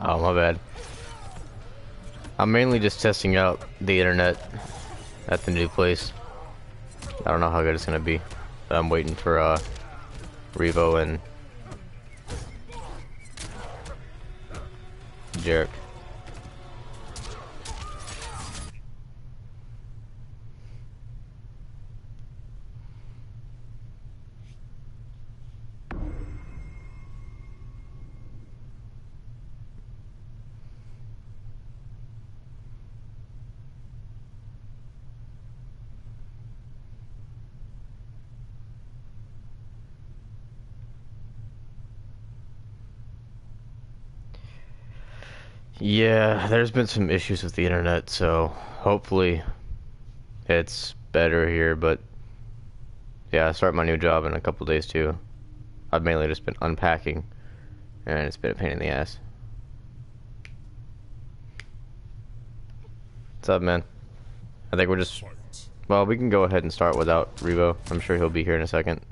Oh, my bad. I'm mainly just testing out the internet at the new place. I don't know how good it's gonna be, but I'm waiting for Revo and Jarek. Yeah, there's been some issues with the internet, so hopefully it's better here, but yeah, I start my new job in a couple days too. I've mainly just been unpacking, and it's been a pain in the ass. What's up, man? I think we're just... Well, we can go ahead and start without Revo. I'm sure he'll be here in a second.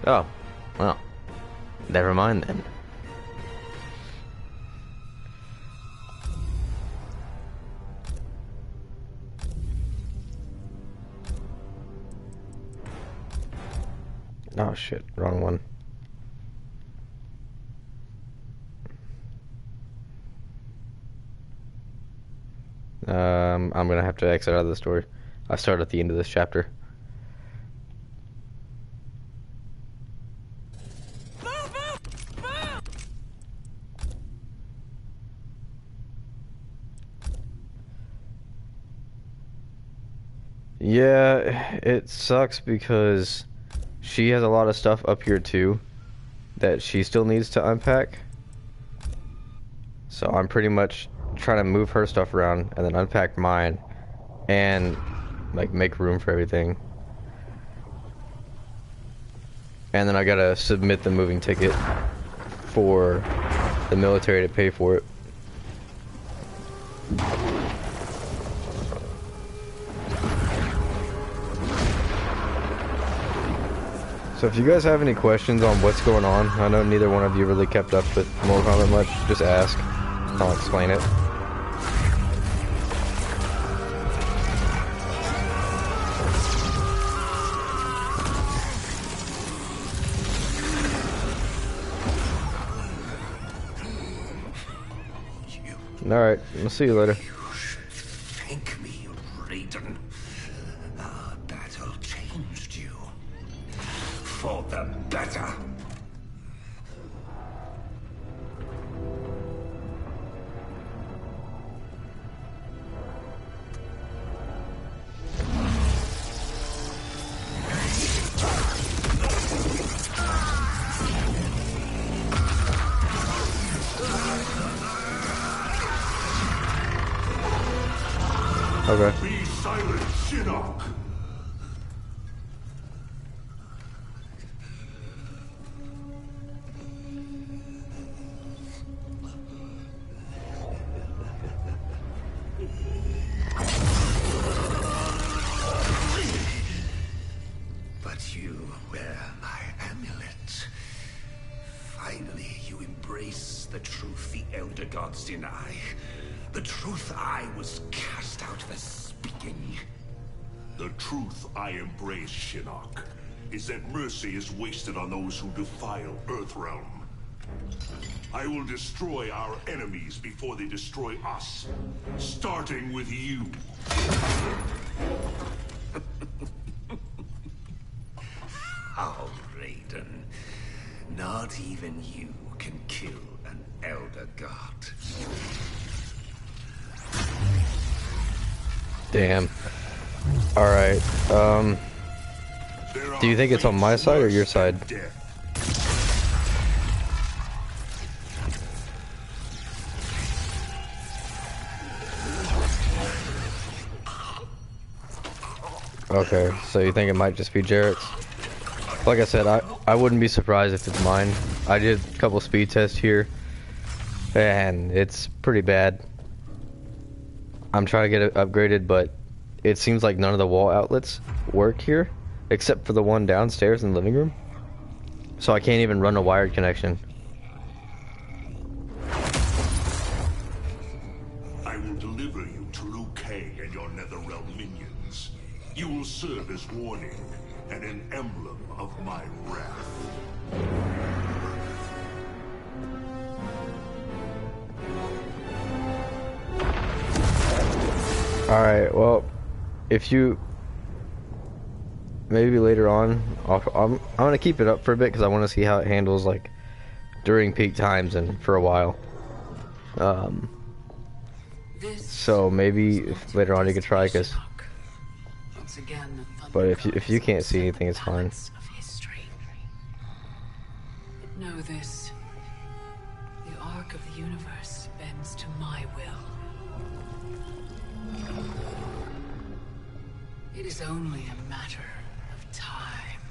Oh, well, never mind then. Oh shit, wrong one. I'm gonna have to exit out of the story. I start at the end of this chapter. Yeah, it sucks because she has a lot of stuff up here too that she still needs to unpack. So I'm pretty much trying to move her stuff around and then unpack mine and like make room for everything. And then I gotta submit the moving ticket for the military to pay for it. So if you guys have any questions on what's going on, I know neither one of you really kept up with Mortal Kombat much, just ask. I'll explain it. Alright, I'll see you later. Thank me, Raiden. Our battle changed you. For the better. Okay. Be silent, Shinnok. But you wear my amulet. Finally, you embrace the truth the Elder Gods deny. The truth I was cast out for speaking. The truth I embrace, Shinnok, is that mercy is wasted on those who defile Earthrealm. I will destroy our enemies before they destroy us, starting with you. How, Raiden? Not even you can kill an Elder God. Damn. Alright, do you think it's on my side or your side? Okay, so you think it might just be Jarrett's? Like I said, I wouldn't be surprised if it's mine. I did a couple speed tests here, and it's pretty bad. I'm trying to get it upgraded, but it seems like none of the wall outlets work here. except for the one downstairs in the living room. So I can't even run a wired connection. I will deliver you to Liu Kang and your Netherrealm minions. You will serve as warning and an emblem of my wrath. Alright, well, if you... Maybe later on, I'm gonna keep it up for a bit because I want to see how it handles, like, during peak times and for a while. So maybe if later on you could try, because... But if you can't see anything, it's fine. Know this. The arc of the universe bends to my will. It is only a matter of time.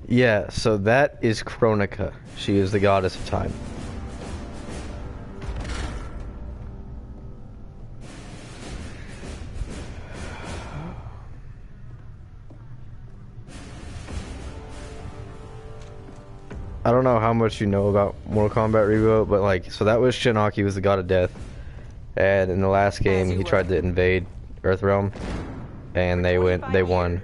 Yeah, so that is Kronika. She is the goddess of time. I don't know how much you know about Mortal Kombat Reboot, but like, so that was Shinnok. He was the god of death, and in the last game he tried to invade Earthrealm, and they won.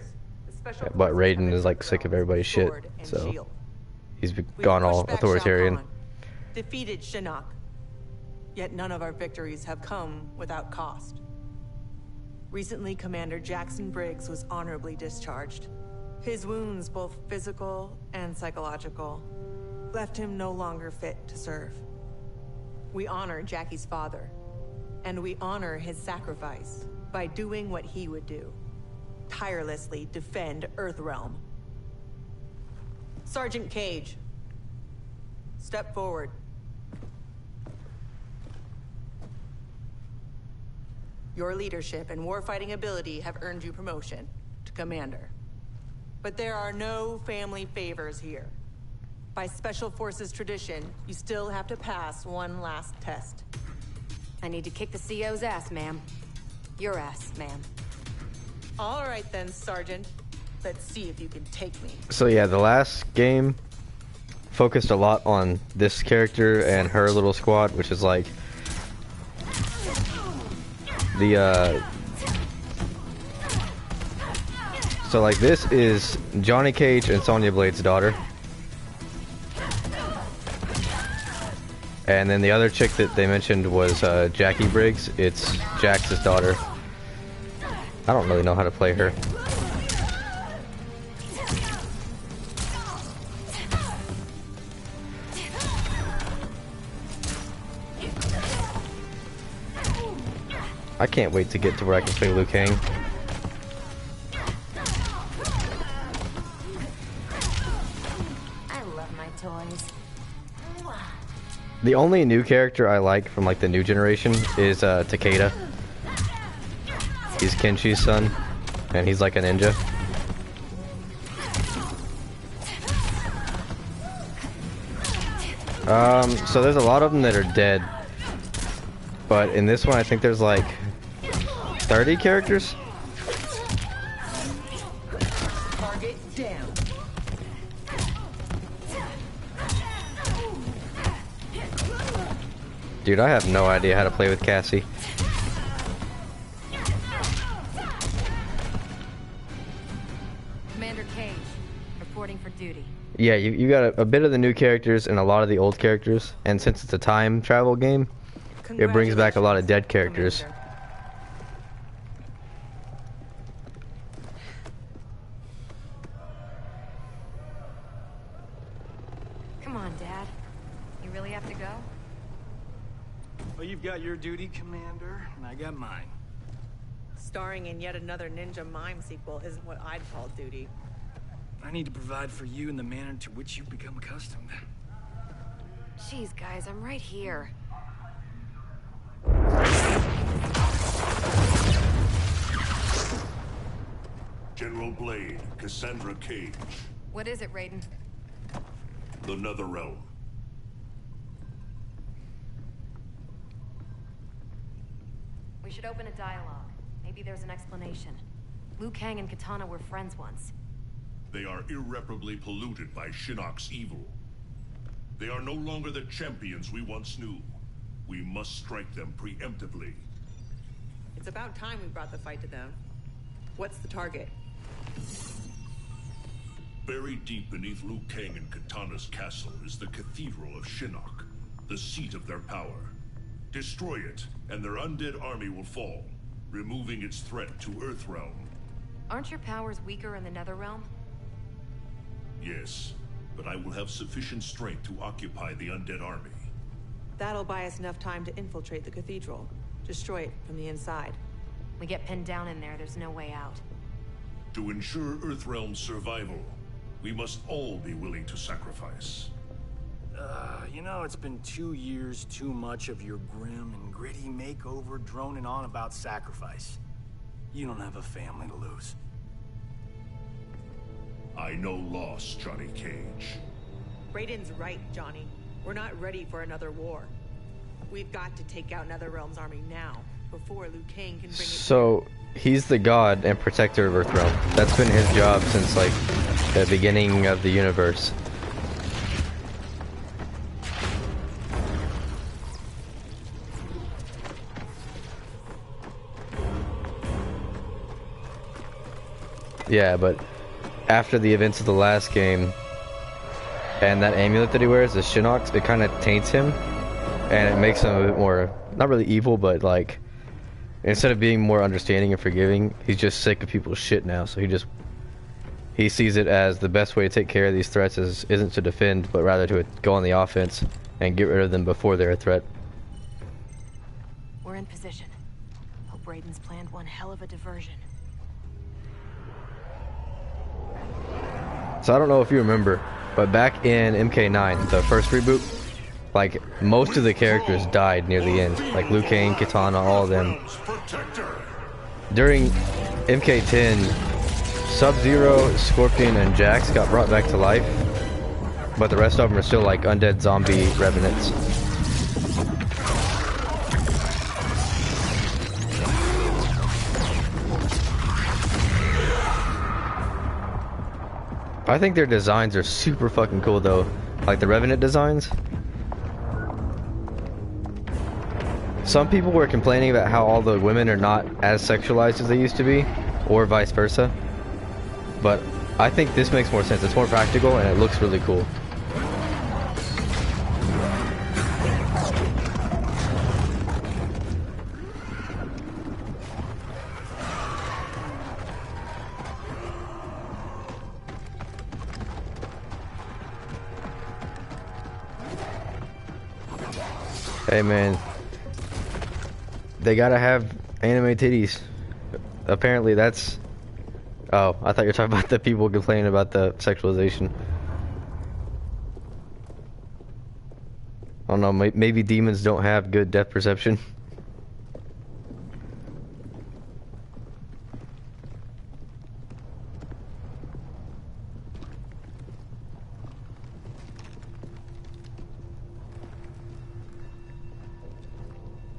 But Raiden is like sick of everybody's shit, so he's gone all authoritarian. Defeated Shinnok, yet none of our victories have come without cost. Recently, Commander Jackson Briggs was honorably discharged. His wounds, both physical and psychological, left him no longer fit to serve. We honor Jackie's father, and we honor his sacrifice by doing what he would do. Tirelessly defend Earthrealm. Sergeant Cage, step forward. Your leadership and warfighting ability have earned you promotion to commander. But there are no family favors here. By Special Forces tradition, you still have to pass one last test. I need to kick the CO's ass, ma'am. Your ass, ma'am. All right then, Sergeant. Let's see if you can take me. So yeah, the last game focused a lot on this character and her little squad, which is like the so like this is Johnny Cage and Sonya Blade's daughter. And then the other chick that they mentioned was Jackie Briggs. It's Jax's daughter. I don't really know how to play her. I can't wait to get to where I can play Liu Kang. I love my toys. The only new character I like from like the new generation is Takeda. He's Kenshi's son, and he's like a ninja. So there's a lot of them that are dead, but in this one I think there's like 30 characters. Target down. Dude, I have no idea how to play with Cassie. Commander Cage, reporting for duty. Yeah, you got a bit of the new characters and a lot of the old characters, and since it's a time travel game, it brings back a lot of dead characters. Commander. Come on, Dad. You really have to go? Well, you've got your duty, Commander, and I got mine. Starring in yet another Ninja Mime sequel isn't what I'd call duty. I need to provide for you in the manner to which you've become accustomed. Jeez, guys, I'm right here. Emerald Blade, Cassandra Cage. What is it, Raiden? The Netherrealm. We should open a dialogue. Maybe there's an explanation. Liu Kang and Katana were friends once. They are irreparably polluted by Shinnok's evil. They are no longer the champions we once knew. We must strike them preemptively. It's about time we brought the fight to them. What's the target? Buried deep beneath Liu Kang and Katana's castle is the Cathedral of Shinnok, the seat of their power. Destroy it, and their undead army will fall, removing its threat to Earthrealm. Aren't your powers weaker in the Netherrealm? Yes, but I will have sufficient strength to occupy the undead army. That'll buy us enough time to infiltrate the cathedral. Destroy it from the inside. We get pinned down in there, there's no way out. To ensure Earthrealm's survival, we must all be willing to sacrifice. You know, it's been 2 years too much of your grim and gritty makeover droning on about sacrifice. You don't have a family to lose. I know loss, Johnny Cage. Raiden's right, Johnny. We're not ready for another war. We've got to take out Netherrealm's army now, before Liu Kang can bring it. So he's the god and protector of Earthrealm. That's been his job since like the beginning of the universe. Yeah, but after the events of the last game and that amulet that he wears, the Shinnok's, it kind of taints him and it makes him a bit more, not really evil, but like instead of being more understanding and forgiving, he's just sick of people's shit now. So he sees it as the best way to take care of these threats isn't to defend, but rather to go on the offense and get rid of them before they're a threat. We're in position. Hope Raiden's planned one hell of a diversion. So I don't know if you remember, but back in MK9, the first reboot, like most of the characters died near the end, like Liu Kang, Katana, all of them. During MK10, Sub-Zero, Scorpion, and Jax got brought back to life, but the rest of them are still like undead zombie revenants. I think their designs are super fucking cool though, like the Revenant designs. Some people were complaining about how all the women are not as sexualized as they used to be, or vice versa. But I think this makes more sense. It's more practical and it looks really cool. Hey man, they gotta have anime titties. Apparently that's... Oh, I thought you were talking about the people complaining about the sexualization. I don't know, maybe demons don't have good depth perception.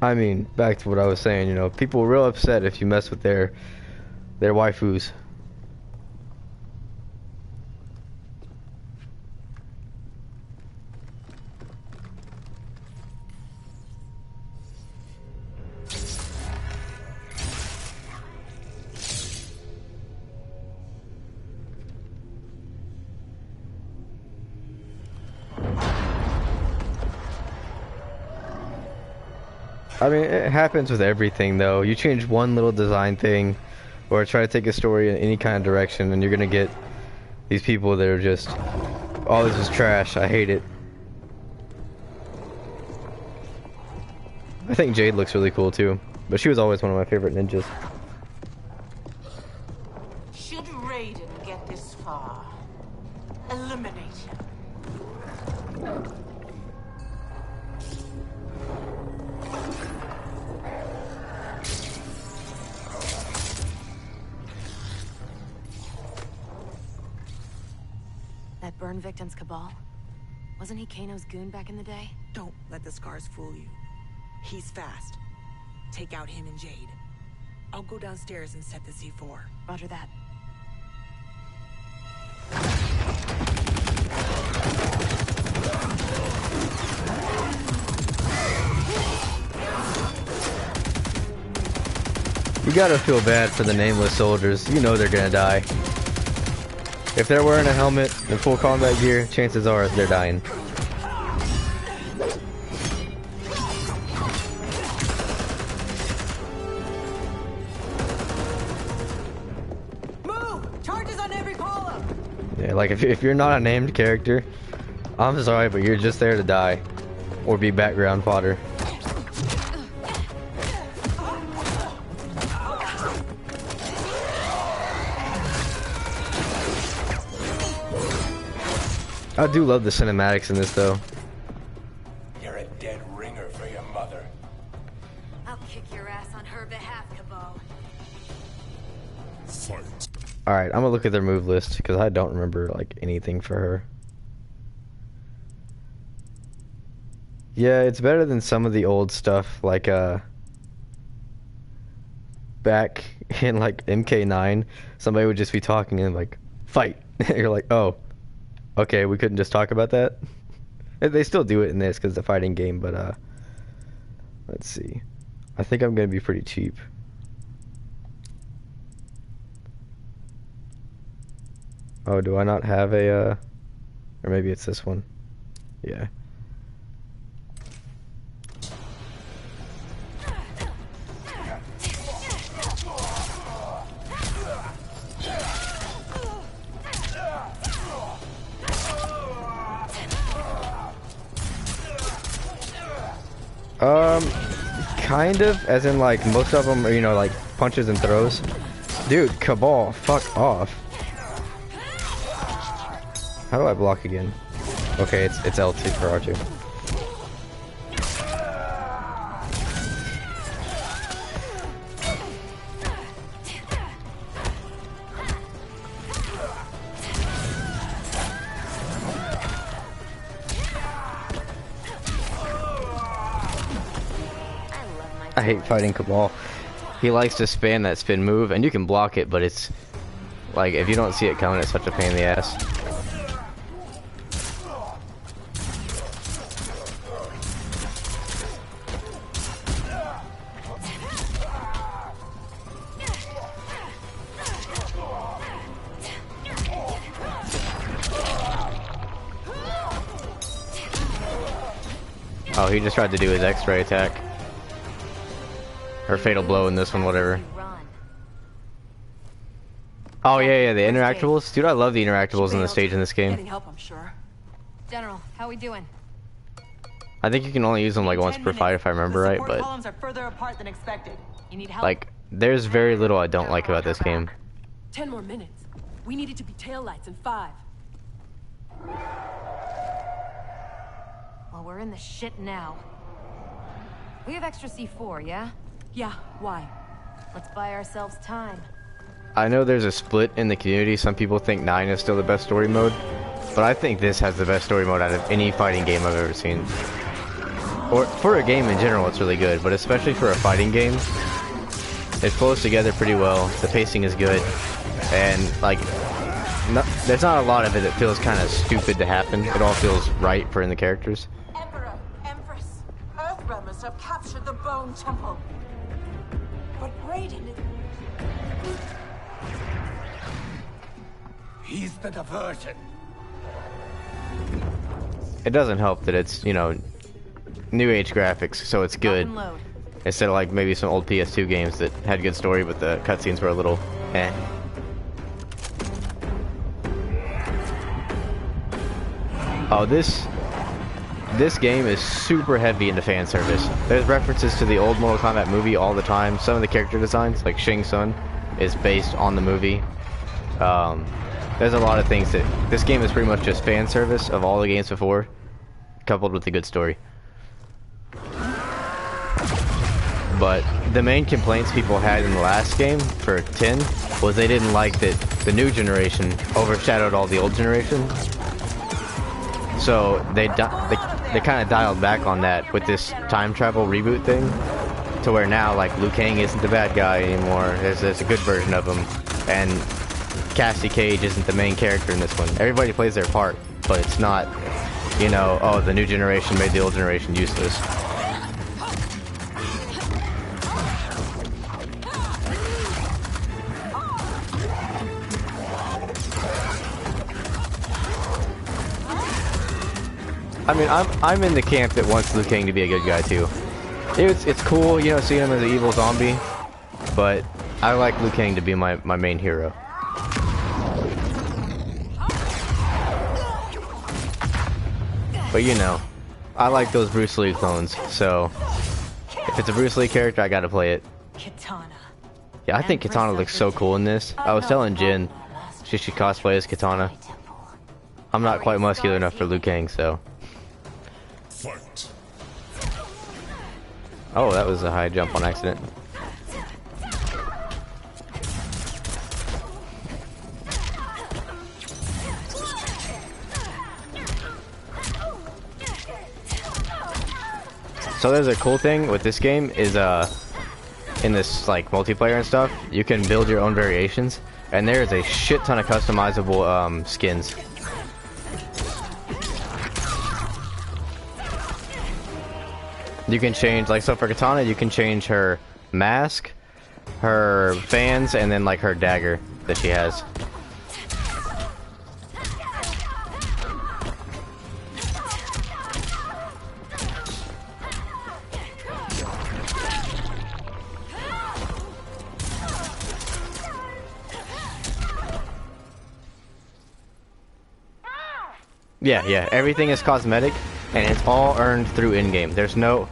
I mean, back to what I was saying, you know, people are real upset if you mess with their waifus. I mean, it happens with everything, though. You change one little design thing, or try to take a story in any kind of direction, and you're gonna get these people that are just, oh, this is trash, I hate it. I think Jade looks really cool, too. But she was always one of my favorite ninjas. Should Raiden get this far, eliminate him. burn victim's Cabal? Wasn't he Kano's goon back in the day? Don't let the scars fool you. He's fast. Take out him and Jade. I'll go downstairs and set the C4. Roger that. You gotta feel bad for the nameless soldiers. You know they're gonna die. If they're wearing a helmet and full combat gear, chances are they're dying. Move! Charges on every column! Yeah, like if you're not a named character, I'm sorry, but you're just there to die. Or be background fodder. I do love the cinematics in this though. You're a dead ringer for your mother. I'll kick your ass on her behalf, Cabal. Fight. Alright, I'm gonna look at their move list because I don't remember like anything for her. Yeah, it's better than some of the old stuff like back in like MK9, somebody would just be talking and like fight. You're like, oh, okay, we couldn't just talk about that. They still do it in this because it's a fighting game, but let's see. I think I'm gonna be pretty cheap. Oh, do I not have a or maybe it's this one. Yeah. Kind of, as in like most of them are, you know, like punches and throws. Dude, Cabal, fuck off. How do I block again? Okay, it's L2 for R2. I hate fighting Cabal. He likes to spam that spin move, and you can block it, but it's like if you don't see it coming, it's such a pain in the ass. Oh, he just tried to do his X-ray attack. Or fatal blow in this one, whatever. Oh yeah, the interactables. Dude, I love the interactables in the stage in this game. Getting help, I'm sure. General, how we doing? I think you can only use them like once per fight if I remember right, but columns are further apart than expected. You need help? like there's very little I don't like about this game. 10 more minutes. We need it to be taillights in 5. Well, we're in the shit now. We have extra C4, yeah? Yeah, why? Let's buy ourselves time. I know there's a split in the community. Some people think 9 is still the best story mode, but I think this has the best story mode out of any fighting game I've ever seen. Or for a game in general, it's really good, but especially for a fighting game, it flows together pretty well. The pacing is good, and like, there's not a lot of it that feels kind of stupid to happen. It all feels right for in the characters. Emperor, Empress, Earthrealmers have captured the Bone Temple. But Raiden is... He's the diversion. It doesn't help that it's, you know, new age graphics, so it's good. Instead of like maybe some old PS2 games that had good story, but the cutscenes were a little eh. Oh, this game is super heavy into fan service. There's references to the old Mortal Kombat movie all the time. Some of the character designs, like Shang Tsung, is based on the movie. There's a lot of things that this game is pretty much just fan service of all the games before, coupled with a good story. But the main complaints people had in the last game for 10 was they didn't like that the new generation overshadowed all the old generation. So they kind of dialed back on that with this time travel reboot thing, to where now like Liu Kang isn't the bad guy anymore. There's a good version of him, and Cassie Cage isn't the main character in this one. Everybody plays their part, but it's not, you know, oh, the new generation made the old generation useless. I mean, I'm in the camp that wants Liu Kang to be a good guy too. It's cool, you know, seeing him as an evil zombie, but I like Liu Kang to be my main hero. But you know, I like those Bruce Lee clones, so if it's a Bruce Lee character, I gotta play it. Kitana. Yeah, I think Kitana looks so cool in this. I was telling Jin she should cosplay as Kitana. I'm not quite muscular enough for Liu Kang, so. Fight. Oh, that was a high jump on accident. So there's a cool thing with this game is in this like multiplayer and stuff, you can build your own variations, and there is a shit ton of customizable skins. You can change, like, so for Kitana, you can change her mask, her fans, and then like her dagger that she has. Yeah, everything is cosmetic, and it's all earned through in-game. There's no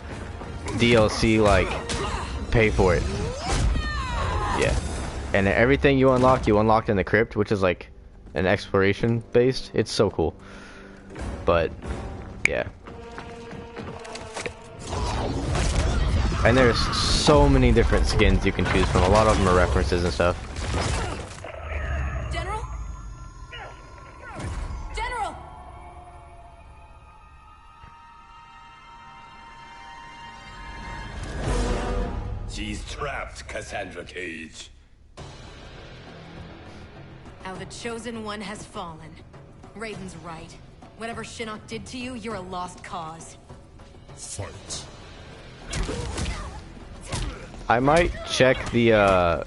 DLC, like, pay for it. Yeah. And everything you unlocked in the crypt, which is like an exploration based. It's so cool. But, yeah. And there's so many different skins you can choose from. A lot of them are references and stuff. She's trapped, Cassandra Cage. Now the Chosen One has fallen. Raiden's right. Whatever Shinnok did to you, you're a lost cause. Fight. I might check the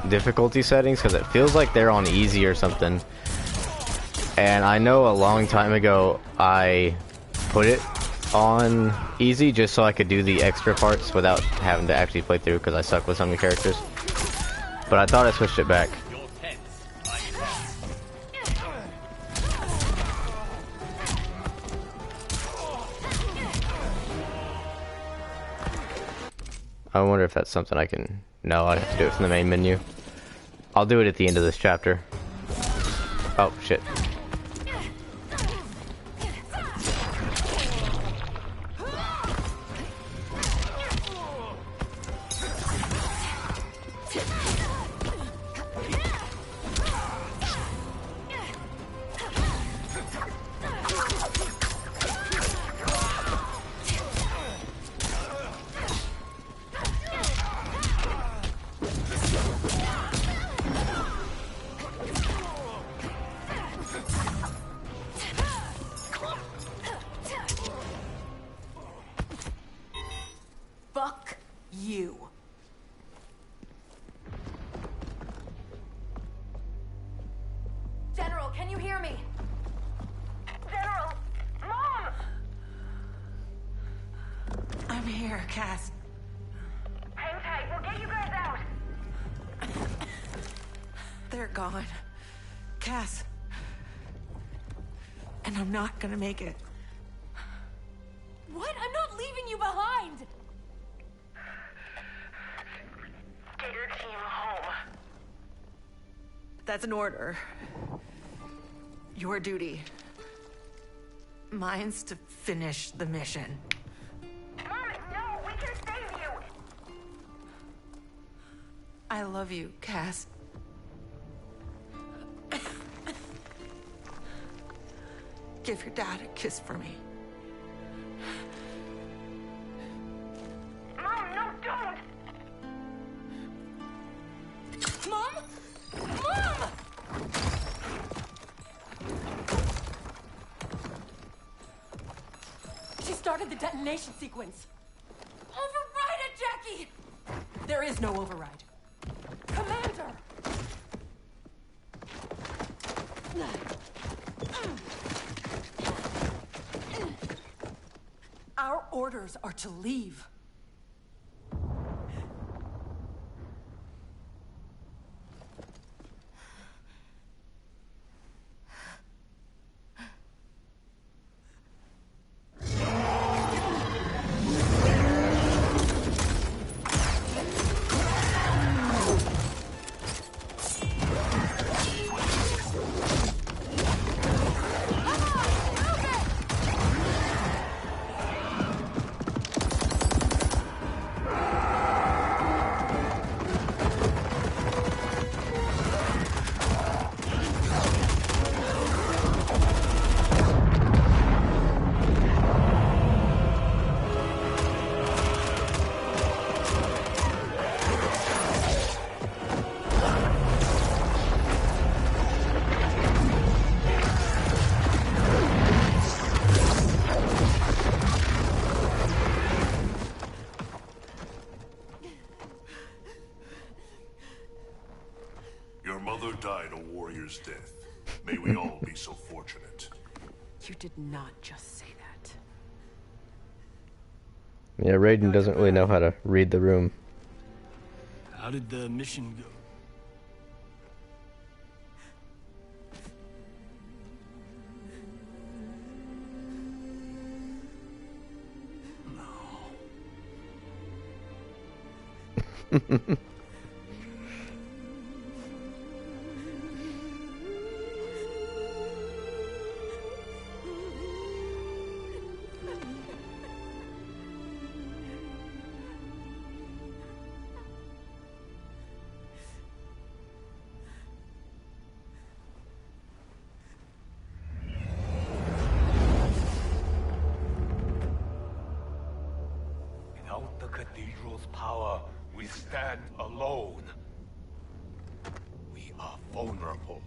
difficulty settings because it feels like they're on easy or something. And I know a long time ago I put it on easy just so I could do the extra parts without having to actually play through because I suck with some of the characters. But I thought I switched it back. I wonder if that's something I can... No, I'd have to do it from the main menu. I'll do it at the end of this chapter. Oh, shit. Fuck you. General, can you hear me? General! Mom! I'm here, Cass. Hang tight, we'll get you guys out. They're gone. Cass. And I'm not gonna make it. What? I'm not leaving you behind! Get your team home. That's an order. Your duty. Mine's to finish the mission. Mom, no, we can save you. I love you, Cass. Give your dad a kiss for me. Mom, no, don't! Mom? Mom! She started the detonation sequence. Override it, Jackie! There is no override. Commander! Our orders are to leave. Died a warrior's death. May we all be so fortunate. You did not just say that. Yeah, Raiden doesn't really know how to read the room. How did the mission go? No. Without the cathedral's power, we stand alone. We are vulnerable.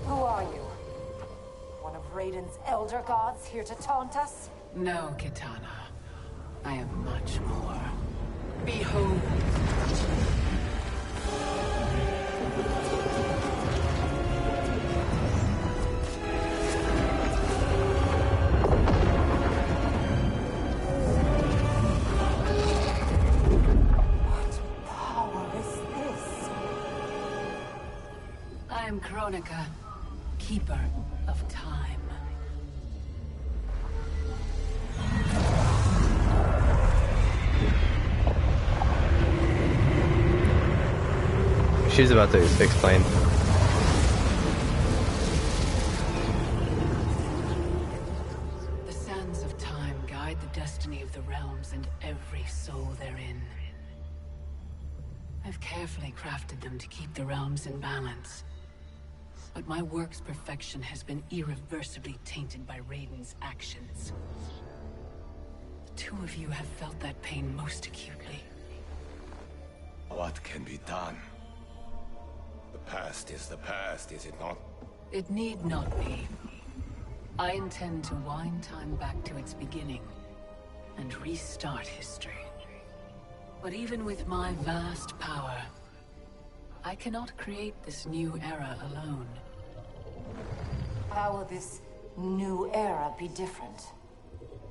Who are you? One of Raiden's elder gods here to taunt us? No, Kitana. I am much more. Behold. What power is this? I am Kronika, keeper of time. She's about to explain. The sands of time guide the destiny of the realms and every soul therein. I've carefully crafted them to keep the realms in balance. But my work's perfection has been irreversibly tainted by Raiden's actions. The two of you have felt that pain most acutely. What can be done? The past is the past, is it not? It need not be. I intend to wind time back to its beginning and restart history. But even with my vast power, I cannot create this new era alone. How will this new era be different?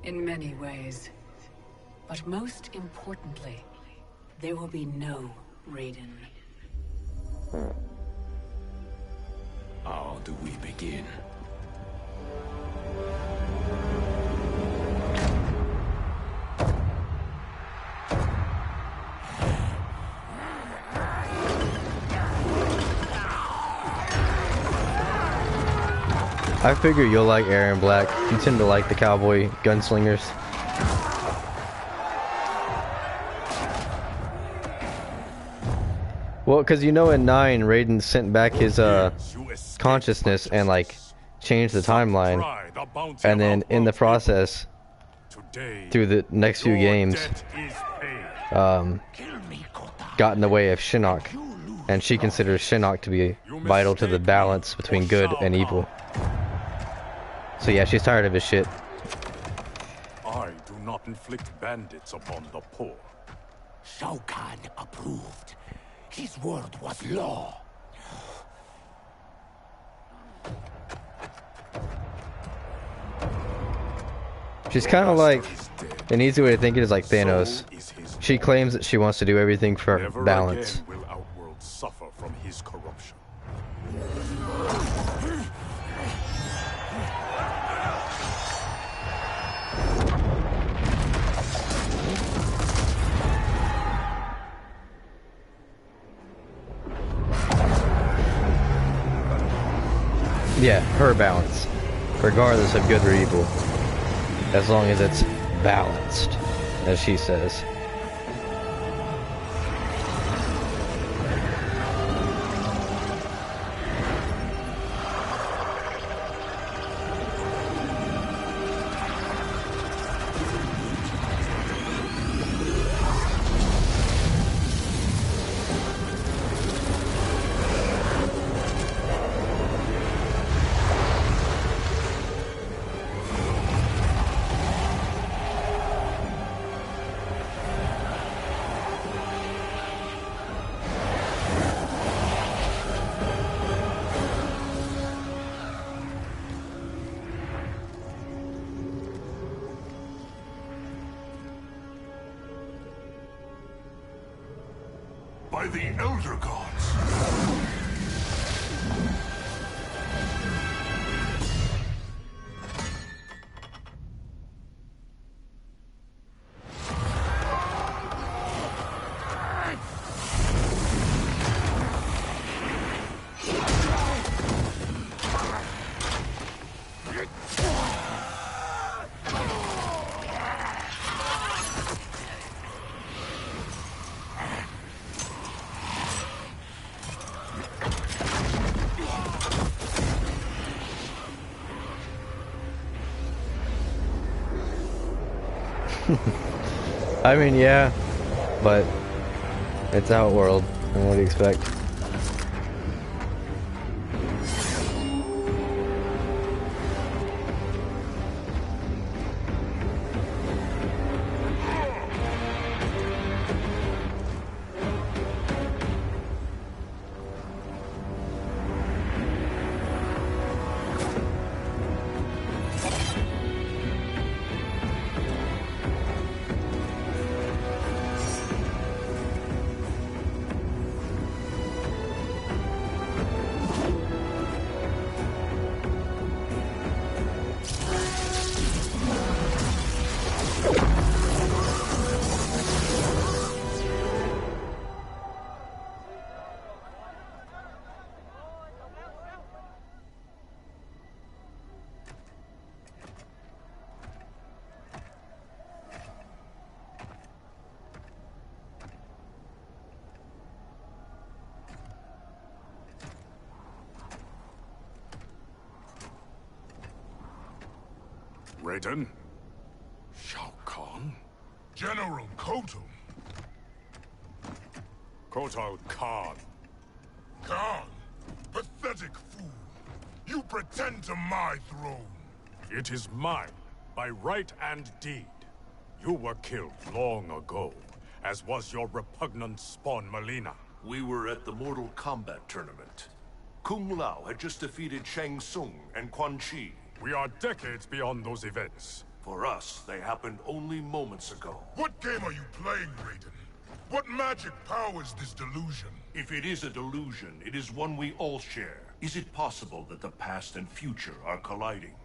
In many ways. But most importantly, there will be no Raiden. How do we begin? I figure you'll like Aaron Black. You tend to like the cowboy gunslingers. Well, because you know in 9, Raiden sent back his consciousness and like changed the timeline, and then in the process, through the next few games, got in the way of Shinnok, and she considers Shinnok to be vital to the balance between good and evil. So yeah, she's tired of his shit. I do not inflict bandits upon the poor. Shao Kahn approved. His word was law. She's kind of like, an easy way to think it is like Thanos. She claims that she wants to do everything for Never balance. again will Outworld suffer from his corruption. Yeah, her balance. Regardless of good or evil. As long as it's balanced, as she says. By the Elder Gods. I mean, yeah, but it's Outworld, and what do you expect? Raiden? Shao Kahn? General Kotal. Kotal Khan. Kahn, pathetic fool. You pretend to my throne. It is mine, by right and deed. You were killed long ago, as was your repugnant spawn Melina. We were at the Mortal Kombat tournament. Kung Lao had just defeated Shang Tsung and Quan Chi. We are decades beyond those events. For us, they happened only moments ago. What game are you playing, Raiden? What magic powers this delusion? If it is a delusion, it is one we all share. Is it possible that the past and future are colliding?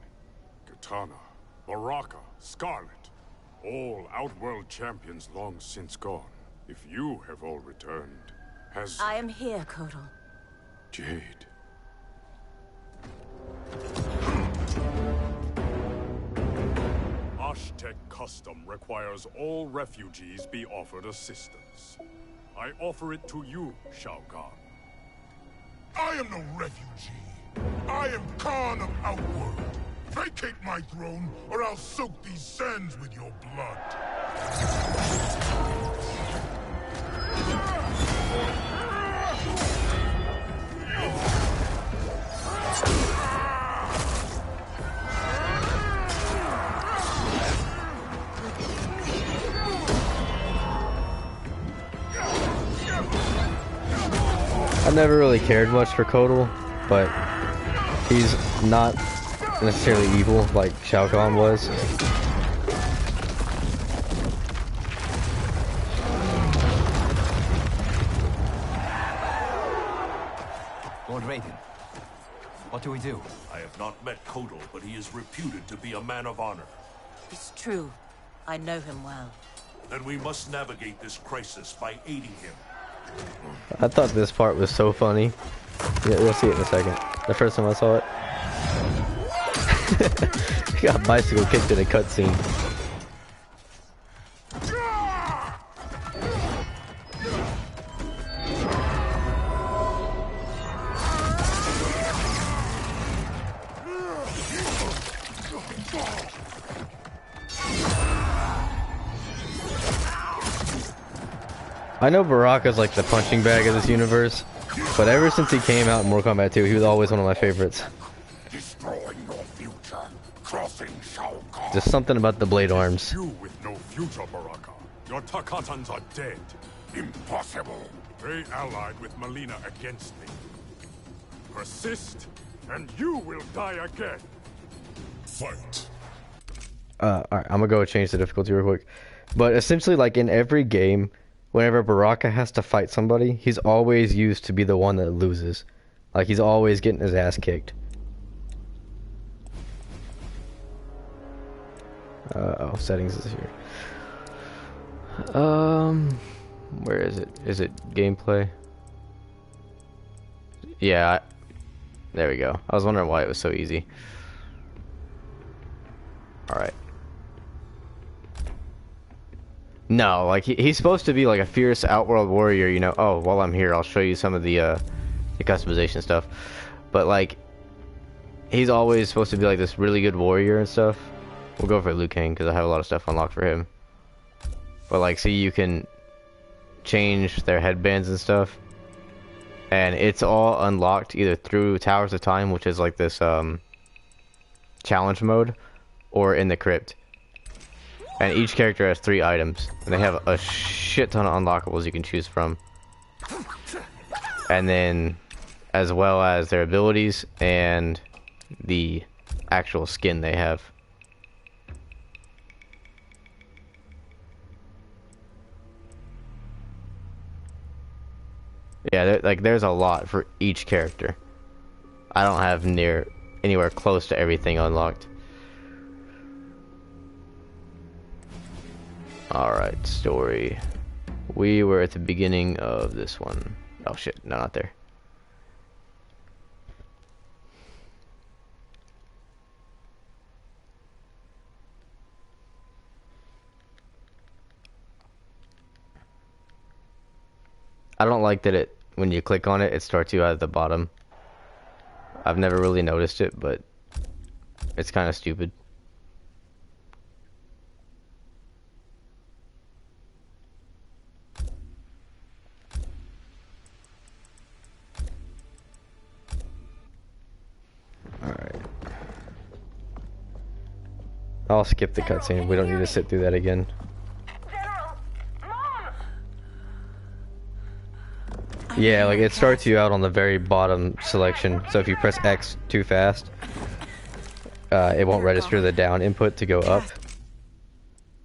Kitana, Baraka, Scarlet, all Outworld champions long since gone. If you have all returned, has... I am here, Kotal. Jade. Aztec custom requires all refugees be offered assistance. I offer it to you, Shao Kahn. I am no refugee. I am Khan of Outworld. Vacate my throne, or I'll soak these sands with your blood. I never really cared much for Kotal, but he's not necessarily evil like Shao Kahn was. Lord Raiden, what do we do? I have not met Kotal, but he is reputed to be a man of honor. It's true. I know him well. Then we must navigate this crisis by aiding him. I thought this part was so funny. Yeah, you'll see it in a second. The first time I saw it. He got bicycle kicked in a cutscene. I know Baraka's like the punching bag of this universe, but ever since he came out in Mortal Kombat 2, he was always one of my favorites. Destroying your future, crossing Shao Kahn. Just something about the blade arms. You with no future, Baraka. Your Takatans are dead. Impossible. They allied with Melina against me. Persist, and you will die again. Fight. Alright, I'm gonna go change the difficulty real quick. But essentially, like in every game, whenever Baraka has to fight somebody, he's always used to be the one that loses. Like, he's always getting his ass kicked. Oh, settings is here. Where is it? Is it gameplay? Yeah, there we go. I was wondering why it was so easy. Alright. No, like he's supposed to be like a fierce outworld warrior, you know. Oh, while I'm here, I'll show you some of the customization stuff. But like, he's always supposed to be like this really good warrior and stuff. We'll go for Liu Kang because I have a lot of stuff unlocked for him. But like, see, you can change their headbands and stuff, and it's all unlocked either through Towers of Time, which is like this challenge mode, or in the crypt. And each character has 3 items, and they have a shit ton of unlockables you can choose from. And then, as well as their abilities and the actual skin they have. Yeah, like there's a lot for each character. I don't have anywhere close to everything unlocked. Alright, story. We were at the beginning of this one. Oh shit, no, not there. I don't like that when you click on it, it starts you at the bottom. I've never really noticed it, but it's kind of stupid. Alright. I'll skip the cutscene. We don't need to sit through that again. Yeah, like it starts you out on the very bottom selection. So if you press X too fast, it won't register the down input to go up.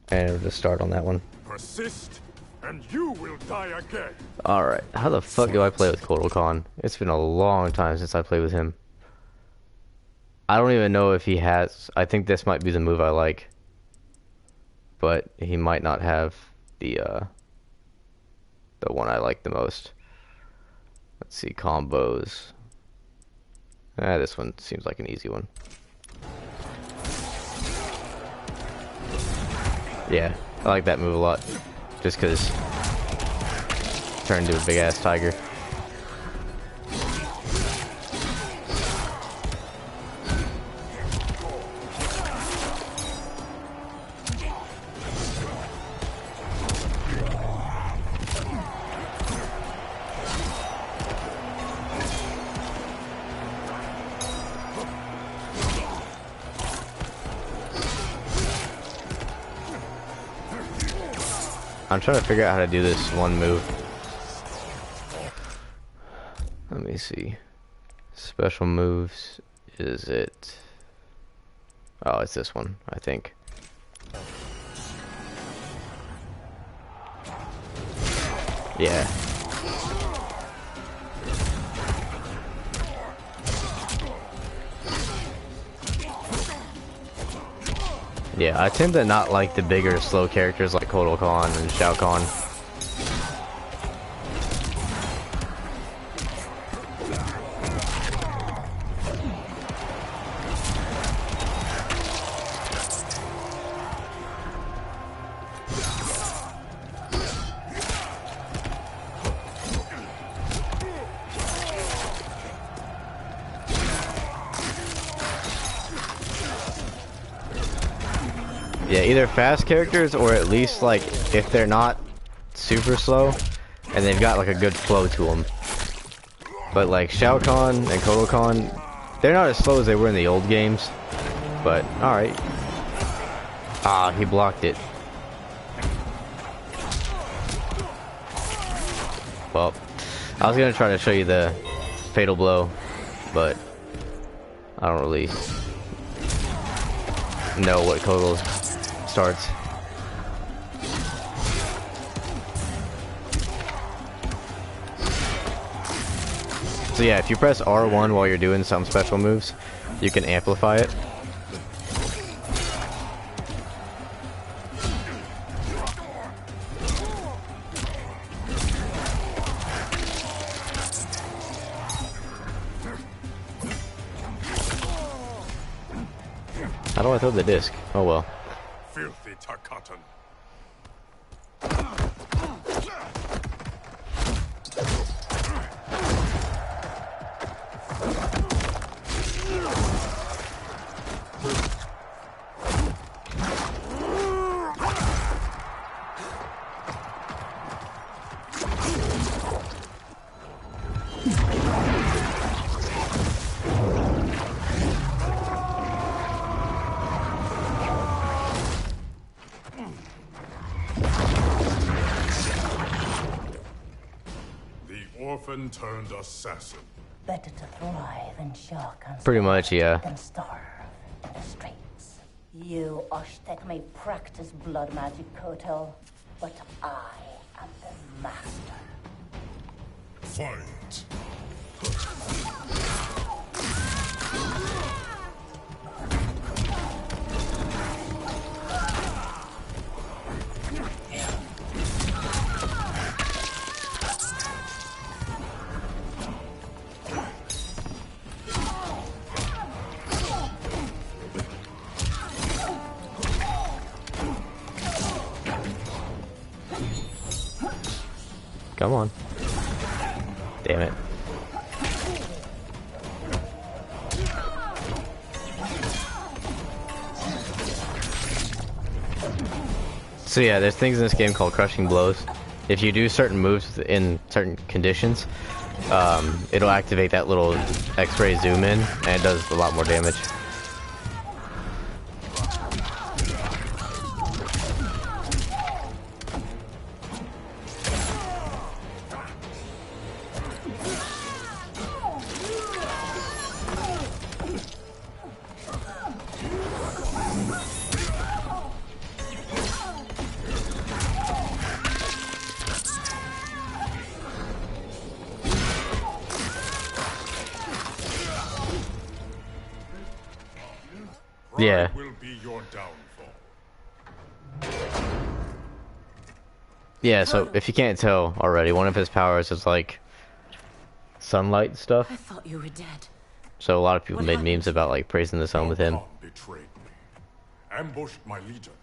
And it'll just start on that one. Persist, and you will die again. Alright, how the fuck do I play with Kotal Kahn? It's been a long time since I played with him. I don't even know if he has. I think this might be the move I like, but he might not have the one I like the most. Let's see, combos. This one seems like an easy one. Yeah, I like that move a lot. Just because turn into a big ass tiger. I'm trying to figure out how to do this one move. Let me see. Special moves. Is it? Oh, it's this one, I think. Yeah. Yeah, I tend to not like the bigger, slow characters like Kotal Khan and Shao Kahn. Yeah, either fast characters or at least like if they're not super slow and they've got like a good flow to them. But like Shao Kahn and Kotal Khan, they're not as slow as they were in the old games. But alright. Ah, he blocked it. Well, I was gonna try to show you the fatal blow, but I don't really know what Kotal starts. So yeah, if you press R1 while you're doing some special moves, you can amplify it. How do I throw the disc? Oh well. Filthy Takatan. Orphan turned assassin. Better to thrive in shock and pretty much, yeah. Than starve in the streets. You Oshtek may practice blood magic, Kotal, but I am the master. Fight. Come on. Damn it. So yeah, there's things in this game called crushing blows. If you do certain moves in certain conditions, it'll activate that little X-ray zoom in, and it does a lot more damage. Yeah. Will be your downfall. Yeah, so if you can't tell already, one of his powers is like sunlight stuff. I thought you were dead. So a lot of people made memes about like praising the sun with him. Betrayed me, ambushed my legion,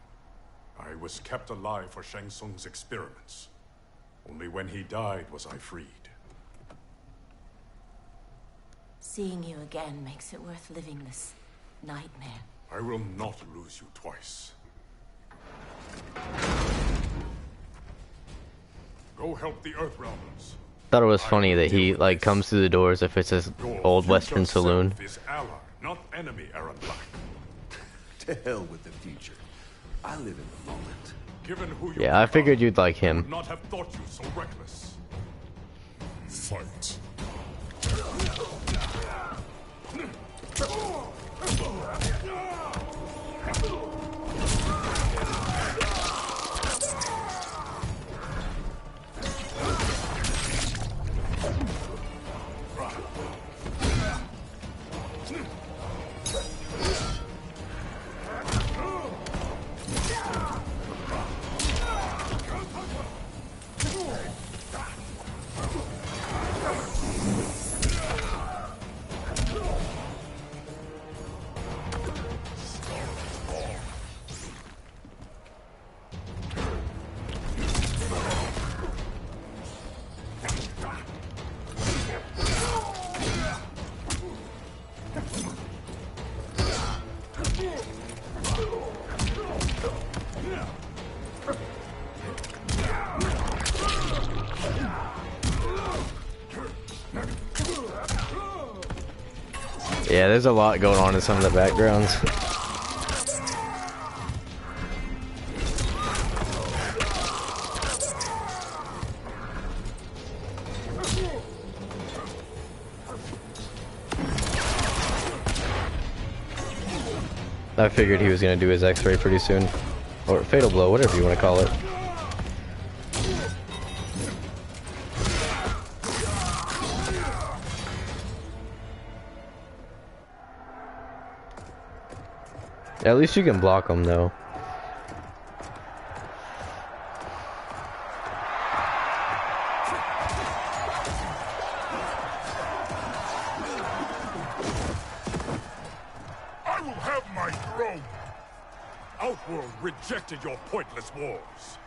I was kept alive for Shang Tsung's experiments. Only when he died was I freed. Seeing you again makes it worth living this nightmare. I will not lose you twice. Go help the Earthrealmers. Thought it was funny that he like comes through the door as if it's his old Western saloon. Is ally, not enemy, Aaron Black. To hell with the future. I live in the moment. Given who you Yeah, I figured you'd like him. would not have thought you so reckless. Fight. Yeah, there's a lot going on in some of the backgrounds. I figured he was going to do his X-ray pretty soon. Or fatal blow, whatever you want to call it. At least you can block him though. I will have my throne. Outworld rejected your pointless wars.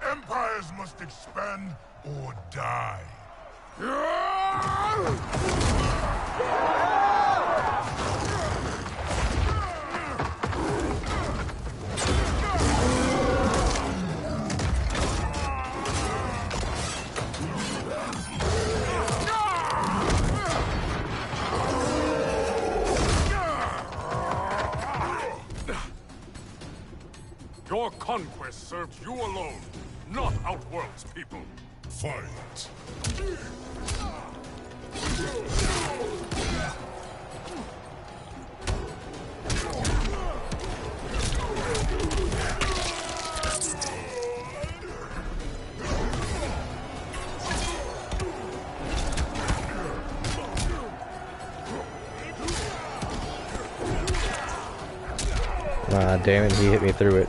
Empires must expand or die. Your conquest served you alone, not Outworld's people. Fight. Ah, damn it, he hit me through it.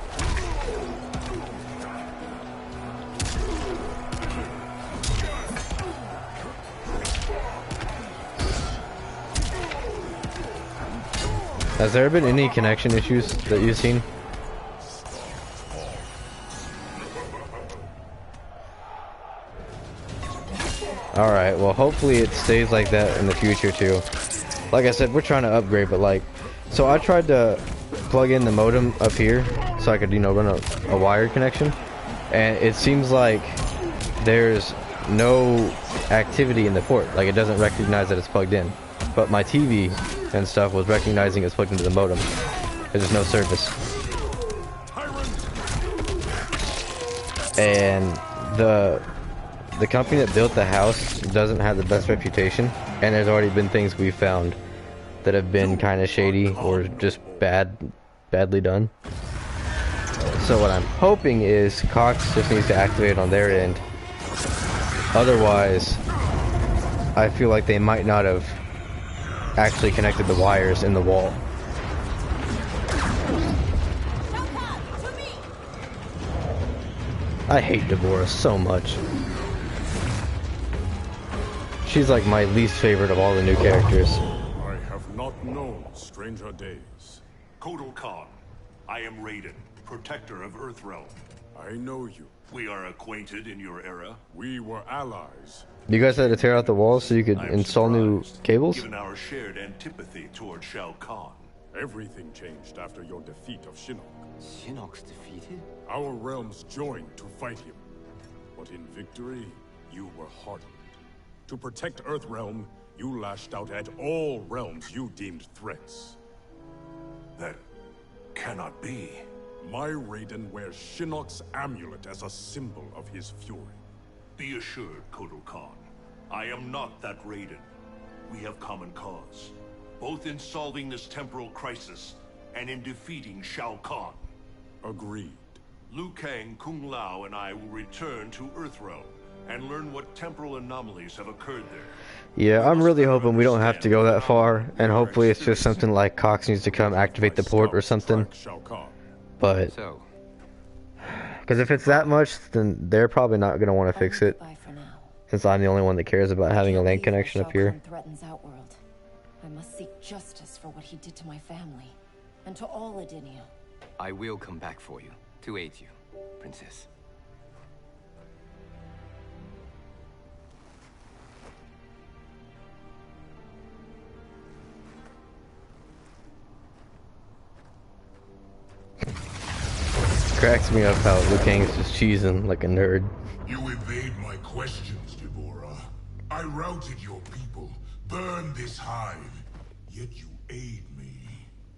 Has there been any connection issues that you've seen? Alright, well hopefully it stays like that in the future too. Like I said, we're trying to upgrade, but like, so I tried to plug in the modem up here so I could, you know, run a wired connection, and it seems like there's no activity in the port. Like it doesn't recognize that it's plugged in, but my TV and stuff was recognizing it's plugged into the modem. There's just no service. And the company that built the house doesn't have the best reputation, and there's already been things we found that have been kind of shady or just badly done. So what I'm hoping is Cox just needs to activate on their end. Otherwise, I feel like they might not have actually connected the wires in the wall. I hate Deborah so much. She's like my least favorite of all the new characters. I have not known stranger days. Kotal Khan, I am Raiden, protector of Earthrealm. I know you. We are acquainted in your era. We were allies. You guys had to tear out the walls so you could I'm install new surprised, cables? given our shared antipathy toward Shao Kahn. Everything changed after your defeat of Shinnok. Shinnok's defeated? Our realms joined to fight him. But in victory, you were hardened. To protect Earthrealm, you lashed out at all realms you deemed threats. That cannot be. My Raiden wears Shinnok's amulet as a symbol of his fury. Be assured, Kotal Khan. I am not that Raiden. We have common cause, both in solving this temporal crisis and in defeating Shao Kahn. Agreed. Liu Kang, Kung Lao, and I will return to Earthrealm and learn what temporal anomalies have occurred there. Yeah, I'm really hoping we don't have to go that far, and hopefully it's just something like Cox needs to come activate the port or something. But, because if it's that much, then they're probably not going to want to fix it, since I'm the only one that cares about having a lane connection up here. Threatens Outworld. I must seek justice for what he did to my family, and to all Edinia. I will come back for you, to aid you, Princess. Cracks me up how Liu Kang is just cheesing like a nerd. You evade my questions, Deborah. I routed your people, burned this hive, yet you aid me.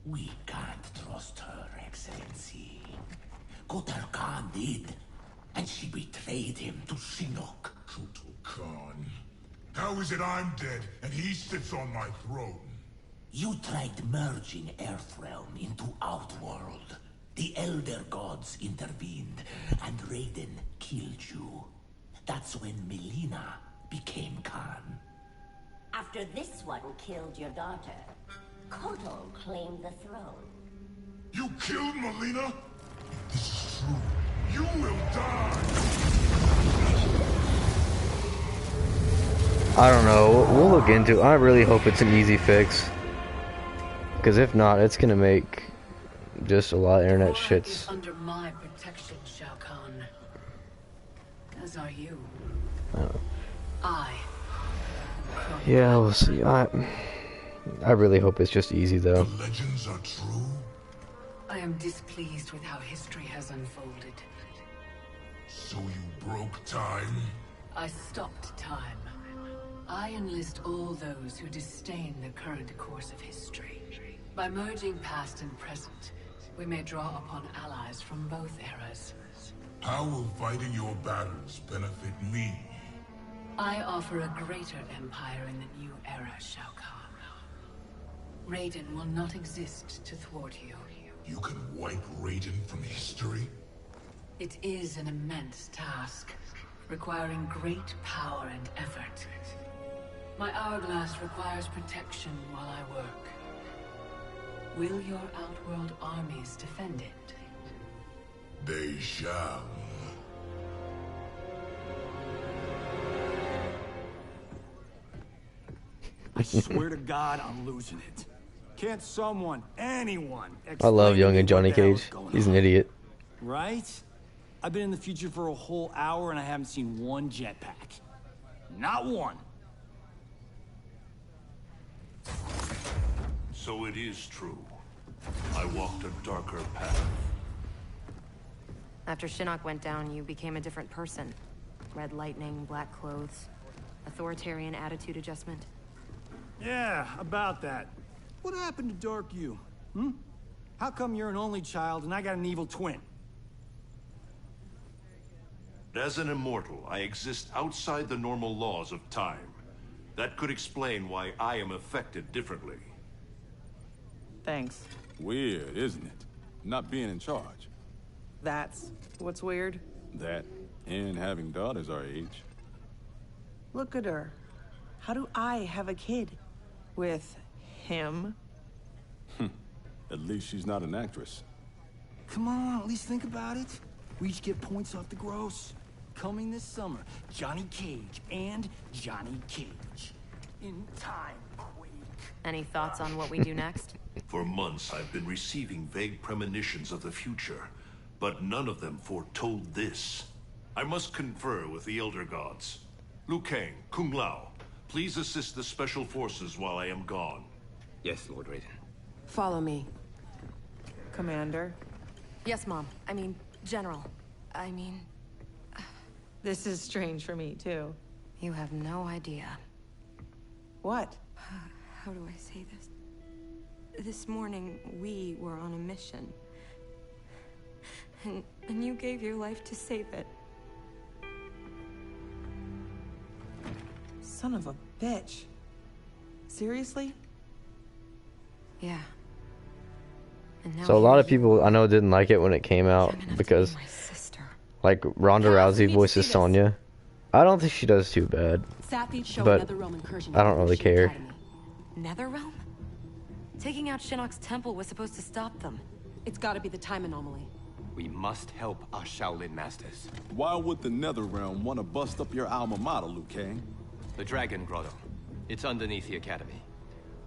We can't trust her, Excellency. Kotal Khan did, and she betrayed him to Shinnok. Kotal Khan. How is it I'm dead and he sits on my throne? You tried merging Earthrealm into Outworld. The Elder Gods intervened, and Raiden killed you. That's when Melina became Khan. After this one killed your daughter, Kotal claimed the throne. You killed Melina? This is true. You will die! I don't know, we'll look into it. I really hope it's an easy fix. Because if not, it's going to make just a lot of internet shits. Under my protection, Shao Kahn. As are you. Yeah, we'll see. I really hope it's just easy though. The legends are true? I am displeased with how history has unfolded. So you broke time? I stopped time. I enlist all those who disdain the current course of history. By merging past and present, we may draw upon allies from both eras. How will fighting your battles benefit me? I offer a greater empire in the new era, Shao Kahn. Raiden will not exist to thwart you. You can wipe Raiden from history? It is an immense task, requiring great power and effort. My hourglass requires protection while I work. Will your Outworld armies defend it? They shall. I swear to God, I'm losing it. Can't someone, anyone, I love young explain and Johnny what the hell Cage. is going He's an on? idiot. Right? I've been in the future for a whole hour and I haven't seen one jetpack. Not one. So it is true. I walked a darker path. After Shinnok went down, you became a different person. Red lightning, black clothes, authoritarian attitude adjustment. Yeah, about that. What happened to Dark You? Hmm? How come you're an only child and I got an evil twin? As an immortal, I exist outside the normal laws of time. That could explain why I am affected differently. Thanks. Weird, isn't it? Not being in charge. That's what's weird. That, and having daughters our age. Look at her. How do I have a kid? With him? At least she's not an actress. Come on, at least think about it. We each get points off the gross. Coming this summer, Johnny Cage and Johnny Cage. In time, Quake. Any thoughts on what we do next? For months, I've been receiving vague premonitions of the future. but none of them foretold this. I must confer with the Elder Gods. Liu Kang, Kung Lao, please assist the Special Forces while I am gone. Yes, Lord Raiden. Follow me. Commander? Yes, Mom. I mean, General. This is strange for me, too. You have no idea. What? How do I say this? This morning, we were on a mission. And you gave your life to save it. Son of a bitch. Seriously? Yeah. And now So a lot of here you people are. I know didn't like it when it came out because, like, Ronda Rousey voices Sonya. I don't think she does too bad, but I don't really care. Netherrealm? Taking out Shinnok's temple was supposed to stop them. It's gotta be the time anomaly. We must help our Shaolin masters. Why would the Netherrealm want to bust up your alma mater, Liu Kang? The Dragon Grotto. It's underneath the Academy.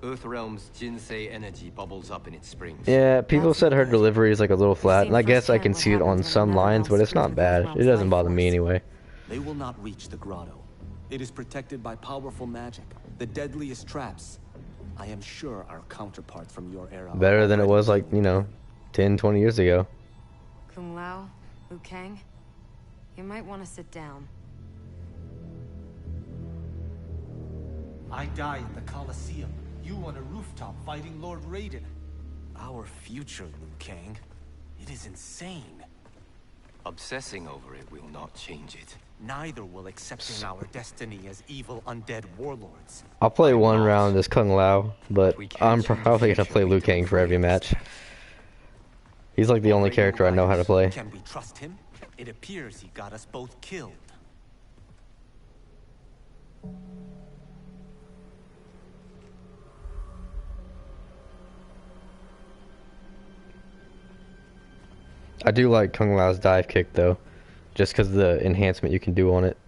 Earthrealm's Jinsei energy bubbles up in its springs. Yeah, people said her delivery is like a little flat, and I guess I can see it on some lines, but it's not bad. It doesn't bother me anyway. They will not reach the grotto. It is protected by powerful magic, the deadliest traps. I am sure our counterparts from your era... Better than it was, like, you know, 10, 20 years ago. Kung Lao, Liu Kang, you might want to sit down. I die in the Colosseum. You on a rooftop fighting Lord Raiden. Our future, Liu Kang. It is insane. Obsessing over it will not change it. Neither will accepting our destiny as evil undead warlords. I'll play one round as Kung Lao, but I'm probably gonna play Liu Kang for every match. He's like the only character I know how to play. Can we trust him? It appears he got us both killed. I do like Kung Lao's dive kick though, just because of the enhancement you can do on it.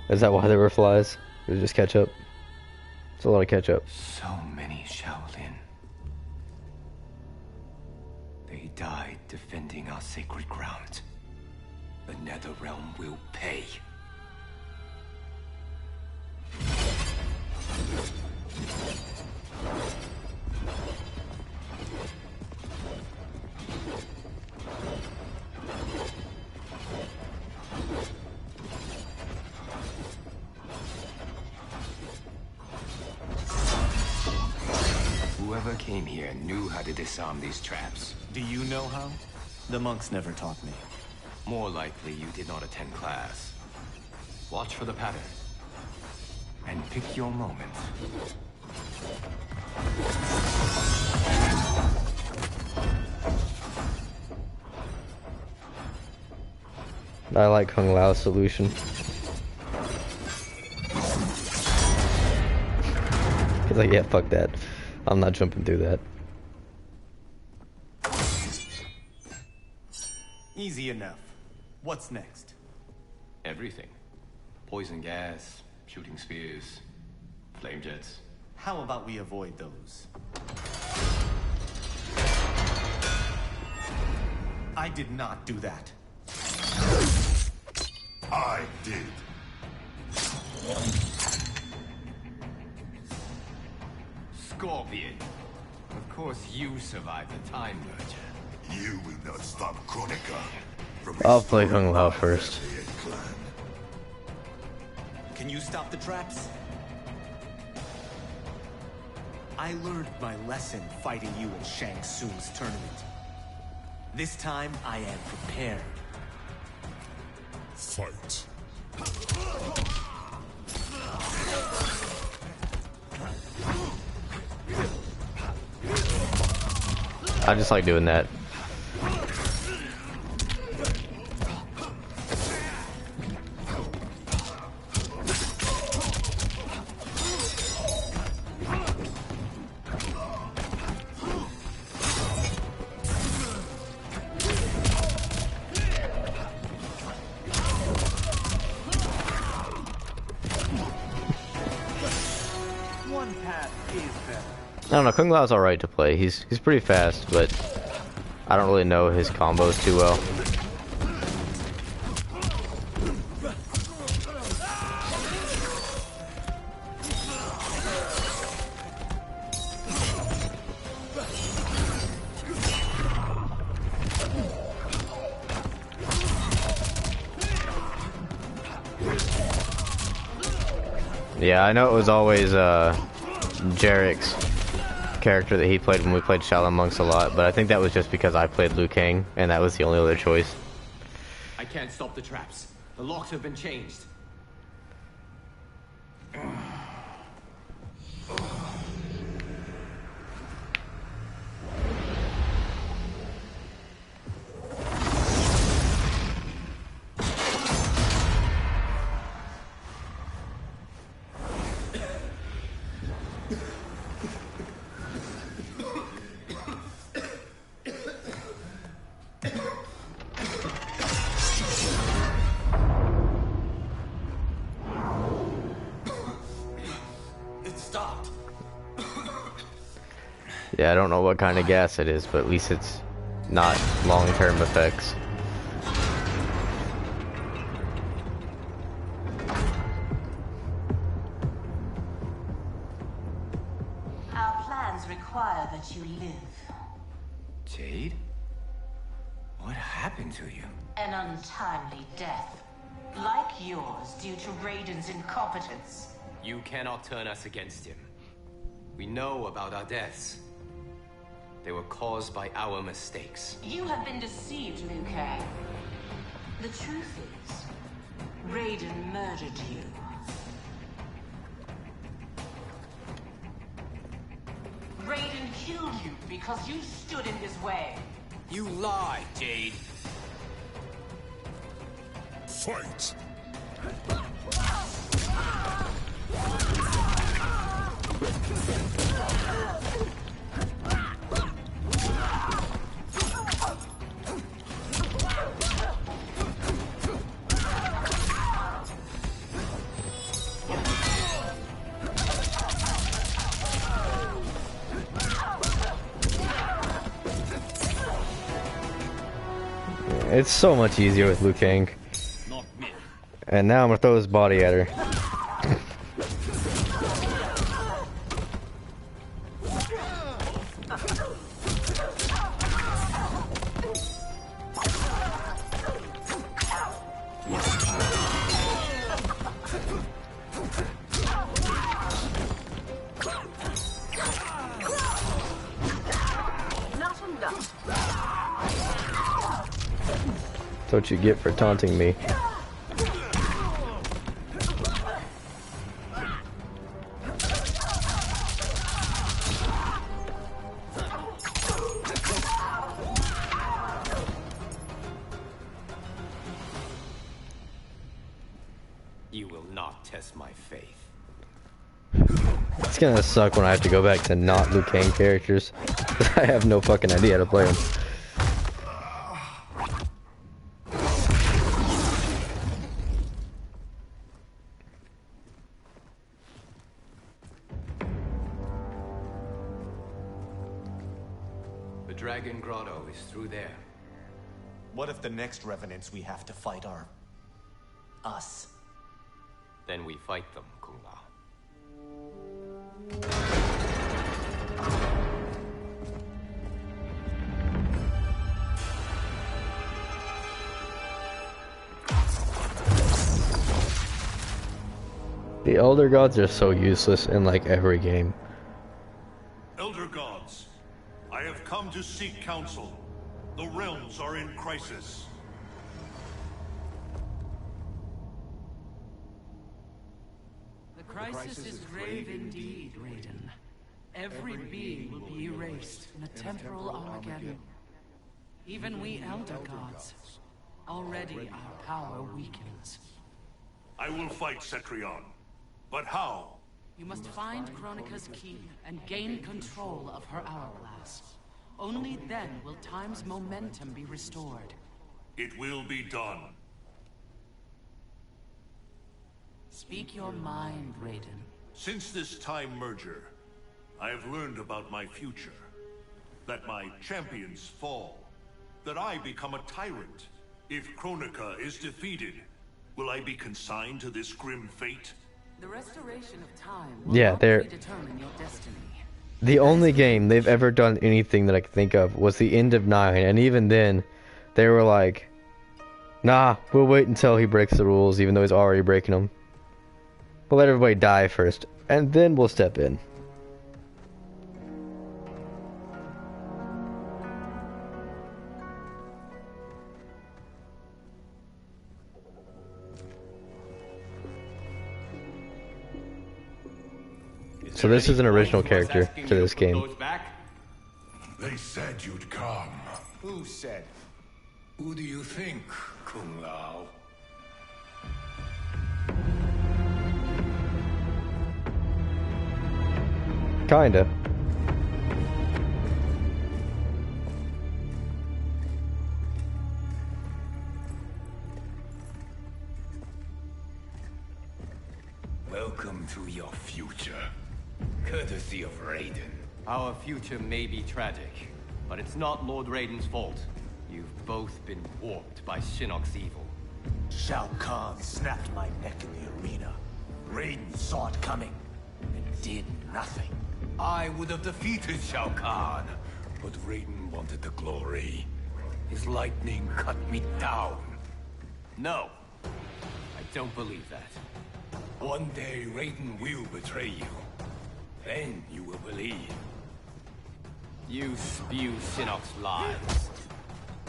Is that why there were flies? It was just ketchup? It's a lot of ketchup. So many Shaolin. They died defending our sacred ground. The Netherrealm will pay. Whoever came here knew how to disarm these traps. Do you know how? The monks never taught me. More likely you did not attend class. Watch for the pattern. And pick your moment. I like Kung Lao's solution. He's like, yeah, fuck that. I'm not jumping through that. Easy enough. What's next? Everything. Poison gas, shooting spears, flame jets. How about we avoid those? I did not do that. I did. Scorpion. Of course you survived the time merger. You will not stop Kronika from I'll play Kung Lao first. Can you stop the traps? I learned my lesson fighting you in Shang Tsung's tournament. This time, I am prepared. Fight. I just like doing that. one path is better. I don't know, Kung Lao's alright to play. He's pretty fast, but I don't really know his combos too well. Yeah, I know it was always Jarek's character that he played when we played Shaolin Monks a lot, but I think that was just because I played Liu Kang, and that was the only other choice. I can't stop the traps. The locks have been changed. Yeah, I don't know what kind of gas it is, but at least it's not long-term effects. Our plans require that you live. Jade? What happened to you? An untimely death. Like yours, due to Raiden's incompetence. You cannot turn us against him. We know about our deaths. They were caused by our mistakes. You have been deceived, Liu Kang. The truth is, Raiden murdered you. Raiden killed you because you stood in his way. You lie, Jade. Fight! It's so much easier with Liu Kang. And now I'm gonna throw his body at her. That's what you get for taunting me. You will not test my faith. It's gonna suck when I have to go back to not Liu Kang characters. I have no fucking idea how to play them. The Dragon Grotto is through there. What if the next revenants we have to fight are us? Then we fight them, Kung Lao. The Elder Gods are so useless in like every game. Elder Gods, I have come to seek counsel. The realms are in crisis. The crisis is grave indeed, Raiden. Every being will be erased in a temporal Armageddon. Even we Elder Gods. Already our power weakens. I will fight Cetrion. But how? You must find Kronika's key and gain control of her hourglass. Only then will time's momentum be restored. It will be done. Speak your mind, Raiden. Since this time merger, I have learned about my future. That my champions fall. That I become a tyrant. If Kronika is defeated, will I be consigned to this grim fate? The restoration of time will Yeah, not they're predetermine your destiny. the only game they've ever done anything that I can think of was the end of 9, and even then, they were like, "Nah, we'll wait until he breaks the rules, even though he's already breaking them. We'll let everybody die first, and then we'll step in." So this is an original character to this game. They said you'd come. Who said? Who do you think, Kung Lao? Kinda. Welcome to your future. Courtesy of Raiden. Our future may be tragic, but it's not Lord Raiden's fault. You've both been warped by Shinnok's evil. Shao Kahn snapped my neck in the arena. Raiden saw it coming and did nothing. I would have defeated Shao Kahn, but Raiden wanted the glory. His lightning cut me down. No, I don't believe that. One day Raiden will betray you. Then you will believe. You spew Shinnok's lies.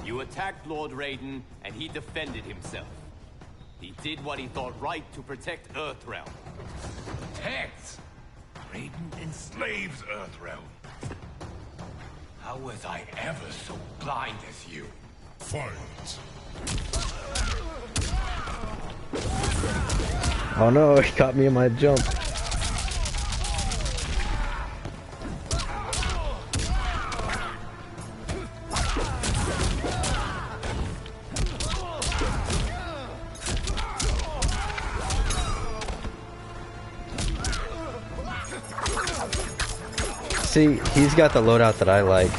You attacked Lord Raiden, and he defended himself. He did what he thought right to protect Earthrealm. Protect? Raiden enslaves Earthrealm. How was I ever so blind as you? Fight. Oh no, he caught me in my jump. See, he's got the loadout that I like,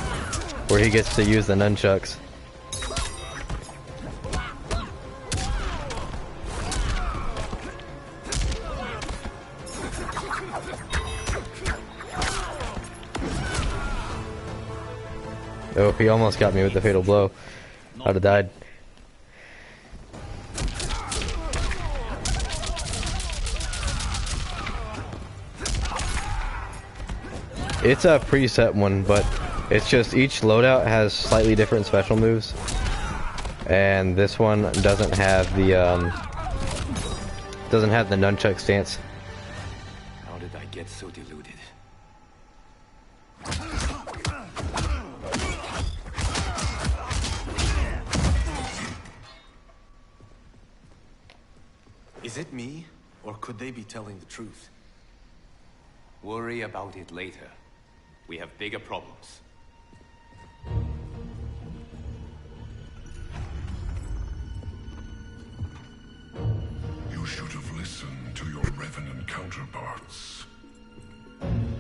where he gets to use the nunchucks. Oh, he almost got me with the fatal blow. I'd have died. It's a preset one, but it's just each loadout has slightly different special moves, and this one doesn't have the nunchuck stance. How did I get so deluded? Is it me, or could they be telling the truth? Worry about it later. We have bigger problems. You should have listened to your Revenant counterparts.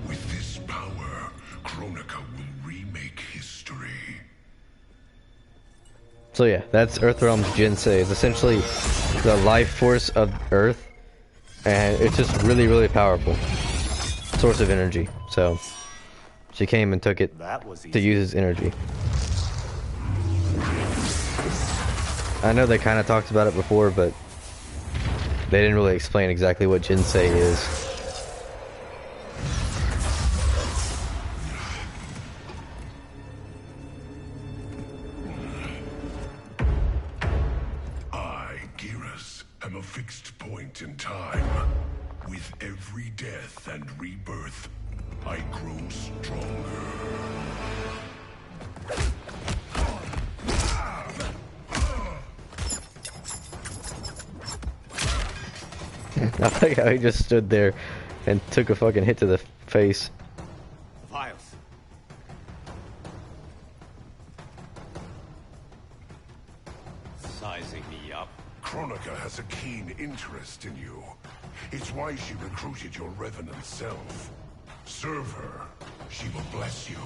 With this power, Kronika will remake history. So yeah, that's Earthrealm's Jinsei. It's essentially the life force of Earth, and it's just really, really powerful source of energy. So she came and took it to use his energy. I know they kind of talked about it before, but they didn't really explain exactly what Jinsei is. am a fixed point in time. With every death and rebirth, I grow stronger. I like how he just stood there and took a fucking hit to the face. Vials. Sizing me up. Kronika has a keen interest interest in you. It's why she recruited your revenant self. Serve her. She will bless you.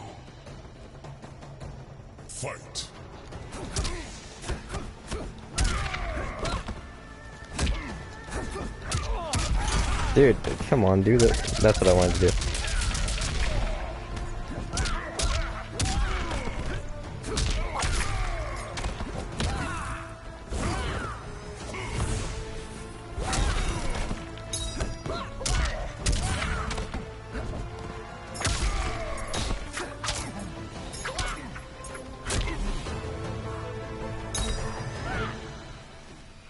Fight. Dude, come on, do that. That's what I wanted to do.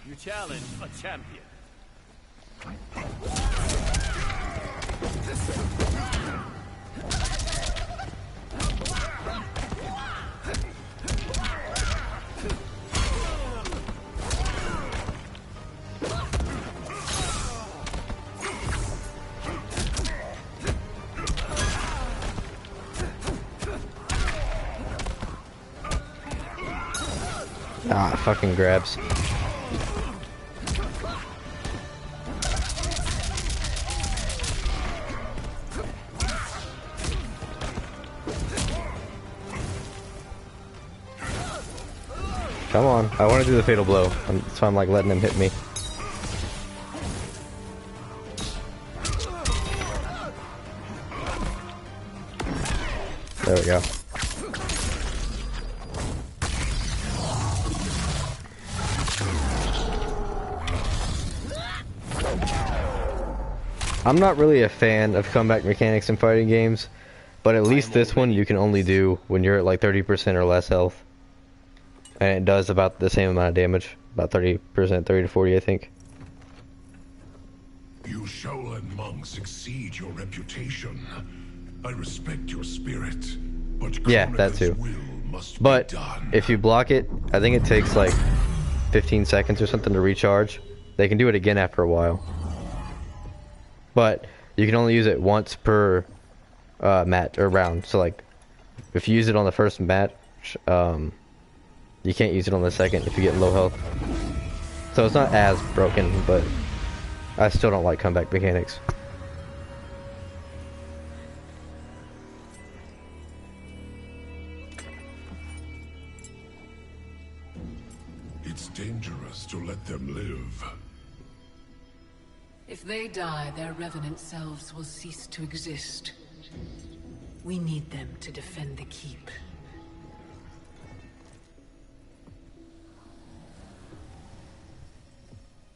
You challenge a champion. Ah, fucking grabs. Come on, I want to do the fatal blow, so I'm like letting him hit me. There we go. I'm not really a fan of comeback mechanics in fighting games, but at least this one you can only do when you're at like 30% or less health. And it does about the same amount of damage, about 30%, 30 to 40, I think. You Shaolin monks exceed your reputation. I respect your spirit, but yeah, that too. But if you block it, I think it takes like 15 seconds or something to recharge. They can do it again after a while. But you can only use it once per match or round. So like, if you use it on the first match, you can't use it on the second if you get low health. So it's not as broken, but I still don't like comeback mechanics. It's dangerous to let them live. If they die, their revenant selves will cease to exist. We need them to defend the keep.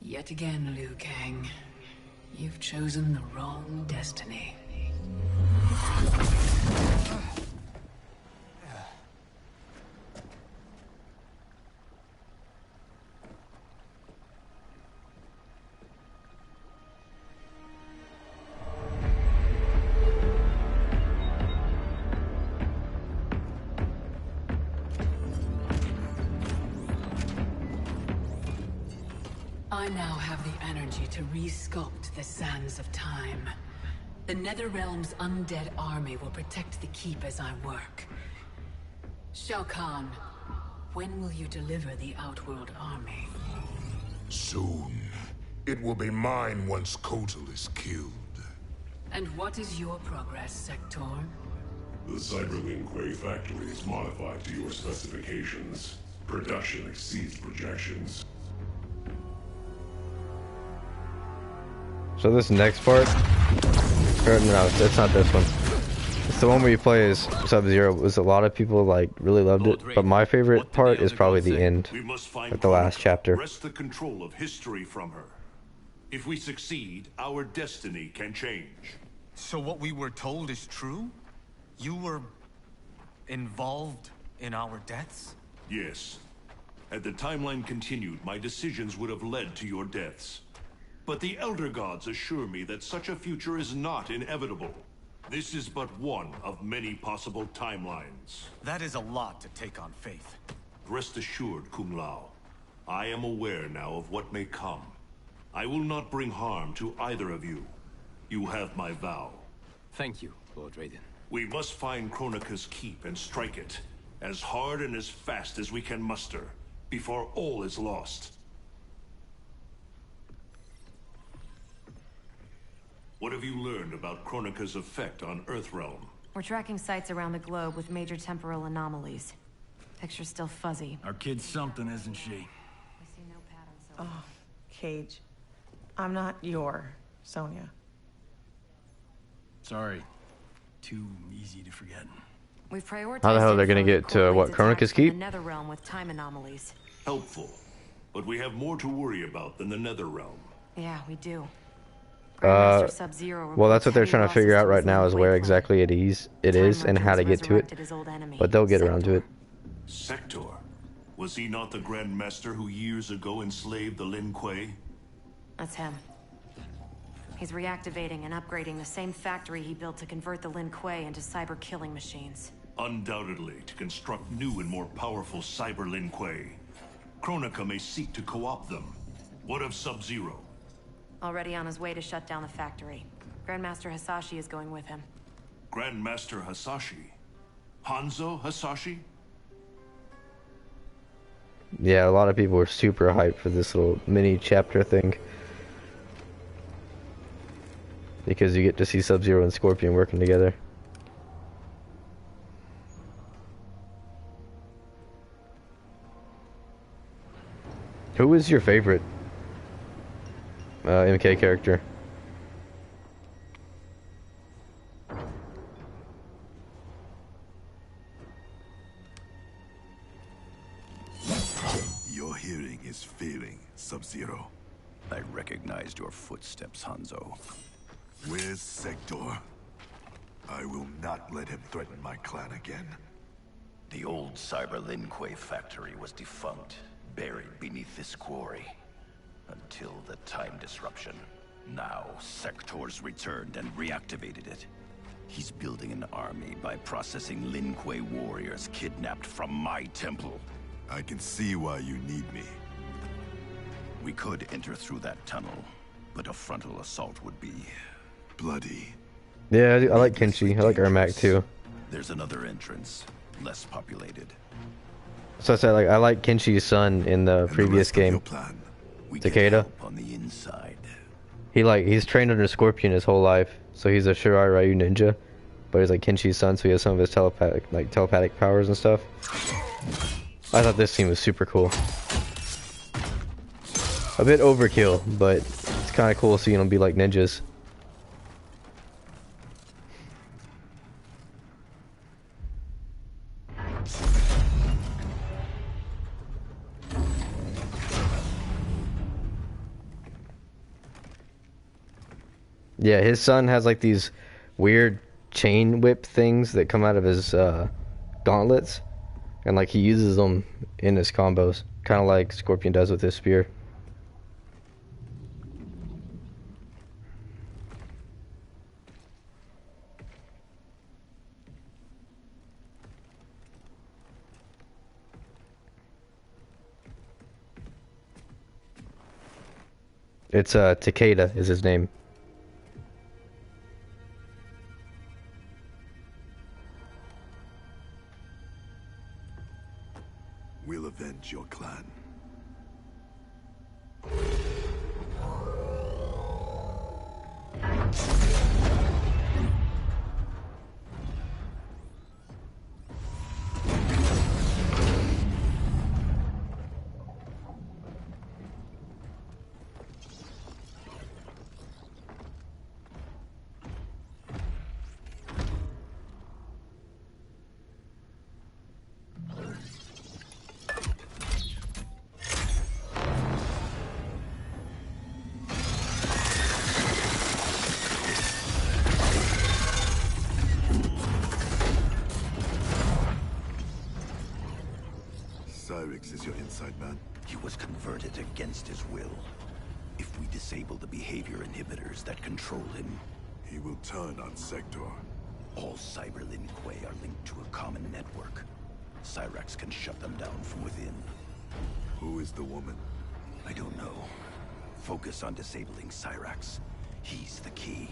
Yet again, Liu Kang, you've chosen the wrong destiny. I now have the energy to re-sculpt the sands of time. The Netherrealm's undead army will protect the keep as I work. Shao Kahn, when will you deliver the Outworld army? Soon. It will be mine once Kotal is killed. And what is your progress, Sector? The Cyberlink Quay factory is modified to your specifications. Production exceeds projections. So this next part, or no, it's not this one. It's the one where you play as Sub-Zero. Was a lot of people like really loved it, but my favorite part is probably the end, like the last chapter. Wrest the control of history from her. If we succeed, our destiny can change. So what we were told is true? You were involved in our deaths? Yes. Had the timeline continued, my decisions would have led to your deaths. But the Elder Gods assure me that such a future is not inevitable. This is but one of many possible timelines. That is a lot to take on faith. Rest assured, Kung Lao. I am aware now of what may come. I will not bring harm to either of you. You have my vow. Thank you, Lord Raiden. We must find Kronika's keep and strike it, as hard and as fast as we can muster, before all is lost. What have you learned about Kronika's effect on Earthrealm? We're tracking sites around the globe with major temporal anomalies. Picture's still fuzzy. Our kid's something, isn't she? We see no patterns so Oh, Cage. I'm not your Sonya. Sorry. Too easy to forget. We've prioritized How the hell are they gonna info that get to what, correlates Kronika's attacks from keep? the Netherrealm with time anomalies. Helpful. But we have more to worry about than the Netherrealm. Yeah, we do. Well, Grandmaster Sub-Zero that's what they're reports trying to heavy figure out losses right to now his is where Lin Kuei exactly it is and how to get to it. resurrected his old enemy, But they'll get around to it. Sector? Was he not the Grandmaster who years ago enslaved the Lin Kuei? That's him. He's reactivating and upgrading the same factory he built to convert the Lin Kuei into cyber killing machines. Undoubtedly, to construct new and more powerful cyber Lin Kuei. Kronika may seek to co-opt them. What of Sub-Zero? Already on his way to shut down the factory. Grandmaster Hasashi is going with him. Grandmaster Hasashi? Hanzo Hasashi? Yeah, a lot of people were super hyped for this little mini chapter thing. Because you get to see Sub-Zero and Scorpion working together. Who is your favorite MK character? Your hearing is failing, Sub-Zero. I recognized your footsteps, Hanzo. Where's Sector? I will not let him threaten my clan again. The old Cyber Lin Kuei factory was defunct, buried beneath this quarry. Until the time disruption. Now, Sector's returned and reactivated it. He's building an army by processing Lin Kuei warriors kidnapped from my temple. I can see why you need me. We could enter through that tunnel, but a frontal assault would be... bloody. Yeah, I like Kenshi. I like Ermac too. There's another entrance, less populated. So I said, like, I like Kenshi's son in the previous game, Takeda. On the inside. He's trained under Scorpion his whole life, so he's a Shirai Ryu ninja, but he's like Kenshi's son, so he has some of his telepathic powers and stuff. I thought this scene was super cool. A bit overkill, but it's kind of cool seeing them be like ninjas. Yeah, his son has like these weird chain whip things that come out of his gauntlets, and like he uses them in his combos, kind of like Scorpion does with his spear. It's Takeda is his name. We'll avenge your clan. Cyrix is your inside man? He was converted against his will. If we disable the behavior inhibitors that control him, he will turn on Sector. All Cyber Lin Kuei are linked to a common network. Cyrax can shut them down from within. Who is the woman? I don't know. Focus on disabling Cyrax. He's the key.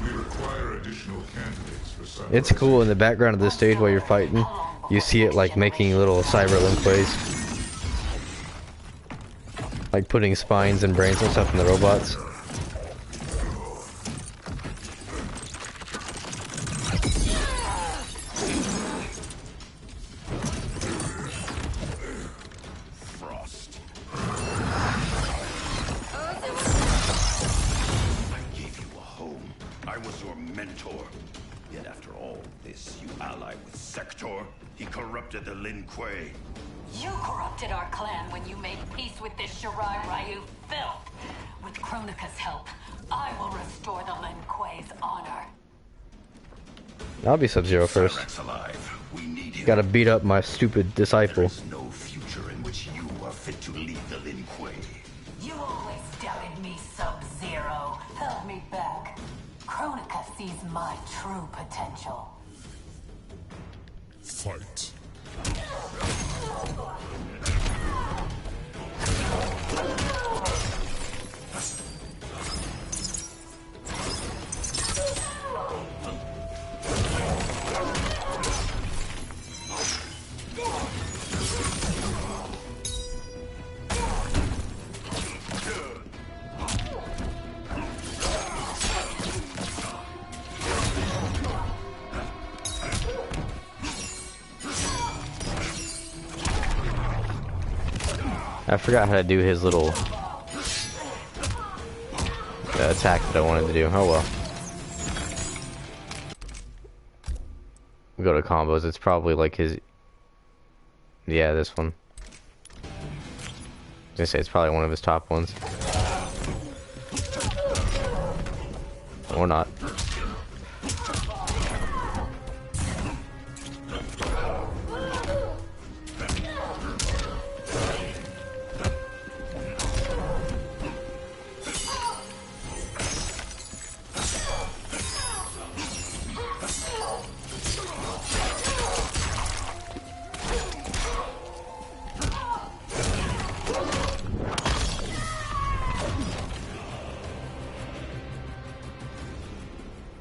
We require additional candidates for Cyber. It's cool in the background of this stage while you're fighting. You see it like making little cyber Lin Kueis. Like putting spines and brains and stuff in the robots. Sector. Yet after all this, you ally with Sector. He corrupted the Lin Kuei. You corrupted our clan when you made peace with this Shirai Ryu filth. With Kronika's help, I will restore the Lin Kuei's honor. I'll be Sub-Zero first. Gotta beat up my stupid disciple. There is no future in which you are fit to lead the Lin Kuei. You always doubted me, Sub-Zero. Held me back. Kronika sees my true potential. Fight. I forgot how to do his little attack that I wanted to do. Oh well. We go to combos. It's probably like his. Yeah, this one. I was gonna say it's probably one of his top ones. Or not.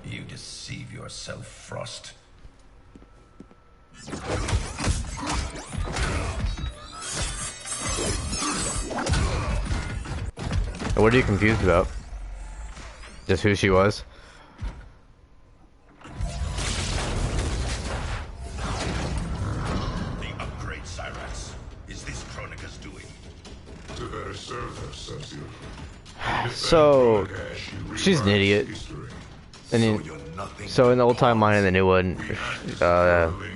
You deceive yourself, Frost. What are you confused about? Just who she was? The upgrade, Cyrax. Is this Kronika's doing? To better serve her, Sub-Zero. So, she's an idiot. And then, so in the old timeline and the new one,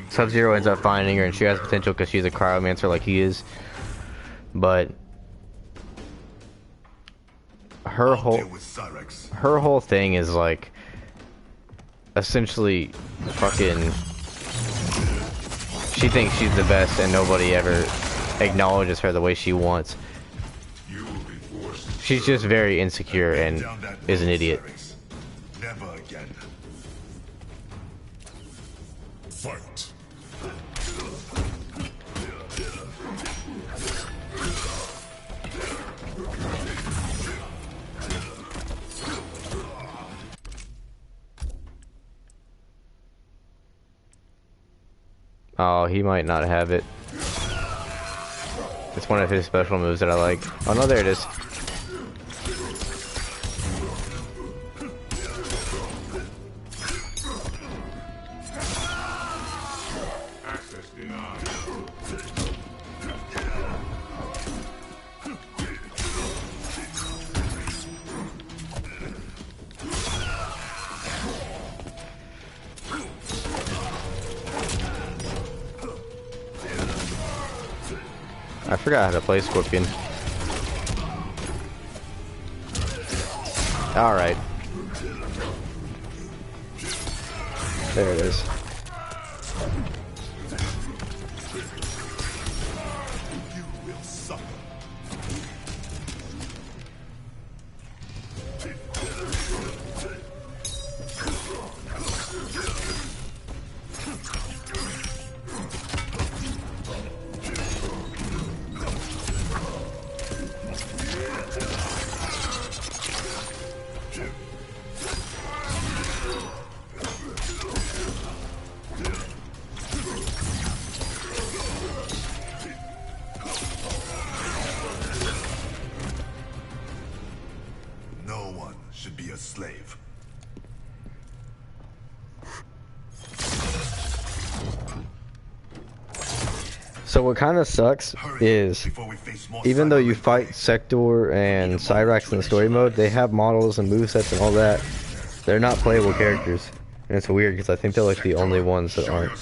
Sub-Zero ends up finding her, and she has potential because she's a cryomancer like he is. But her whole thing is like essentially fucking. She thinks she's the best, and nobody ever acknowledges her the way she wants. She's just very insecure and is an idiot. Never again. Fight. Oh, he might not have it. It's one of his special moves that I like. Oh no, there it is. I forgot how to play Scorpion. Alright. There it is. No one should be a slave. So what kind of sucks is, even though you fight Sector and Cyrax in the story mode, they have models and movesets and all that. They're not playable characters. And it's weird because I think they're like the only ones that aren't.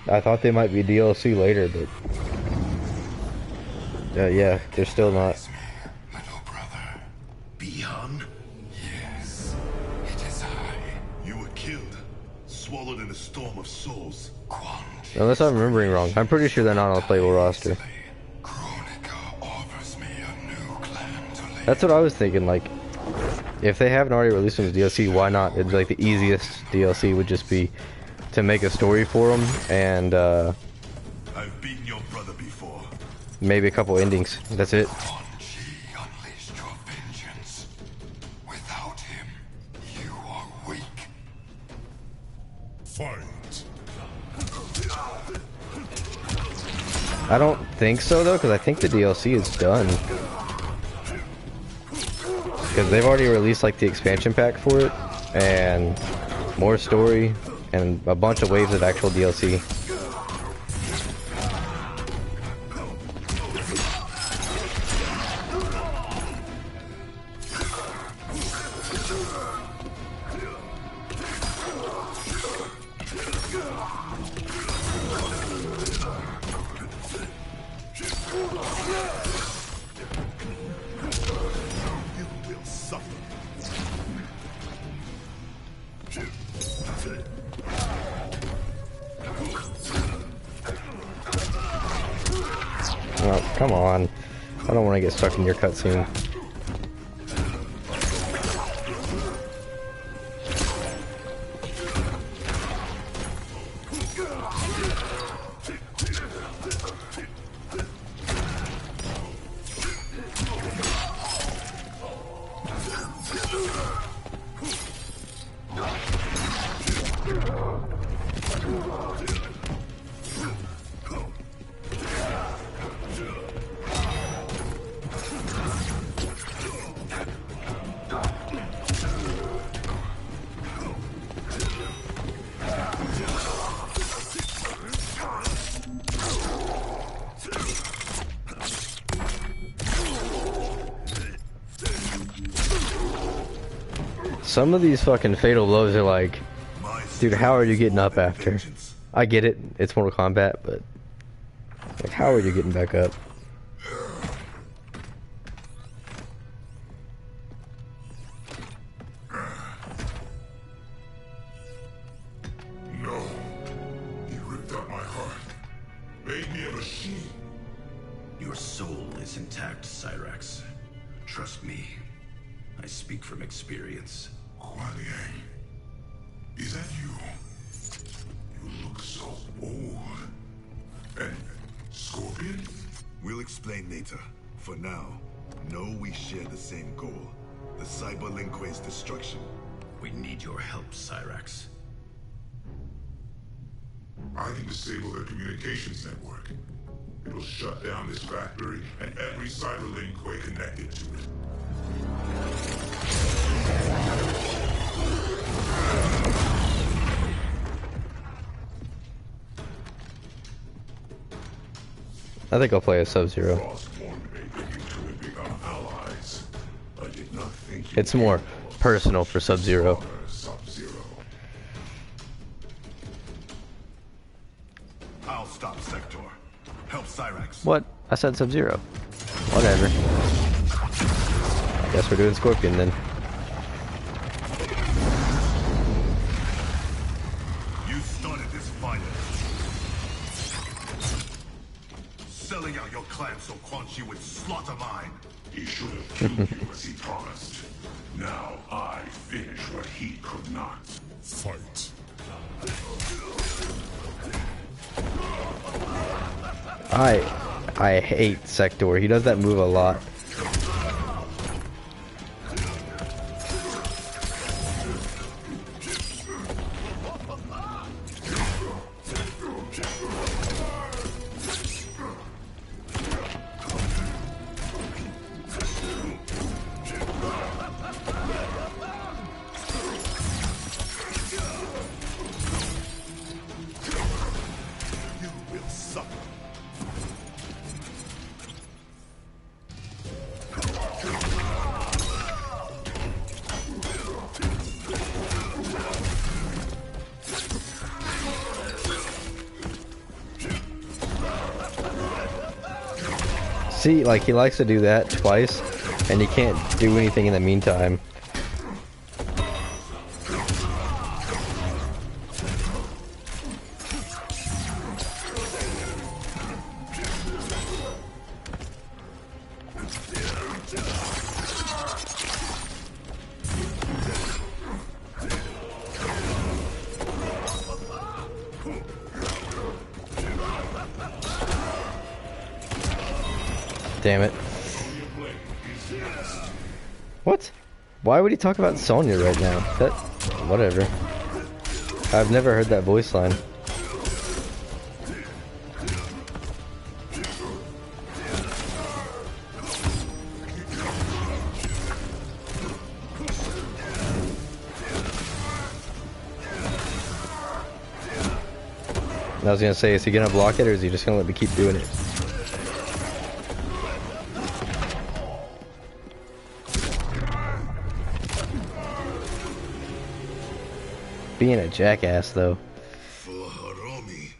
I thought they might be DLC later, but yeah, they're still not. Beyond? Yes, it is I. You were killed, swallowed in a storm of souls. Unless I'm remembering wrong, I'm pretty sure they're not on the playable roster. That's what I was thinking. Like, if they haven't already released them as DLC, why not? It'd be like the easiest DLC would just be to make a story for them and I've beaten your brother before. maybe a couple endings. That's it. Without him, you are weak. Fight. I don't think so though, because I think the DLC is done. Because they've already released like the expansion pack for it, and more story, and a bunch of waves of actual DLC. Oh, come on. I don't want to get stuck in your cutscene. Some of these fucking fatal blows are like, dude, how are you getting up after? I get it, it's Mortal Kombat, but like, how are you getting back up? No. He ripped out my heart. Made me a machine. Your soul is intact, Cyrax. Trust me. I speak from experience. Kuan Yang, is that you? You look so old. And Scorpion? We'll explain later. For now, know we share the same goal. The Cyber Linque's destruction. We need your help, Cyrax. I can disable their communications network. It'll shut down this factory and every Cyber Linque connected to it. I think I'll play a Sub-Zero. It's more personal for Sub-Zero. I'll stop Sector. Help Cyrax. What? I said Sub-Zero. Whatever. I guess we're doing Scorpion then. You started this fight. Selling out your clan so Quan Chi would slaughter mine. He should have killed you as he promised. Now I finish what he could not. Fight. I hate Sector. He does that move a lot. See, like, he likes to do that twice, and he can't do anything in the meantime. Damn it. What? Why would he talk about Sonya right now? That... whatever. I've never heard that voice line. I was gonna say, is he gonna block it or is he just gonna let me keep doing it? Being a jackass, though. For Hiromi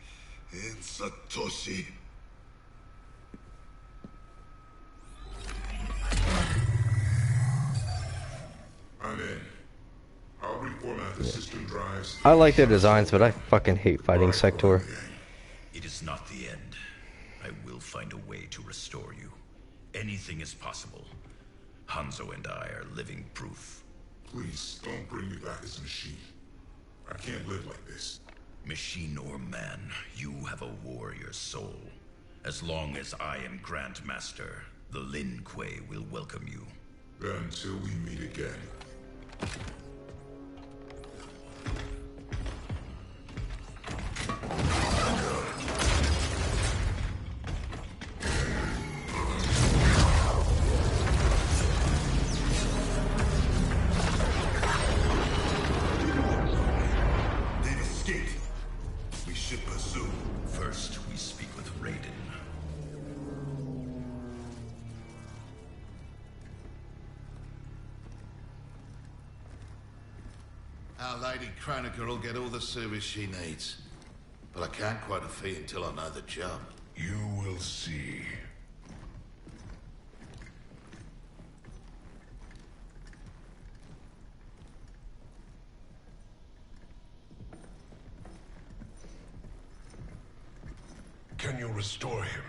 and Satoshi. I'm in. I'll reformat the system drives. I like their designs, but I fucking hate fighting Sector. It is not the end. I will find a way to restore you. Anything is possible. Hanzo and I are living proof. Please, don't bring me back as a machine. I can't live like this. Machine or man, you have a warrior soul. As long as I am Grandmaster, the Lin Kuei will welcome you. Until we meet again. First, we speak with Raiden. Our Lady Kronika will get all the service she needs. But I can't quote a fee until I know the job. You will see. Can you restore him?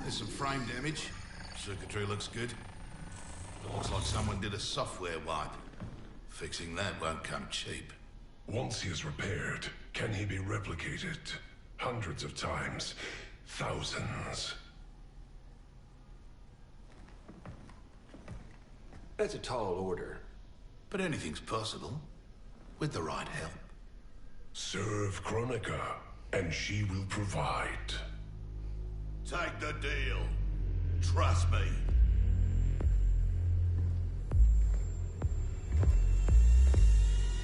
There's some frame damage. Circuitry looks good. It looks like someone did a software wipe. Fixing that won't come cheap. Once he is repaired, can he be replicated? Hundreds of times. Thousands. That's a tall order. But anything's possible. With the right help. Serve Kronika, and she will provide. Take the deal. Trust me.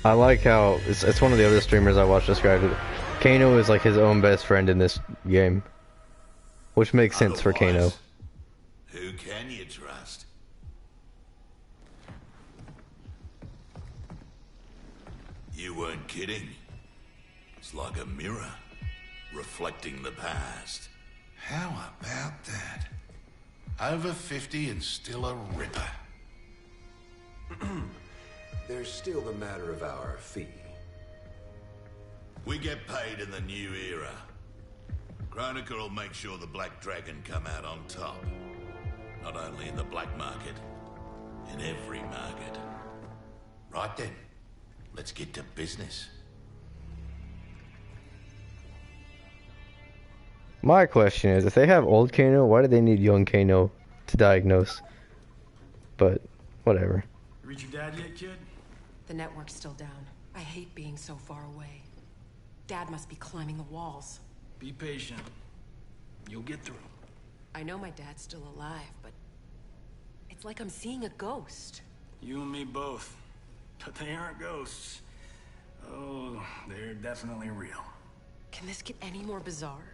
I like how it's one of the other streamers I watch described it. Kano is like his own best friend in this game, which makes sense for Kano. Who can you trust? You weren't kidding. It's like a mirror, reflecting the past. How about that? Over 50 and still a ripper. There's still the matter of our fee. We get paid in the new era. Kronika will make sure the Black Dragon come out on top. Not only in the black market, in every market. Right then. Let's get to business. My question is, if they have old Kano, why do they need young Kano to diagnose? But, whatever. Reach your dad yet, kid? The network's still down. I hate being so far away. Dad must be climbing the walls. Be patient. You'll get through. I know my dad's still alive, but it's like I'm seeing a ghost. You and me both. But they aren't ghosts. Oh, they're definitely real. Can this get any more bizarre?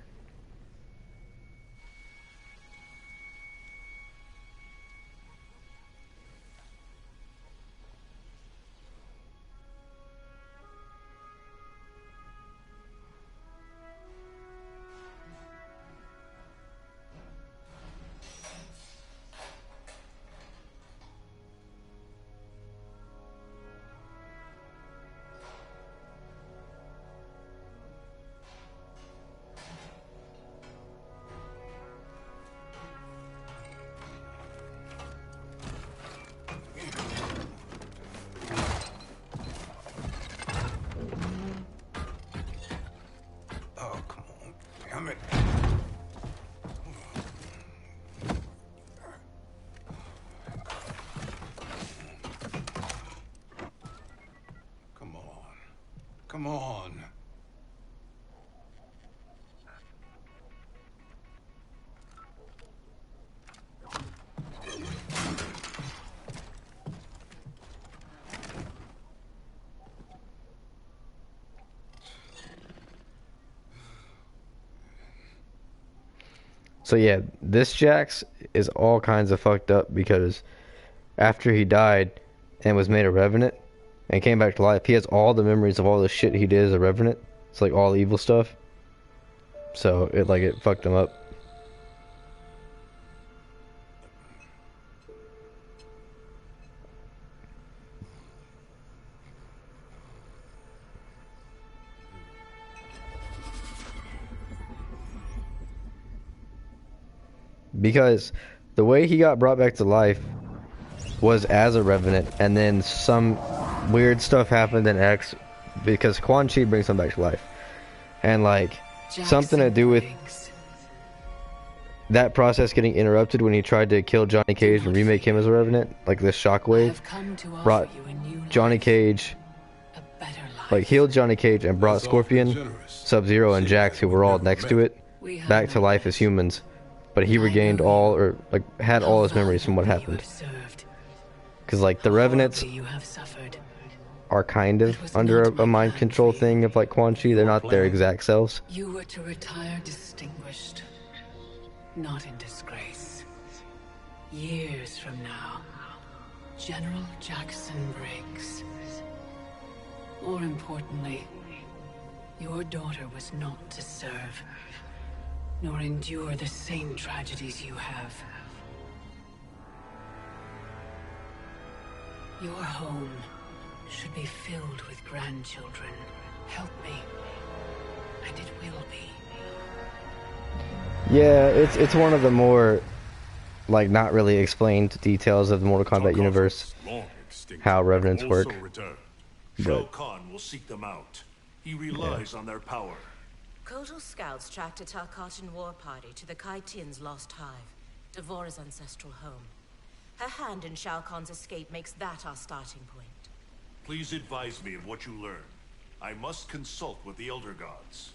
Damn it. Come on. Come on. So yeah, this Jax is all kinds of fucked up because after he died and was made a revenant and came back to life, he has all the memories of all the shit he did as a revenant. It's like all evil stuff. So it fucked him up. Because the way he got brought back to life was as a revenant, and then some weird stuff happened in X because Quan Chi brings him back to life. And like something to do with that process getting interrupted when he tried to kill Johnny Cage and remake him as a revenant, like this shockwave brought Johnny Cage, like healed Johnny Cage and brought Scorpion, Sub-Zero, and Jax, who were all next to it, back to life as humans. But he regained all, or like had all his memories from what happened. Because like the Revenants are kind of under a mind control thing of like Quan Chi. They're not their exact selves. You were to retire distinguished, not in disgrace. Years from now, General Jackson Briggs. More importantly, your daughter was not to serve, nor endure the same tragedies you have. Your home should be filled with grandchildren. Help me, and it will be. Yeah, it's one of the more like not really explained details of the Mortal Kombat universe, how Revenants work. Shao Kahn will seek them out. He relies on their power. Kotal's scouts tracked a Tarkatan war party to the Kai-Tian's lost hive, Devora's ancestral home. Her hand in Shao Kahn's escape makes that our starting point. Please advise me of what you learn. I must consult with the Elder Gods.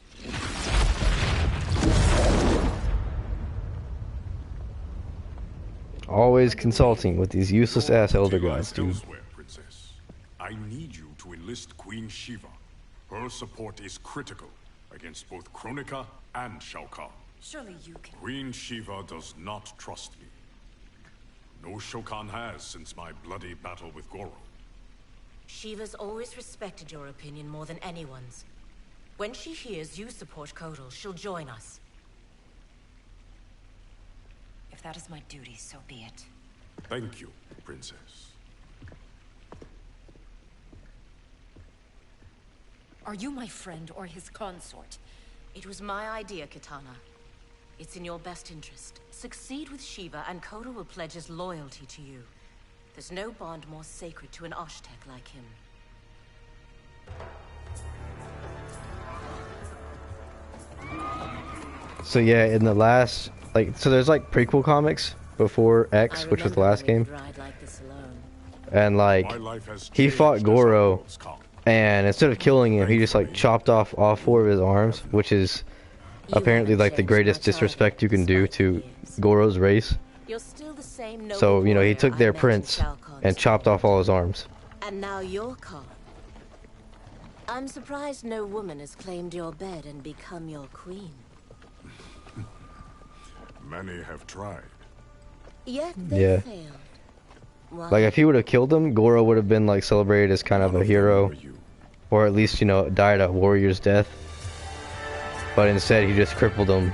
Always consulting with these useless ass Elder Gods, dude. Elsewhere, Princess. I need you to enlist Queen Shiva. Her support is critical against both Kronika and Shao Kahn. Surely you can... Queen Shiva does not trust me. No Shao Kahn has since my bloody battle with Goro. Shiva's always respected your opinion more than anyone's. When she hears you support Kotal, she'll join us. If that is my duty, so be it. Thank you, Princess. Are you my friend or his consort? It was my idea, Kitana. It's in your best interest. Succeed with Shiva, and Kotal will pledge his loyalty to you. There's no bond more sacred to an Oshtek like him. So yeah, in the last, so there's like prequel comics before X, which was the last game. And like, he fought Goro, and instead of killing him, he just like chopped off all 4 of his arms, which is apparently like the greatest disrespect you can do to Goro's race. So, you know, he took their prince and chopped off all his arms. And now you're Khan. I'm surprised no woman has claimed your bed and become your queen. Many have tried. Yet they failed. Like, if he would have killed him, Goro would have been like celebrated as kind of a hero, or at least, you know, died a warrior's death. But instead, he just crippled him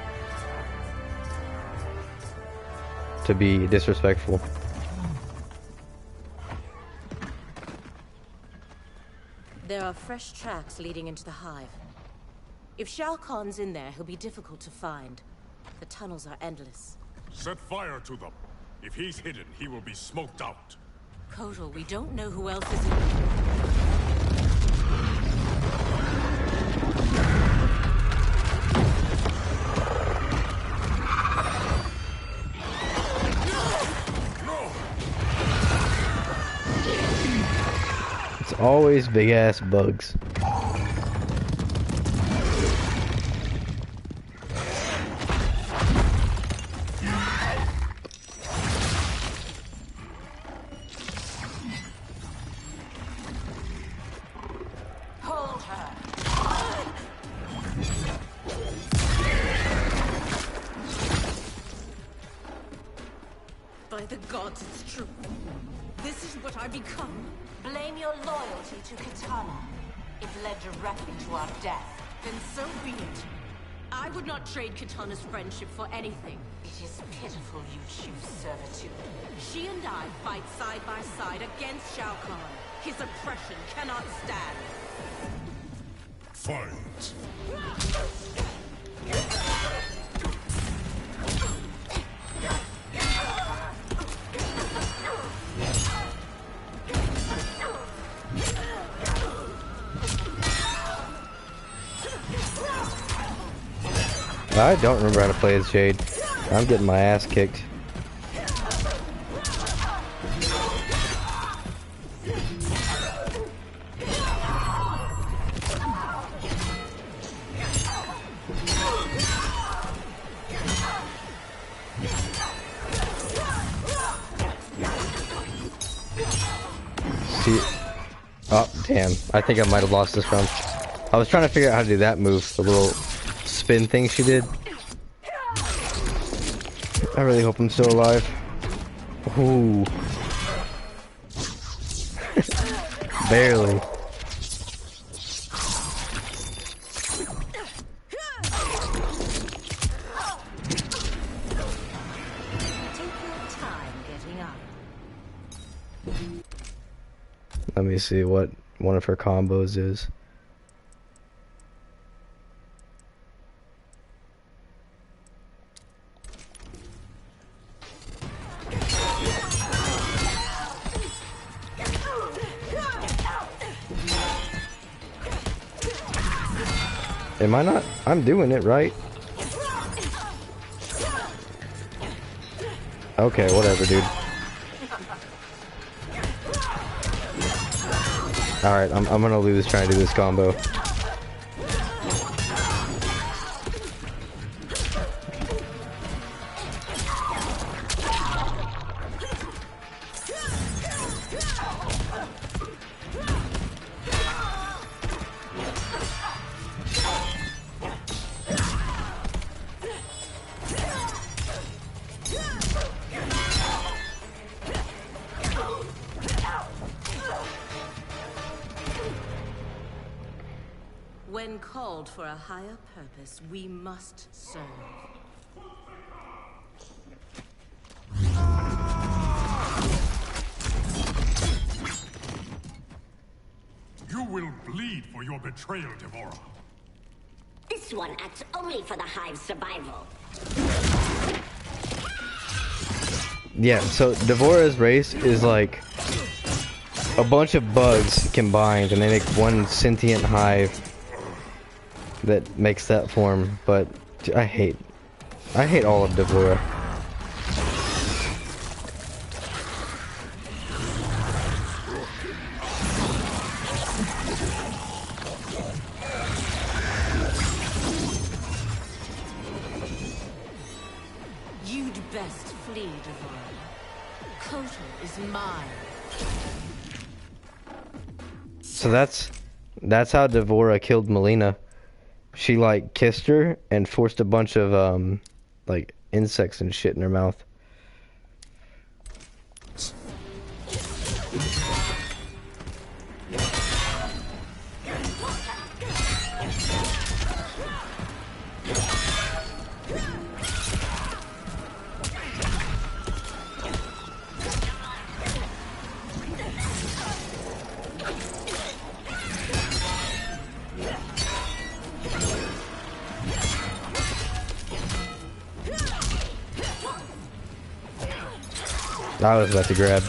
to be disrespectful. There are fresh tracks leading into the hive. If Shao Kahn's in there, he'll be difficult to find. The tunnels are endless. Set fire to them. If he's hidden, he will be smoked out. Kotal, we don't know who else is in Always big ass bugs. Hold her. By the gods, it's true. This is what I become. Blame your loyalty to Katana. It led directly to our death. Then so be it. I would not trade Katana's friendship for anything. It is pitiful you choose servitude. She and I fight side by side against Shao Kahn. His oppression cannot stand. Fight! I don't remember how to play as Jade. I'm getting my ass kicked. See, oh damn! I think I might have lost this round. I was trying to figure out how to do that move, the little spin thing she did. I really hope I'm still alive. Ooh. Barely. Let me see what one of her combos is. Am I not? I'm doing it right. Okay, whatever, dude. Alright, I'm gonna lose trying to do this combo. When called for a higher purpose, we must serve. You will bleed for your betrayal, Devora. This one acts only for the Hive's survival. Yeah, so Devora's race is like a bunch of bugs combined, and they make one sentient hive that makes that form. But I hate all of Devora. You'd best flee, Devora. Kotal is mine. So that's how Devora killed Melina. She like kissed her and forced a bunch of like insects and shit in her mouth. I was about to grab.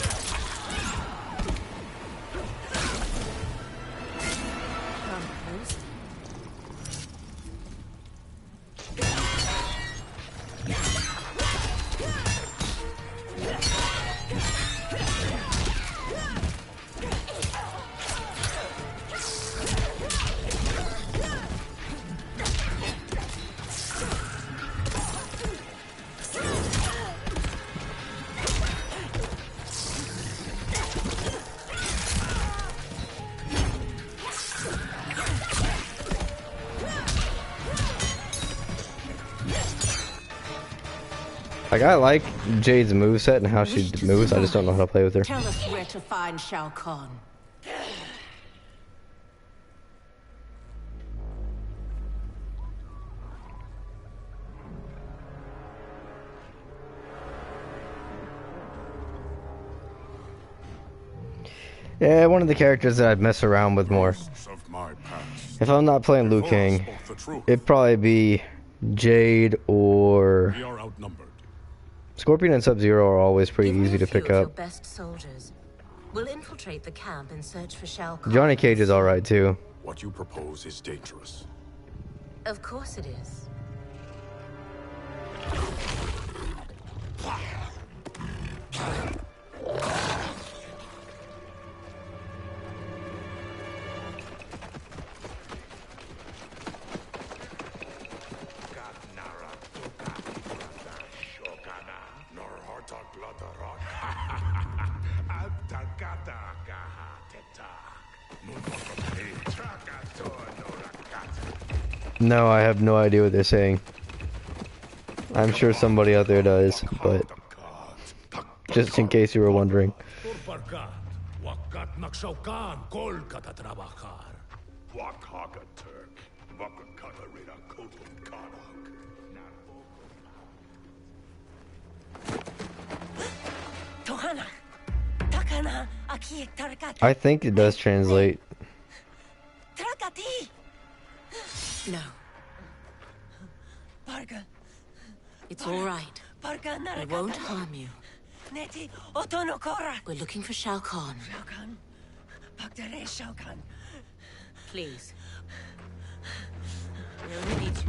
Like, I like Jade's moveset and how she moves, I just don't know how to play with her. Tell us where to find Shao Kahn. Yeah, one of the characters that I'd mess around with more. If I'm not playing Liu Kang, it'd probably be Jade or Scorpion and Sub-Zero are always pretty easy to pick up. Best soldiers. We'll infiltrate the camp and search for Shao Kahn. Johnny Cage is alright too. What you propose is dangerous. Of course it is. No, I have no idea what they're saying. I'm sure somebody out there does, but just in case you were wondering. I think it does translate. No. It's all right. I won't harm you. We're looking for Shao Kahn. Please. We only need to...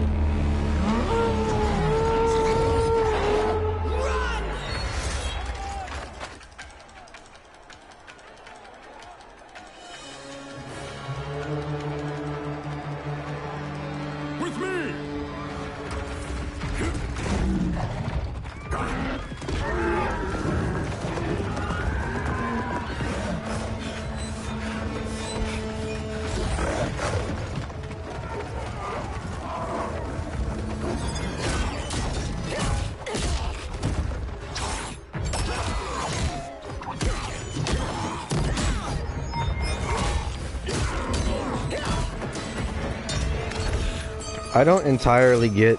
I don't entirely get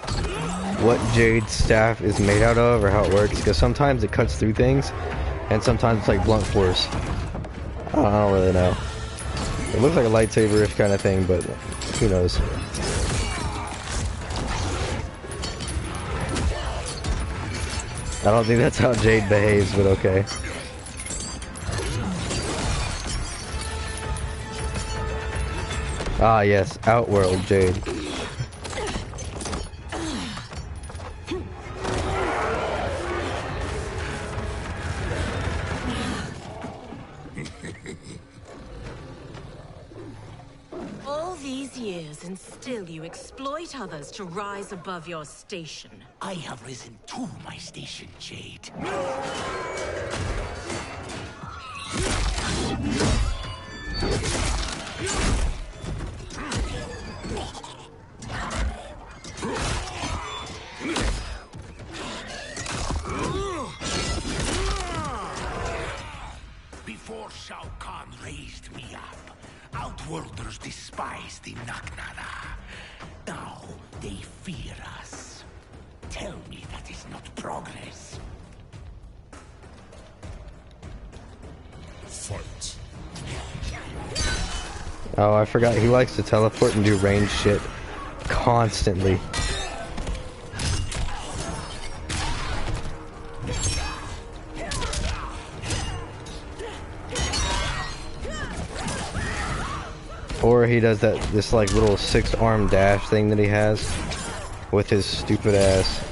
what Jade's staff is made out of or how it works, because sometimes it cuts through things, and sometimes it's like blunt force. I don't really know. It looks like a lightsaber-ish kind of thing, but who knows. I don't think that's how Jade behaves, but okay. Ah yes, Outworld Jade. And still you exploit others to rise above your station. I have risen to my station, Jade. Before Shao Kahn raised me up, Outworlders despised the Naknara. Now they fear us. Tell me that is not progress. Fight. Oh, I forgot he likes to teleport and do range shit constantly. Or he does this like little 6-arm dash thing that he has with his stupid ass.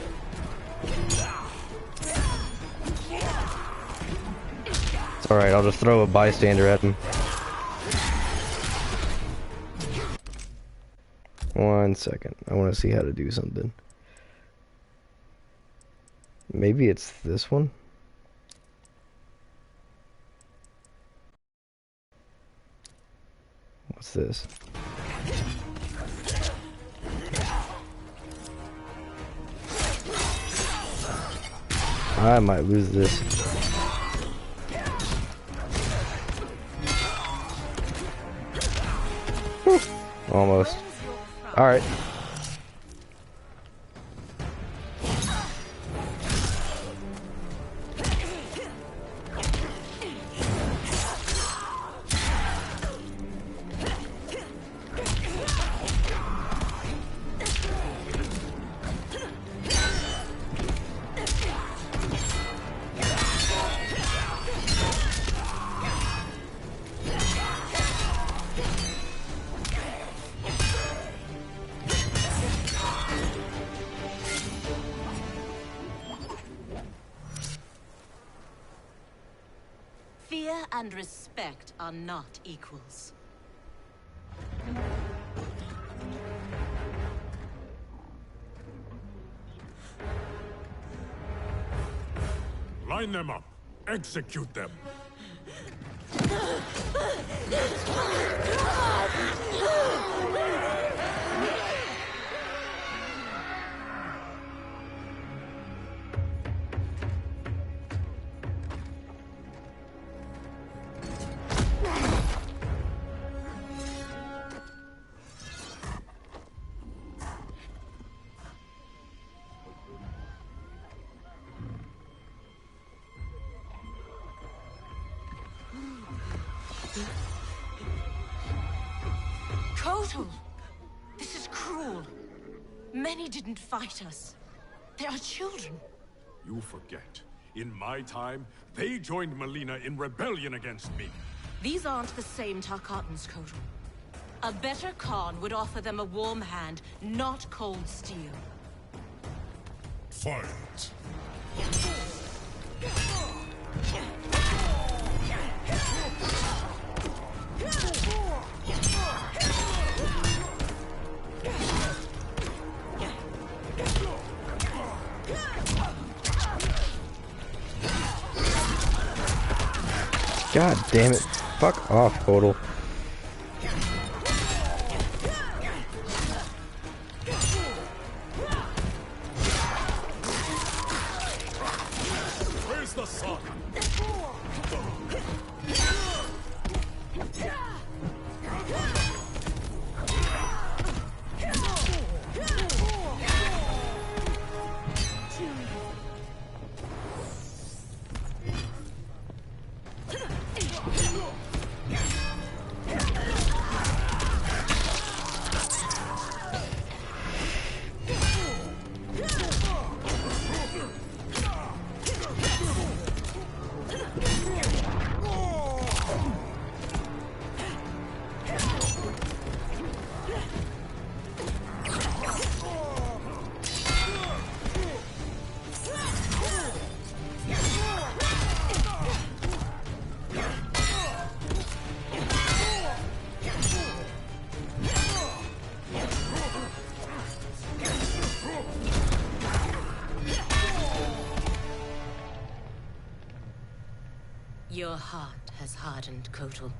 It's alright, I'll just throw a bystander at him. One second, I want to see how to do something. Maybe it's this one? What's this? I might lose this. Whew. Almost. Alright. Fear and respect are not equals. Line them up. Execute them. Kotal! This is cruel. Many didn't fight us. They are children. You forget. In my time, they joined Melina in rebellion against me. These aren't the same Tarkatans, Kotal. A better Khan would offer them a warm hand, not cold steel. Fight. God damn it. Fuck off, Kotal. Where's the sun? Your heart has hardened, Kotal.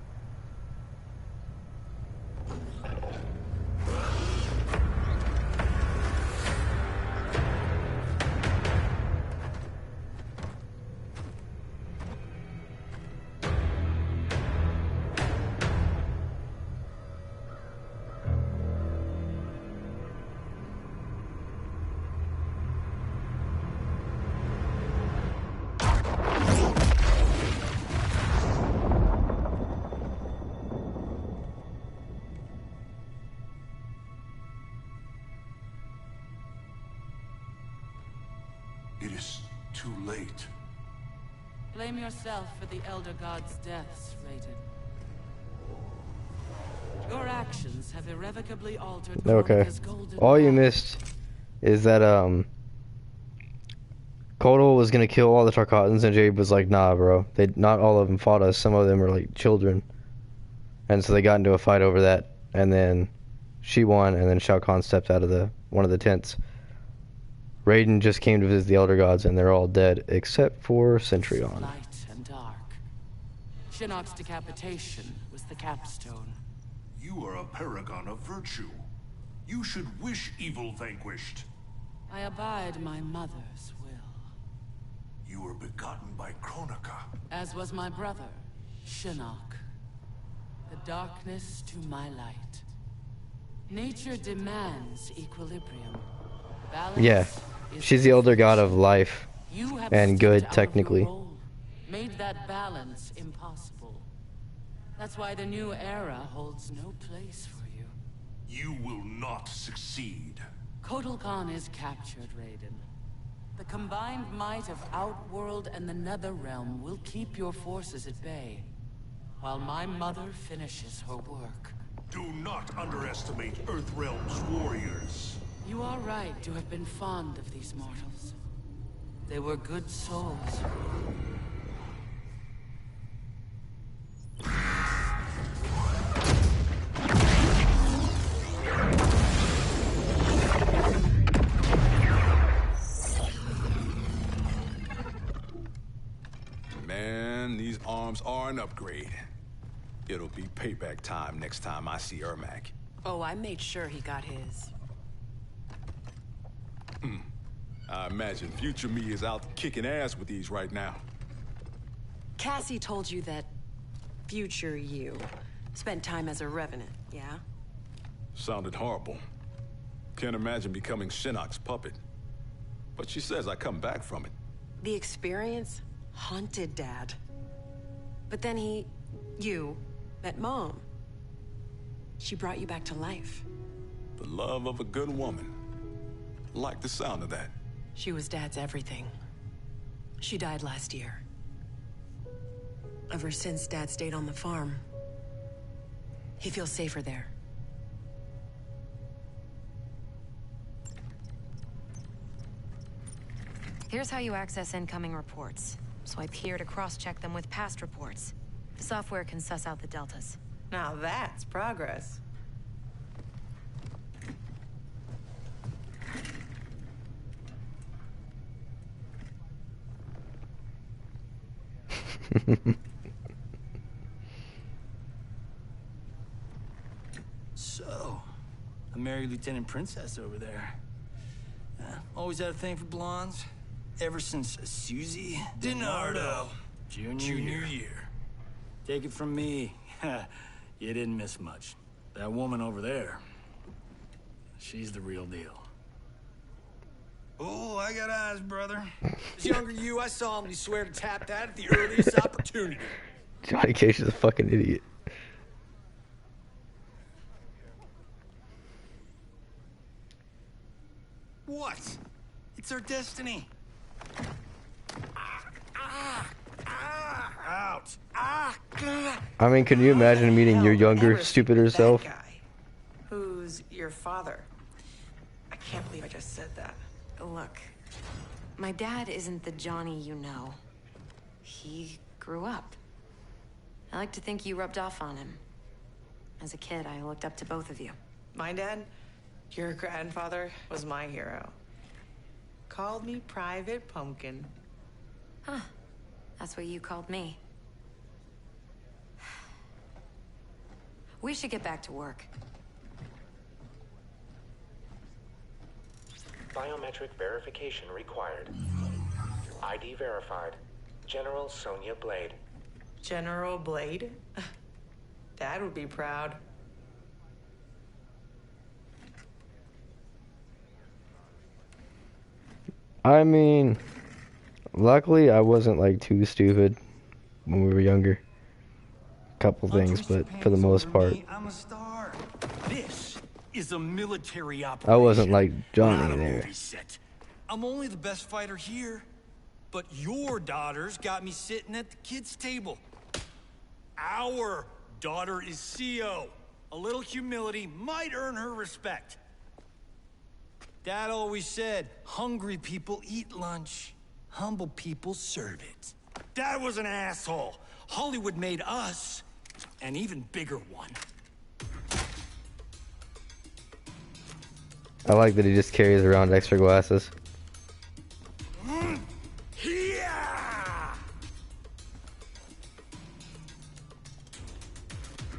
It is too late. Blame yourself for the Elder God's deaths, Raiden. Your actions have irrevocably altered Okay. Kronika's golden All you path. missed is that, Kotal was gonna kill all the Tarkatans, and Jade was like, nah, bro. Not all of them fought us. Some of them were, like, children. And so they got into a fight over that, and then she won, and then Shao Kahn stepped out of one of the tents. Raiden just came to visit the Elder Gods, and they're all dead, except for Centurion. Light and dark. Shinnok's decapitation was the capstone. You are a paragon of virtue. You should wish evil vanquished. I abide my mother's will. You were begotten by Kronika. As was my brother, Shinnok. The darkness to my light. Nature demands equilibrium. Balance. Yeah, she's the elder god of life You have and stepped good, out of technically. your role, made that balance impossible. That's why the new era holds no place for you. You will not succeed. Kotal Khan is captured, Raiden. The combined might of Outworld and the Netherrealm will keep your forces at bay, while my mother finishes her work. Do not underestimate Earthrealm's warriors. You are right to have been fond of these mortals. They were good souls. Man, these arms are an upgrade. It'll be payback time next time I see Ermac. Oh, I made sure he got his. I imagine future me is out kicking ass with these right now. Cassie told you that future you spent time as a revenant, yeah? Sounded horrible. Can't imagine becoming Shinnok's puppet. But she says I come back from it. The experience haunted Dad. But then you, met Mom. She brought you back to life. The love of a good woman. Like the sound of that. She was Dad's everything. She died last year. Ever since Dad stayed on the farm, he feels safer there. Here's how you access incoming reports. Swipe here to cross-check them with past reports. The software can suss out the deltas. Now that's progress. So, I married Lieutenant Princess over there. Always had a thing for blondes. Ever since Susie DiNardo, junior year. Take it from me, you didn't miss much. That woman over there, she's the real deal. Oh, I got eyes, brother. This younger you, I saw him and he swear to tap that at the earliest opportunity. Johnny Cage is a fucking idiot. What? It's our destiny. Out. I mean, can you imagine meeting your younger, stupider self? Who's your father? I can't believe I just said that. Look, my dad isn't the Johnny you know. He grew up. I like to think you rubbed off on him. As a kid, I looked up to both of you. My dad, your grandfather, was my hero. Called me Private Pumpkin. Huh. That's what you called me. We should get back to work. Biometric verification required. ID verified. General Sonya Blade. General Blade? Dad would be proud. I mean, luckily I wasn't like too stupid when we were younger. Couple things, but for the most part, I'm a star. This is a military I operation. wasn't like Not Johnny a there. movie set. I'm only the best fighter here, but your daughters got me sitting at the kids' table. Our daughter is CO. A little humility might earn her respect. Dad always said, hungry people eat lunch, humble people serve it. Dad was an asshole. Hollywood made us an even bigger one. I like that he just carries around extra glasses.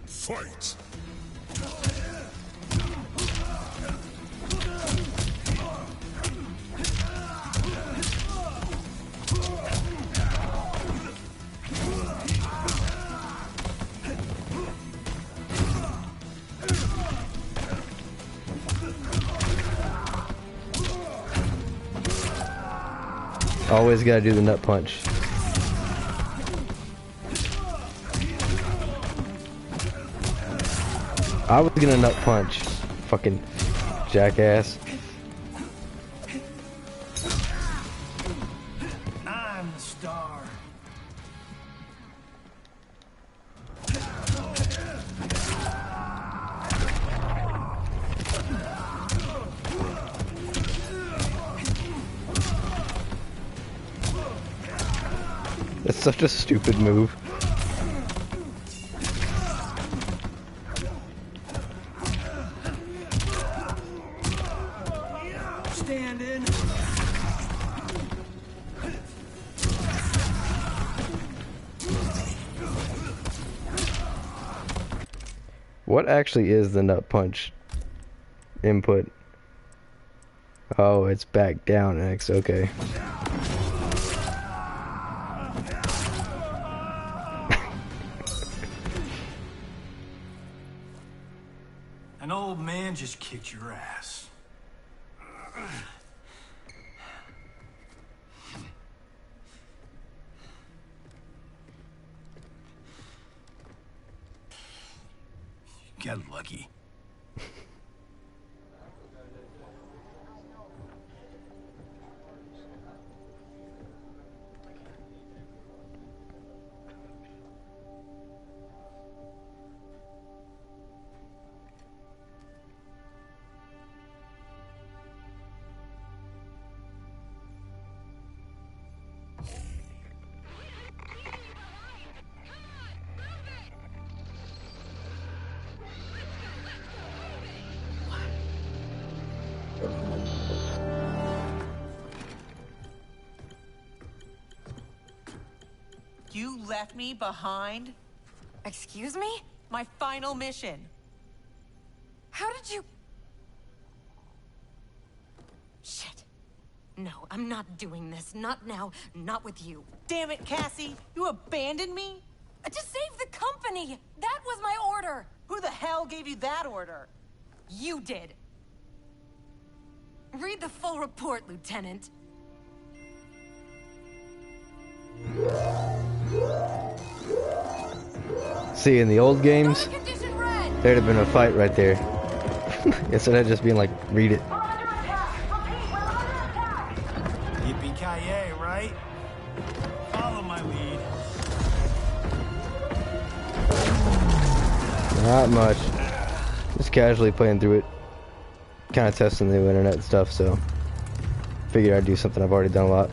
Fight! Always gotta do the nut punch. I was gonna nut punch. Fucking jackass. I'm the star. It's such a stupid move. Stand in. What actually is the nut punch input? Oh, it's back down X, okay. An old man just kicked your ass. Get lucky. You left me behind? Excuse me? My final mission. How did you... Shit. No, I'm not doing this. Not now. Not with you. Damn it, Cassie! You abandoned me? To save the company! That was my order! Who the hell gave you that order? You did. Read the full report, Lieutenant. See, in the old games, there'd have been a fight right there. Instead of just being like, read it. Yippee-ki-yay, right? Follow my lead. Not much. Just casually playing through it. Kind of testing the internet and stuff, so figured I'd do something I've already done a lot.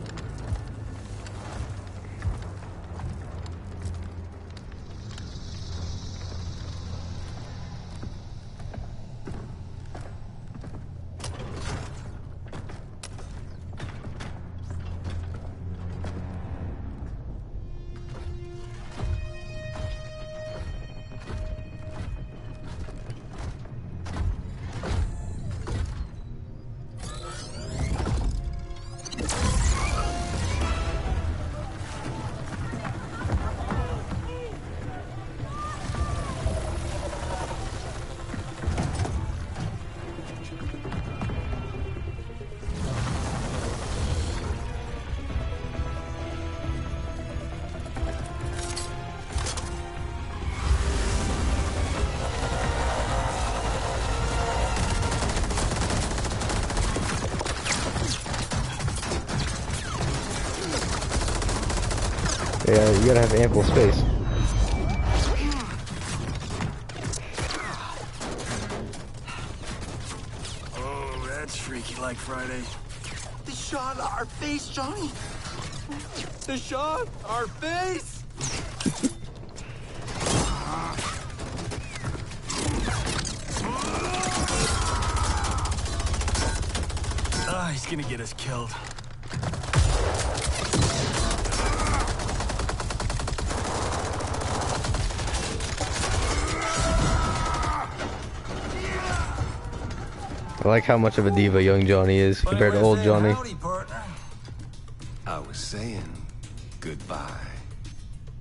Yeah, you gotta have ample space. Oh, that's freaky like Friday. They shot our face, Johnny. They shot our face! Ah, he's gonna get us killed. I like how much of a diva young Johnny is compared to old Johnny. Howdy, partner. I was saying goodbye.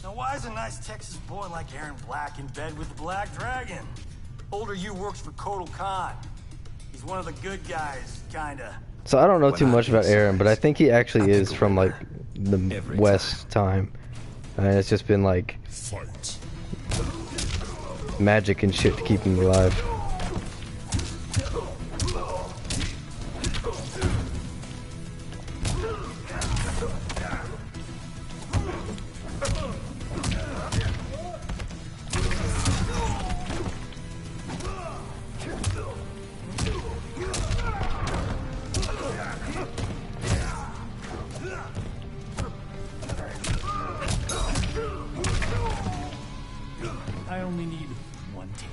Now, why is a nice Texas boy like Aaron Black in bed with the Black Dragon? Older you works for Kotal Khan. He's one of the good guys, kinda. So I don't know When too I much about Aaron, but I think he actually is pick a from like winner the every West time. And it's just been like Fight. magic and shit to keep him alive. I only need one take.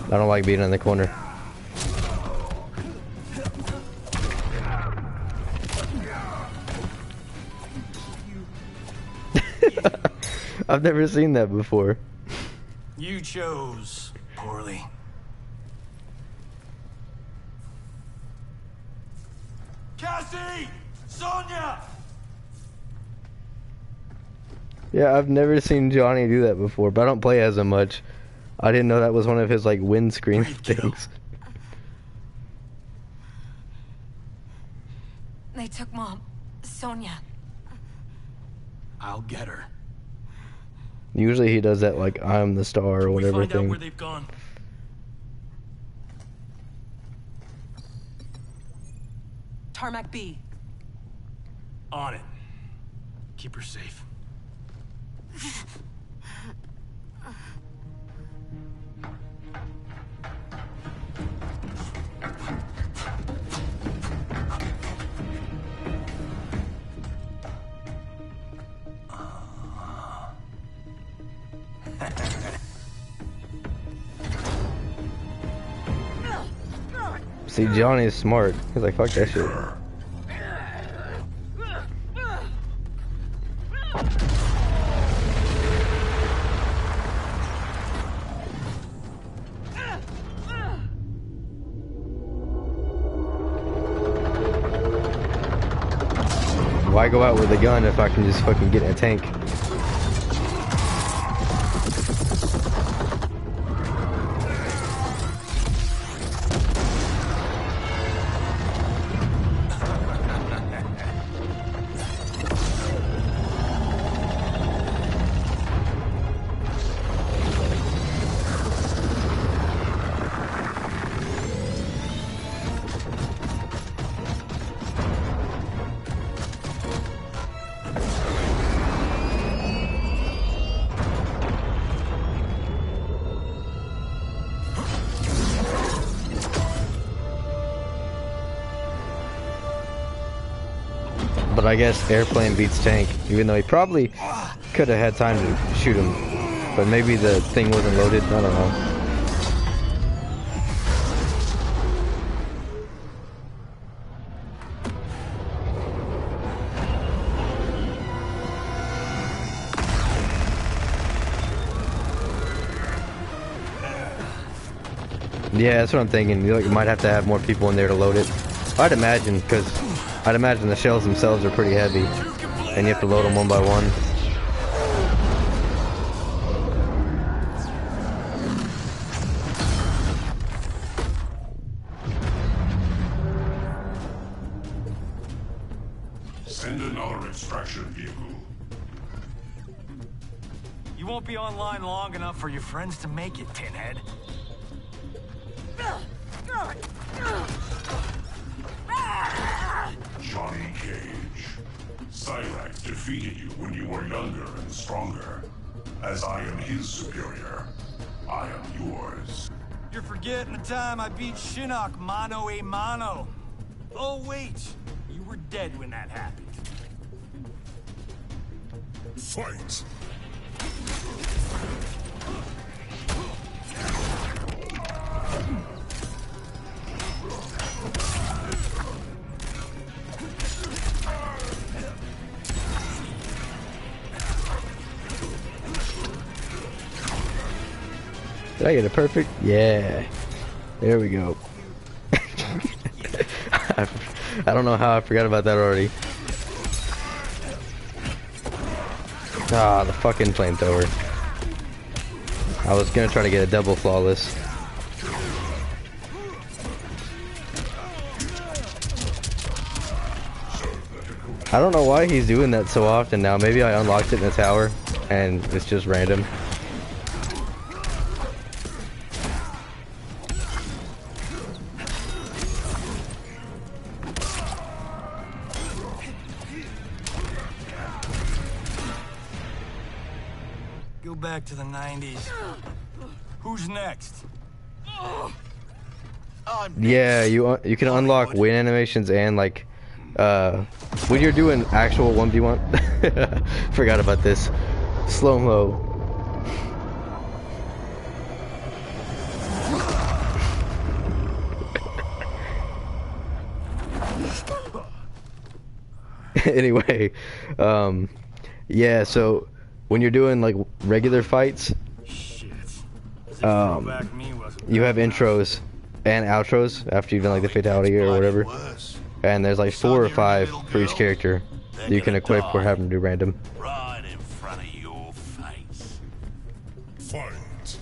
I don't like being in the corner. I've never seen that before. You chose poorly. Cassie! Sonia! Yeah, I've never seen Johnny do that before, but I don't play as him much. I didn't know that was one of his like windscreen things. They took Mom. Sonia. I'll get her. Usually he does that like I'm the star or whatever Find out thing. where they've gone. Tarmac B. On it. Keep her safe. See, Johnny's smart. He's like, fuck that shit. Why go out with a gun if I can just fucking get in a tank? But I guess airplane beats tank, even though he probably could have had time to shoot him. But maybe the thing wasn't loaded, I don't know. Yeah, that's what I'm thinking. You might have to have more people in there to load it. I'd imagine, because I'd imagine the shells themselves are pretty heavy, and you have to load them one by one. Send another extraction vehicle. You won't be online long enough for your friends to make it, Tinhead. Johnny Cage. Cyrax defeated you when you were younger and stronger. As I am his superior, I am yours. You're forgetting the time I beat Shinnok mano a mano. Oh wait, you were dead when that happened. Fight! Did I get it perfect? Yeah. There we go. I don't know how I forgot about that already. Ah, the fucking flamethrower. I was gonna try to get a double flawless. I don't know why he's doing that so often now. Maybe I unlocked it in the tower and it's just random. Go back to the 90s. Who's next? Yeah, you can unlock win animations and like when you're doing actual 1v1. Forgot about this. Slow-mo. Anyway, yeah, so when you're doing like regular fights, you have intros and outros after you've done like the fatality or whatever, and there's like 4 or 5 for each character that you can equip or have them do random. Right in front of your face. Fight.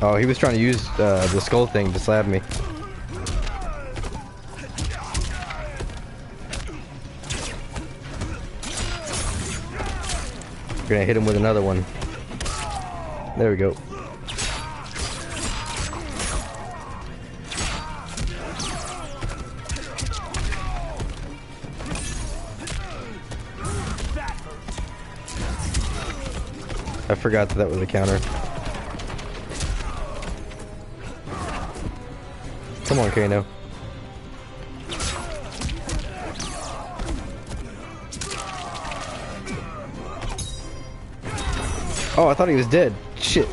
Oh, he was trying to use the skull thing to slap me. We're gonna hit him with another one. There we go. I forgot that was a counter. Come on, Kano. Oh, I thought he was dead. Shit.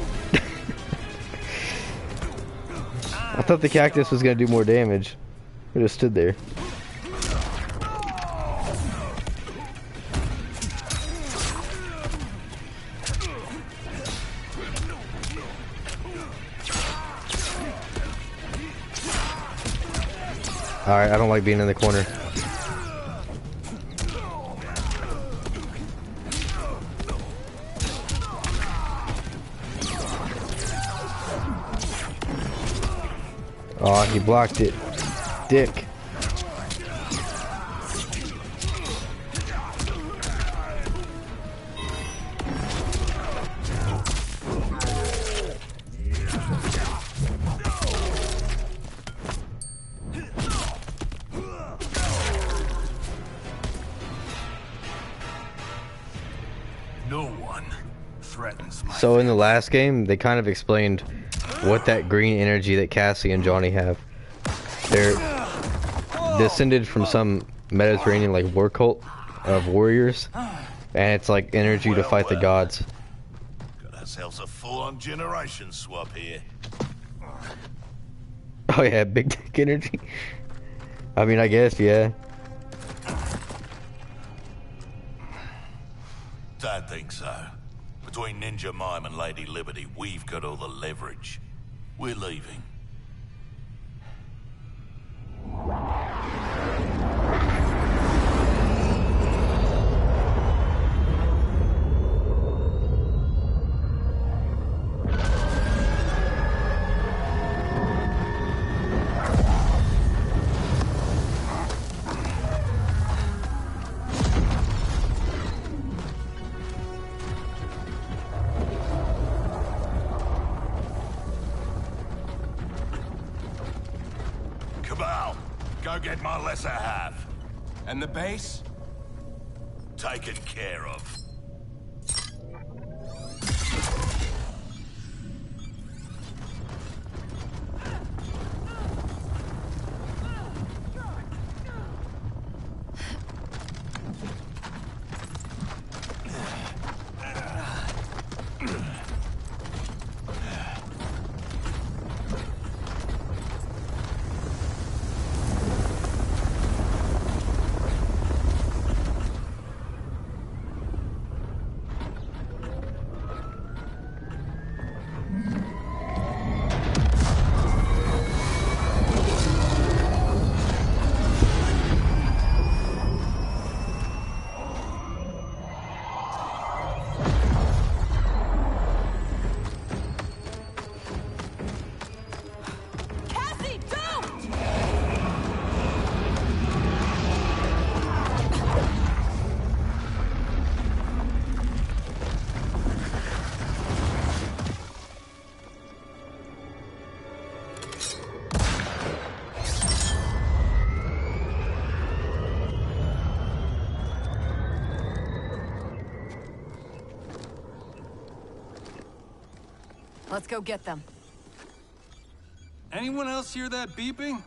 I thought the cactus was gonna do more damage. I just stood there. Alright, I don't like being in the corner. Oh, he blocked it. Dick. No one threatens my So in the last game, they kind of explained what that green energy that Cassie and Johnny have. They're descended from some Mediterranean like war cult of warriors, and it's like energy to fight the gods. Got ourselves a full-on generation swap here. Oh yeah, big dick energy. I mean, I guess, yeah. Don't think so. Between Ninja Mime and Lady Liberty, we've got all the leverage. We're leaving. Go get my lesser half. And the base? Taken care of. Let's go get them. Anyone else hear that beeping?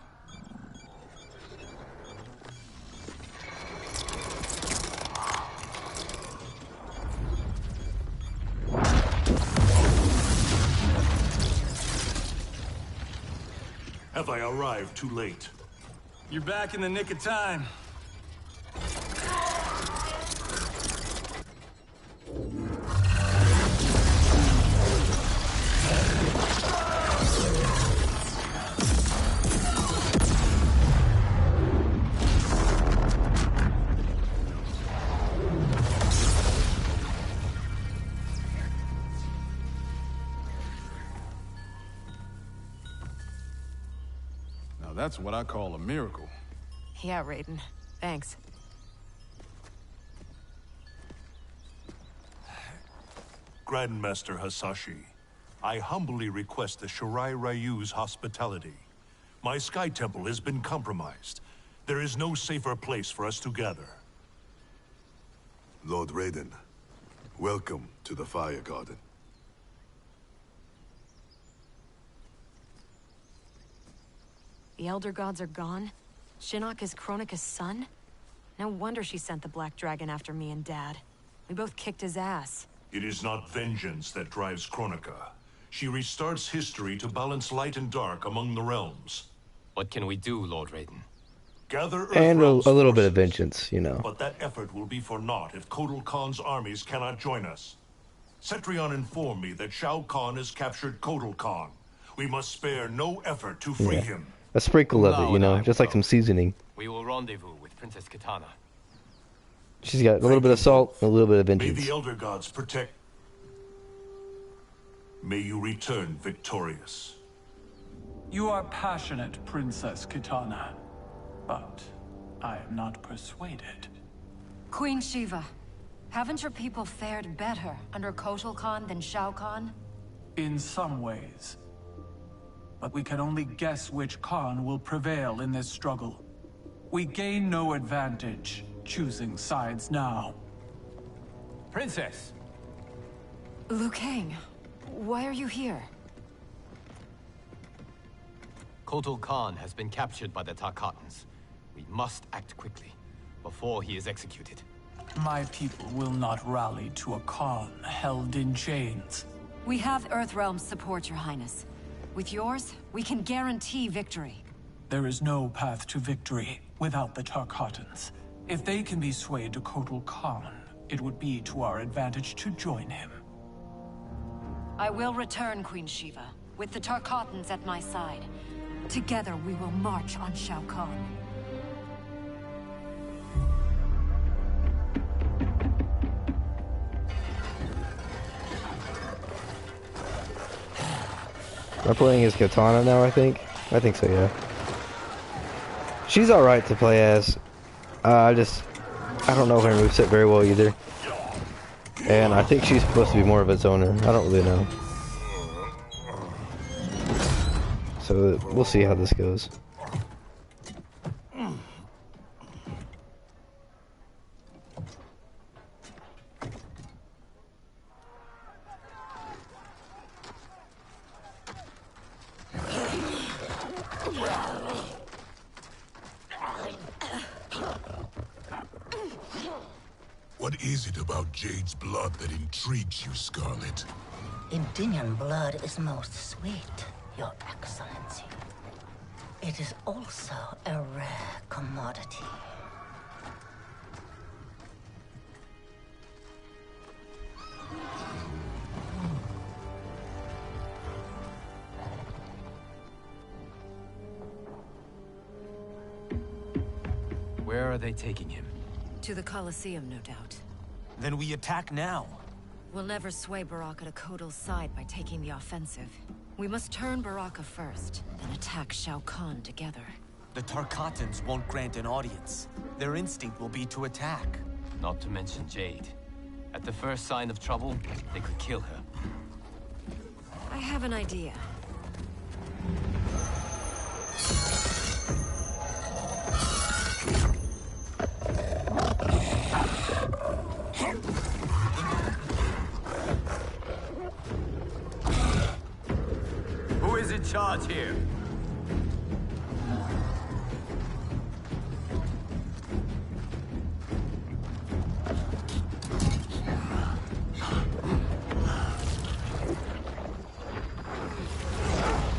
Have I arrived too late? You're back in the nick of time. Now that's what I call a miracle. Yeah, Raiden. Thanks. Grandmaster Hasashi, I humbly request the Shirai Ryu's hospitality. My Sky Temple has been compromised. There is no safer place for us to gather. Lord Raiden, welcome to the Fire Garden. The Elder Gods are gone? Shinnok is Kronika's son? No wonder she sent the Black Dragon after me and Dad. We both kicked his ass. It is not vengeance that drives Kronika. She restarts history to balance light and dark among the realms. What can we do, Lord Raiden? Gather And a Earthrealm's little bit of forces, vengeance, you know. But that effort will be for naught if Kotal Khan's armies cannot join us. Cetrion informed me that Shao Kahn has captured Kotal Khan. We must spare no effort to free him. A sprinkle of it, you know, just like some seasoning. We will rendezvous with Princess Kitana. She's got a little bit of salt, and a little bit of May vengeance. the Elder Gods protect. May you return victorious. You are passionate, Princess Kitana, but I am not persuaded. Queen Shiva, haven't your people fared better under Kotal Khan than Shao Kahn? In some ways. But we can only guess which Khan will prevail in this struggle. We gain no advantage choosing sides now. Princess! Liu Kang, why are you here? Kotal Khan has been captured by the Tarkatans. We must act quickly, before he is executed. My people will not rally to a Khan held in chains. We have Earthrealm's support, Your Highness. With yours, we can guarantee victory. There is no path to victory without the Tarkatans. If they can be swayed to Kotal Khan, it would be to our advantage to join him. I will return, Queen Shiva, with the Tarkatans at my side. Together we will march on Shao Kahn. Am I playing as Kitana now, I think? I think so, yeah. She's alright to play as. I don't know her moveset very well either. And I think she's supposed to be more of a zoner. I don't really know. So we'll see how this goes. What is it about Jade's blood that intrigues you, Scarlet? Indian blood is most sweet, Your Excellency. It is also a rare commodity. Where are they taking him? To the Colosseum, no doubt. Then we attack now. We'll never sway Baraka to Kotal's side by taking the offensive. We must turn Baraka first, then attack Shao Kahn together. The Tarkatans won't grant an audience. Their instinct will be to attack. Not to mention Jade. At the first sign of trouble, they could kill her. I have an idea. charge here.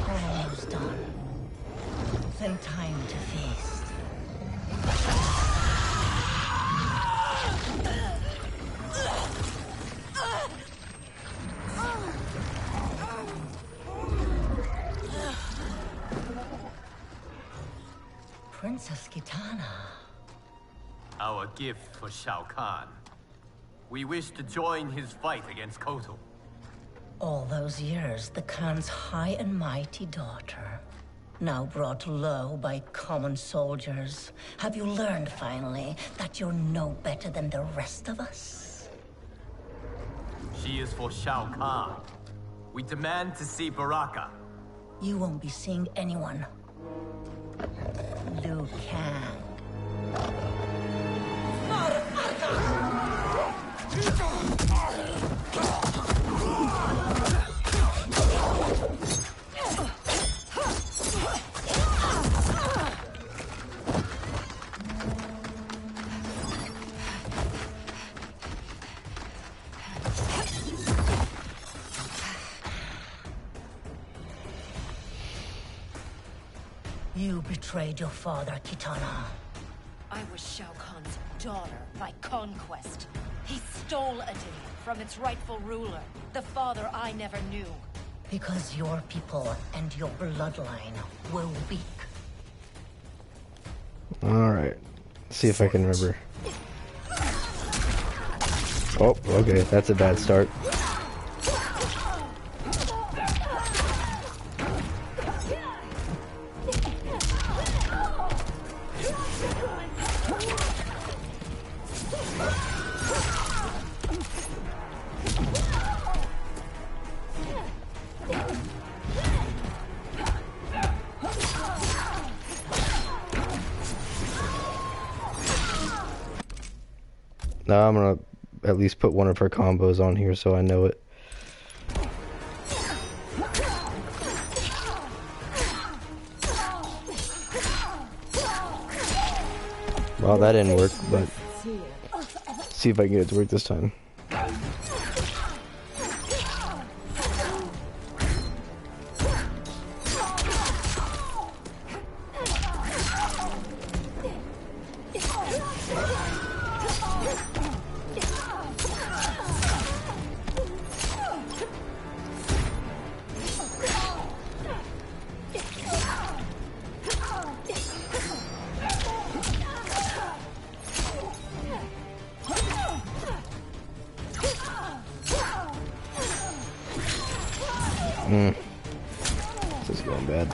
Almost done. Then time to feast. Princess Kitana. Our gift for Shao Kahn. We wish to join his fight against Kotal. All those years, the Khan's high and mighty daughter. Now brought low by common soldiers. Have you learned, finally, that you're no better than the rest of us? She is for Shao Kahn. We demand to see Baraka. You won't be seeing anyone. Liu Kang. You betrayed your father, Kitana. I was Shao Kahn's daughter by conquest. He stole a day from its rightful ruler, the father I never knew. Because your people and your bloodline were weak. Alright. See if I can remember. Oh, okay. That's a bad start. Now I'm gonna at least put one of her combos on here so I know it. Well, that didn't work, but see if I can get it to work this time. This is going bad.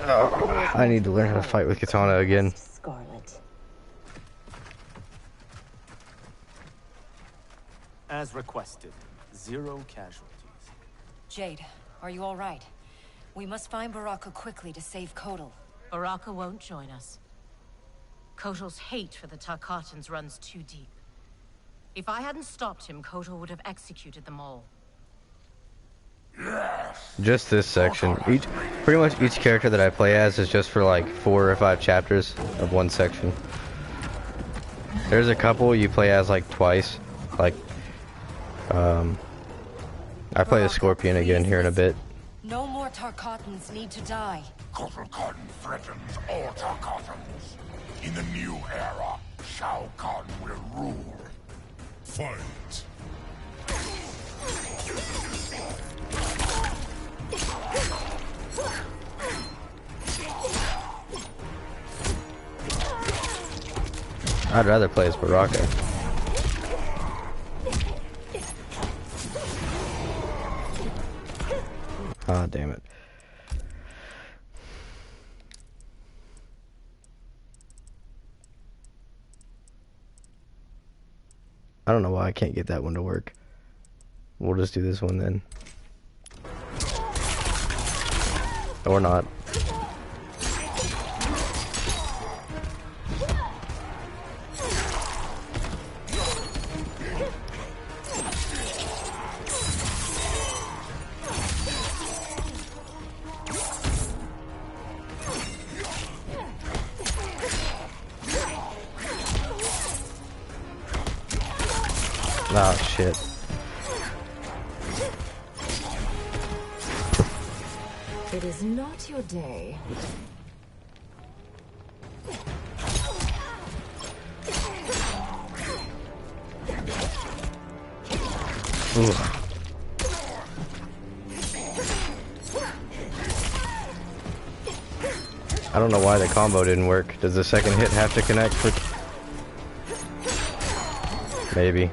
Oh, I need to learn how to fight with Katana again. Scarlet. As requested, 0 casualties. Jade, are you all right? We must find Baraka quickly to save Kotal. Baraka won't join us. Kotal's hate for the Tarkatans runs too deep. If I hadn't stopped him, Kotal would have executed them all. Just this section. Pretty much each character that I play as is just for like 4 or 5 chapters of one section. There's a couple you play as like twice. Like, I play as Scorpion again here in a bit. No more Tarkatans need to die. Kotal Khan threatens all Tarkatans. In the new era, Shao Kahn will rule. Fight. I'd rather play as Baraka. Ah, damn it. I don't know why I can't get that one to work. We'll just do this one then. Or not. Oh shit. It is not your day. Ooh. I don't know why the combo didn't work. Does the second hit have to connect for... Maybe.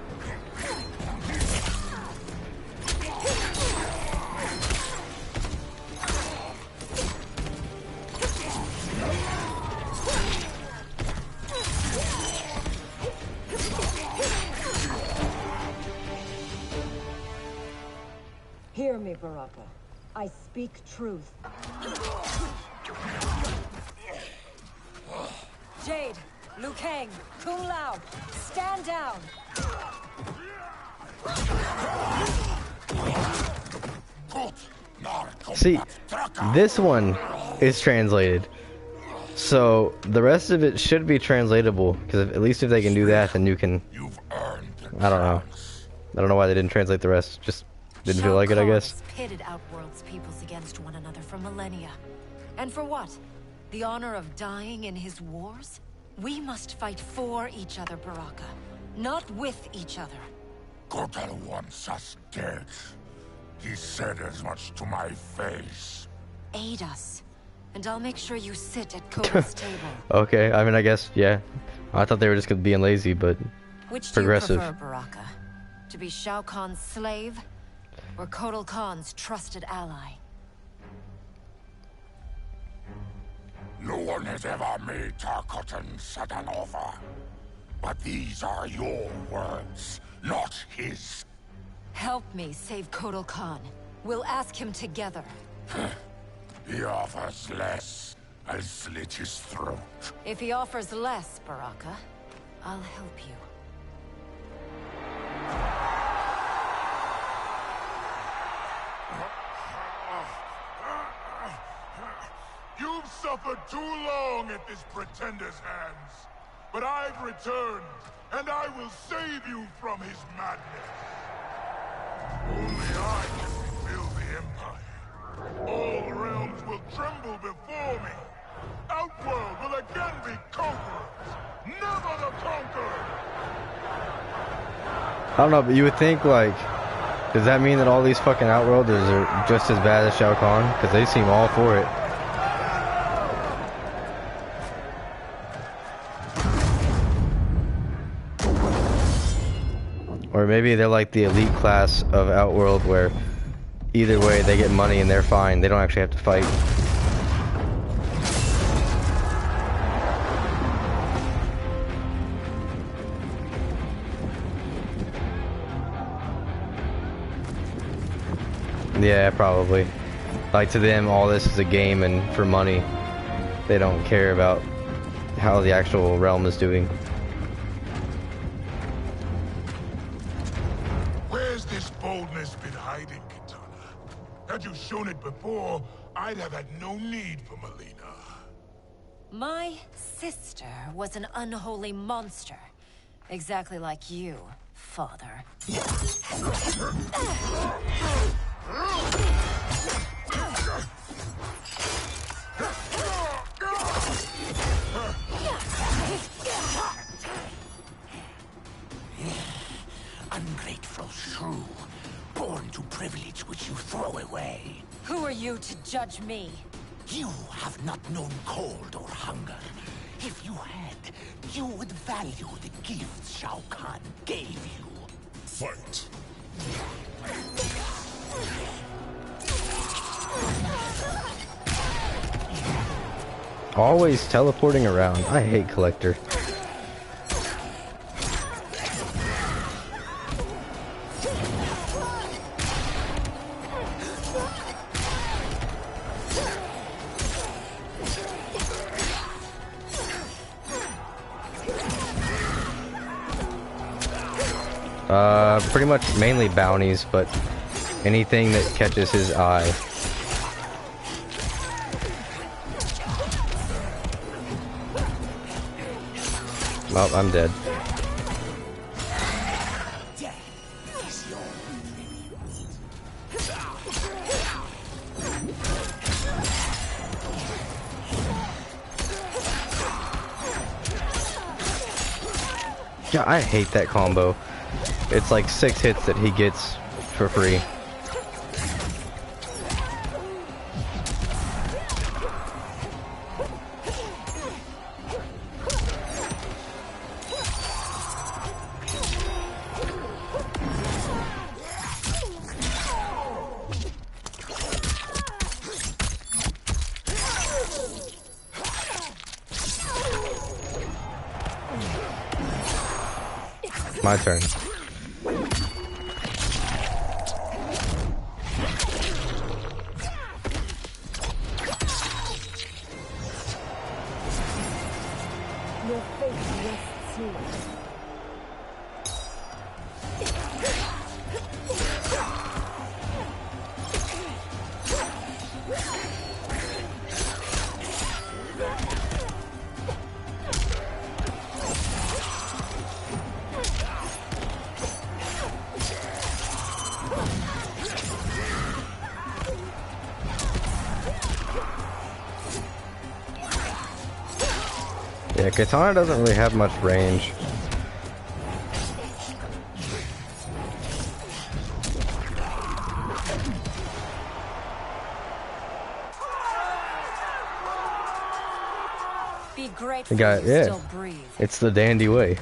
Hear me, Baraka. I speak truth. Jade, Liu Kang, Kung Lao, stand down! See, this one is translated. So, the rest of it should be translatable, because at least if they can do that, then you can... I don't know. I don't know why they didn't translate the rest. Just didn't feel like it, I guess. Pitted Outworld's peoples against one another for millennia. And for what? The honor of dying in his wars? We must fight for each other, Baraka. Not with each other. Kotal wants us dead. He said as much to my face. Aid us, and I'll make sure you sit at Kotal's table. Okay, I mean, I guess, yeah. I thought they were just being lazy, but Which progressive. do you prefer, Baraka? To be Shao Kahn's slave, or Kotal Khan's trusted ally? No one has ever made Tarkatan such an offer. But these are your words, not his. Help me save Kotal Khan. We'll ask him together. He offers less. I'll slit his throat. If he offers less, Baraka, I'll help you. You've suffered too long at this pretender's hands. But I've returned, and I will save you from his madness. Only I can rebuild the Empire. All realms will tremble before me. Outworld will again be conquerors. Never the conquered! I don't know, but you would think, like, does that mean that all these fucking Outworlders are just as bad as Shao Kahn? Because they seem all for it. Or maybe they're like the elite class of Outworld where either way they get money and they're fine. They don't actually have to fight. Yeah, probably. Like, to them, all this is a game and for money. They don't care about how the actual realm is doing. Where's this boldness been hiding, Kitana? Had you shown it before, I'd have had no need for Melina. My sister was an unholy monster. Exactly like you, father. Ungrateful shrew, born to privilege which you throw away. Who are you to judge me? You have not known cold or hunger. If you had, you would value the gifts Shao Kahn gave you. Fight. Always teleporting around. I hate Collector. Pretty much mainly bounties, but anything that catches his eye. Well, I'm dead. Yeah, I hate that combo. It's like 6 hits that he gets for free. My turn. Your fate rests here. Yeah, Katana doesn't really have much range. Be grateful Yeah, you still breathe. it's the dandy way.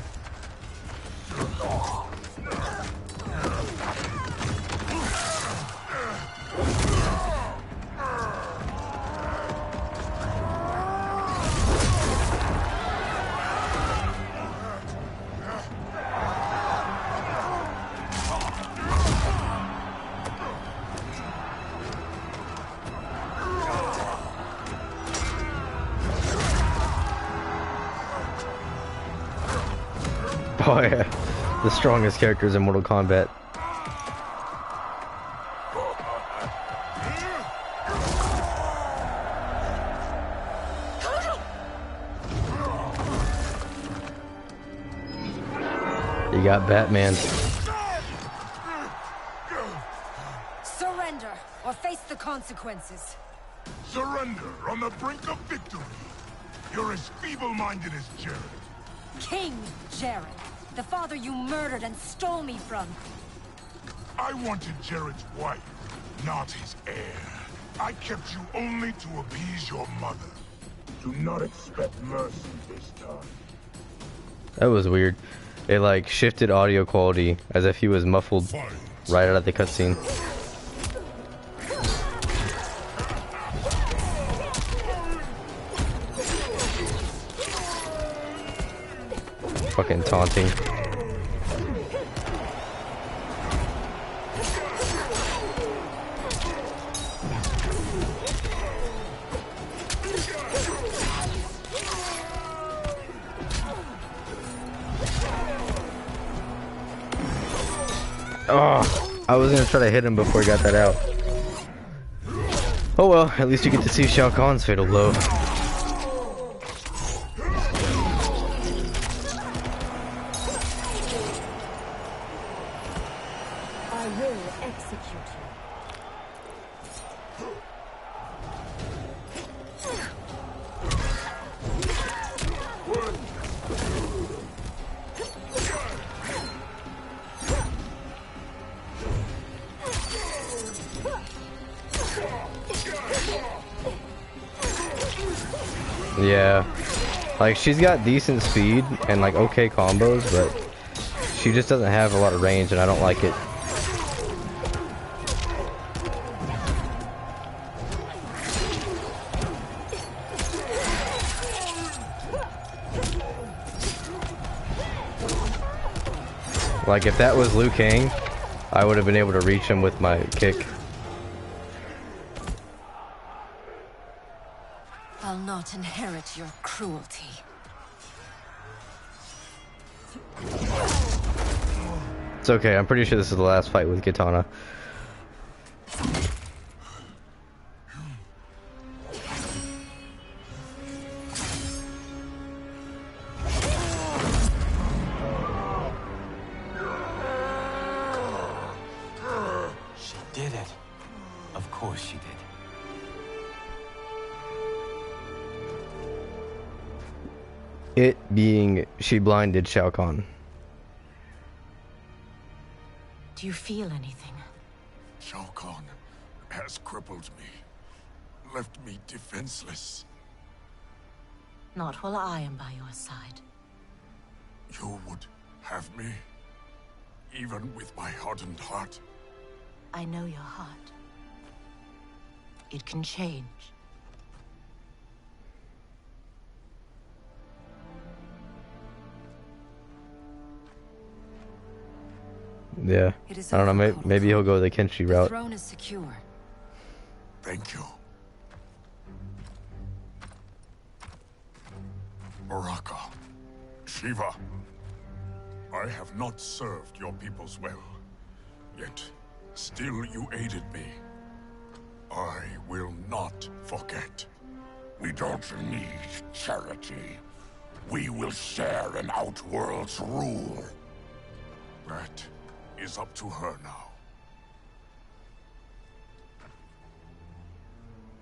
Oh yeah, the strongest characters in Mortal Kombat. You got Batman. Surrender or face the consequences. Surrender on the brink of victory. You're as feeble-minded as Jared. King Jared, the father you murdered and stole me from. I wanted Jared's wife, not his heir. I kept you only to appease your mother. Do not expect mercy this time. That was weird. It like shifted audio quality as if he was muffled right out of the cutscene. Fucking taunting. Oh, I was gonna try to hit him before he got that out. Oh well, at least you get to see Shao Kahn's fatal blow. I will execute you. Yeah, like she's got decent speed and like okay combos, but she just doesn't have a lot of range and I don't like it. Like if that was Liu Kang, I would have been able to reach him with my kick. I'll not inherit your cruelty. It's okay, I'm pretty sure this is the last fight with Katana. course she did. It being she blinded Shao Kahn. Do you feel anything? Shao Kahn has crippled me, left me defenseless. Not while I am by your side. You would have me, even with my hardened heart. I know your heart. It can change. Yeah. I don't know, maybe he'll go the Kenshi route. The throne is secure. Thank you. Baraka, Shiva, I have not served your peoples well, yet still you aided me. I will not forget. We don't need charity. We will share in Outworld's rule. That is up to her now.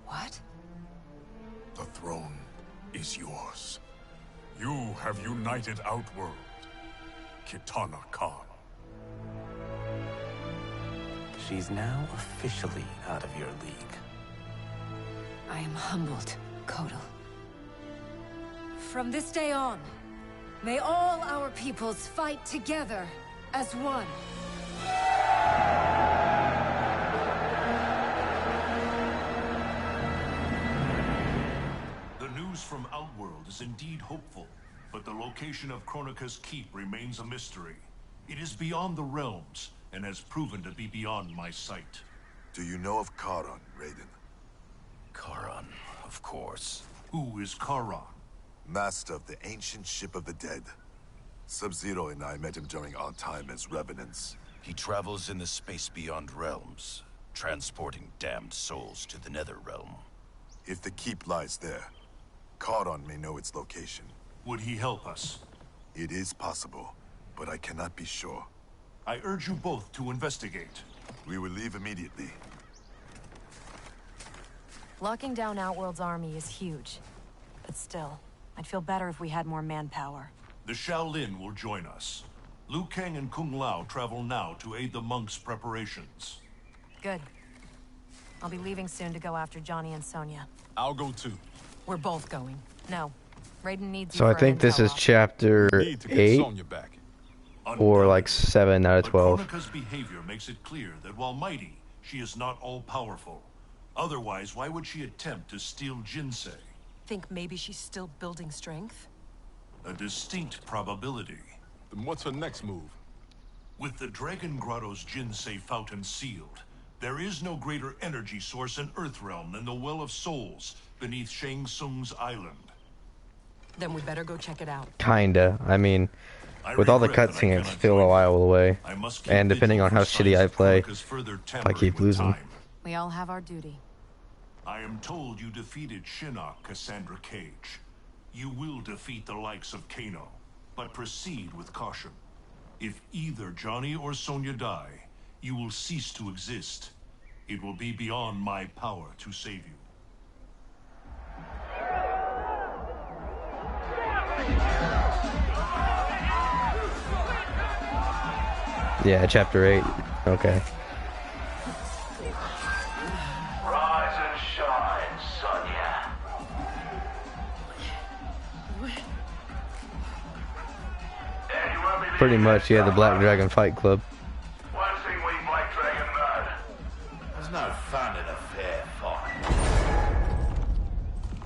What? The throne is yours. You have united Outworld, Kitana Khan. She's now officially out of your league. I am humbled, Kotal. From this day on, may all our peoples fight together as one. The news from Outworld is indeed hopeful, but the location of Kronika's keep remains a mystery. It is beyond the realms, and has proven to be beyond my sight. Do you know of Charon, Raiden? Charon, of course. Who is Charon? Master of the ancient ship of the dead. Sub-Zero and I met him during our time as revenants. He travels in the space beyond realms, transporting damned souls to the nether realm. If the keep lies there, Charon may know its location. Would he help us? It is possible, but I cannot be sure. I urge you both to investigate. We will leave immediately. Locking down Outworld's army is huge. But still, I'd feel better if we had more manpower. The Shaolin will join us. Liu Kang and Kung Lao travel now to aid the monks' preparations. Good. I'll be leaving soon to go after Johnny and Sonya. I'll go too. We're both going. No. Raiden needs you So I for think this is chapter 8 or like 7 out of 12. Kronika's behavior makes it clear that while mighty, she is not all-powerful. Otherwise, why would she attempt to steal Jinsei? Think maybe she's still building strength? A distinct probability. Then what's her next move? With the Dragon Grotto's Jinsei fountain sealed, there is no greater energy source in Earthrealm than the Well of Souls beneath Shang Tsung's island. Then we better go check it out. Kinda. I mean, with all the cutscenes, it's still a while away. And depending on how shitty I play, if I keep losing. We all have our duty. I am told you defeated Shinnok, Cassandra Cage. You will defeat the likes of Kano, but proceed with caution. If either Johnny or Sonya die, you will cease to exist. It will be beyond my power to save you. Yeah, chapter 8. Okay. Rise and shine, Sonya. Pretty much, yeah, the Black Dragon Fight Club. One thing we Black Dragon know. There's no fun in a fair fight.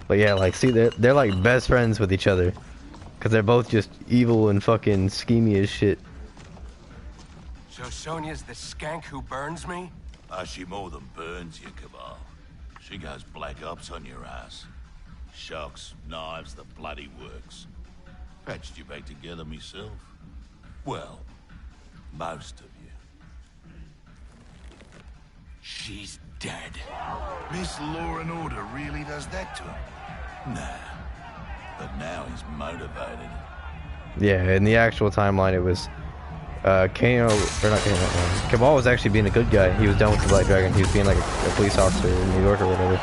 But yeah, like, see, they're like best friends with each other. Because they're both just evil and fucking schemy as shit. So Sonya's the skank who burns me? She more than burns you, Cabal. She goes black ops on your ass. Shocks, knives, the bloody works. Patched you back together myself. Well, most of you. She's dead. Miss Law and Order really does that to him? Nah. But now he's motivated. Yeah, in the actual timeline, it was Kano, or not Kano, Cabal was actually being a good guy. He was done with the Black Dragon. He was being like a police officer in New York or whatever.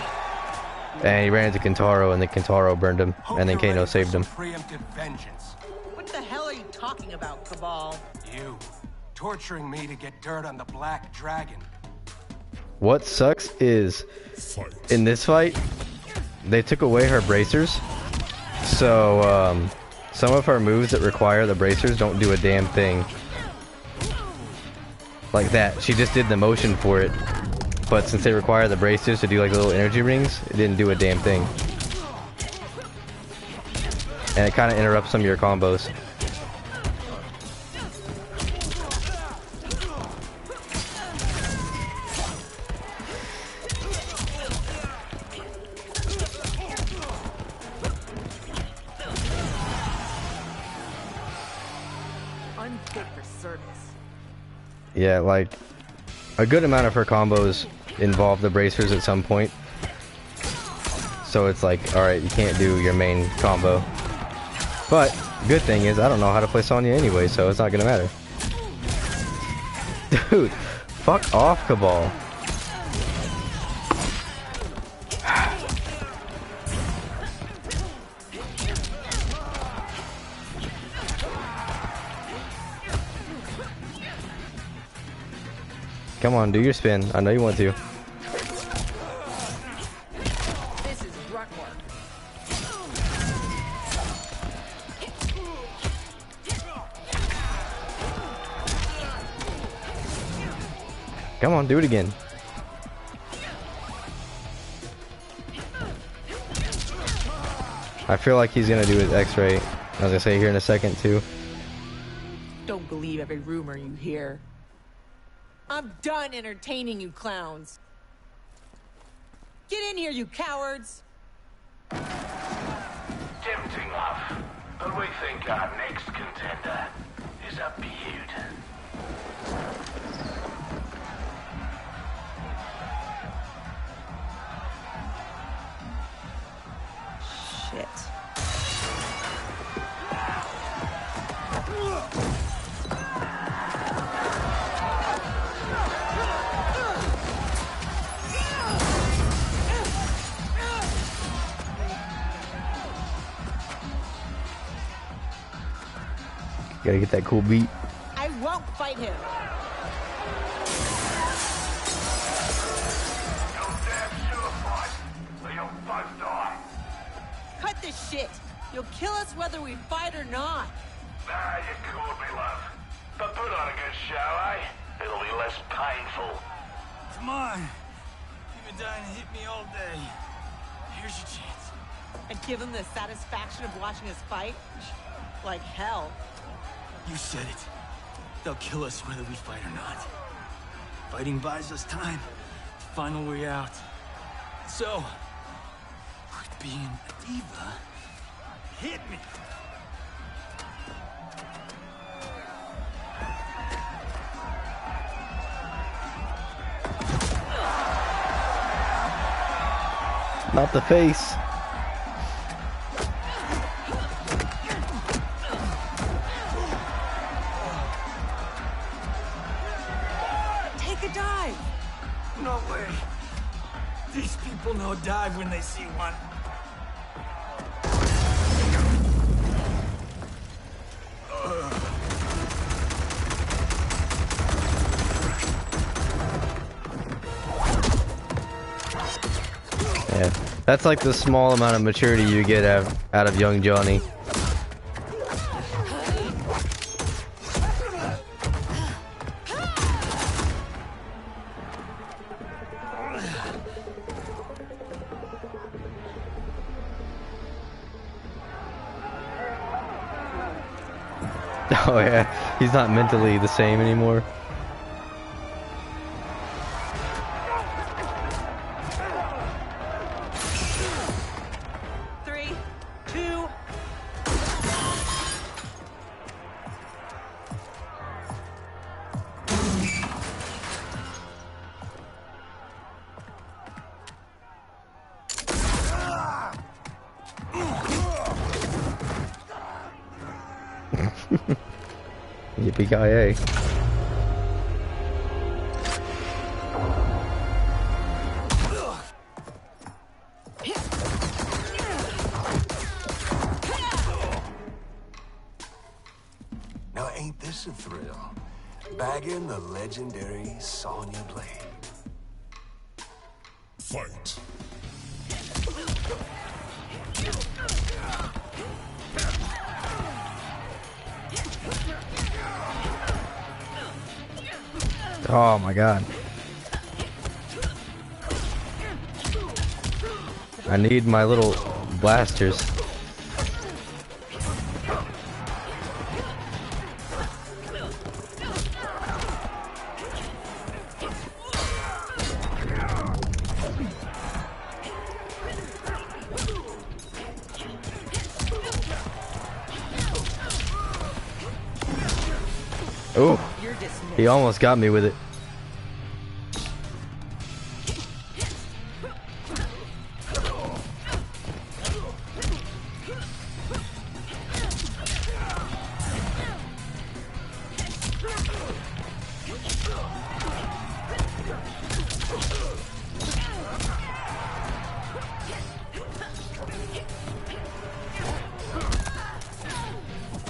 And he ran into Kentaro, and then Kentaro burned him, and then Kano saved him. Preemptive vengeance. What the hell are you talking about, Cabal? You torturing me to get dirt on the Black Dragon. What sucks is, in this fight, they took away her bracers. So, some of her moves that require the bracers don't do a damn thing. Like that. She just did the motion for it. But since they require the bracers to do like little energy rings, it didn't do a damn thing. And it kind of interrupts some of your combos. Unfit for service. Yeah, like a good amount of her combos involve the bracers at some point. So it's like, alright, you can't do your main combo. But, good thing is, I don't know how to play Sonya anyway, so it's not gonna matter. Dude, fuck off, Cabal. Come on, do your spin. I know you want to. This is grunt work. Come on, do it again. I feel like he's gonna do his X-ray. I was gonna say here in a second too. Don't believe every rumor you hear. I'm done entertaining you clowns. Get in here, you cowards! Tempting enough, but we think our next contender is a beaut. Shit. Gotta get that cool beat. I won't fight him. Cut this shit. You'll kill us whether we fight or not. Ah, you called me, love. But put on a good show, eh? It'll be less painful. Come on. You've been dying to hit me all day. Here's your chance. And give them the satisfaction of watching us fight? Like hell. You said it. They'll kill us whether we fight or not. Fighting buys us time to find a way out. So, quit being a diva. Hit me. Not the face. Take a dive. No way. These people know dive when they see one. Yeah, that's like the small amount of maturity you get out of young Johnny. Oh yeah, he's not mentally the same anymore. Yippee-ki-yay. Now ain't this a thrill? Bagging the legendary Sonya blade. Fight. Oh my god. I need my little blasters. Oh, he almost got me with it.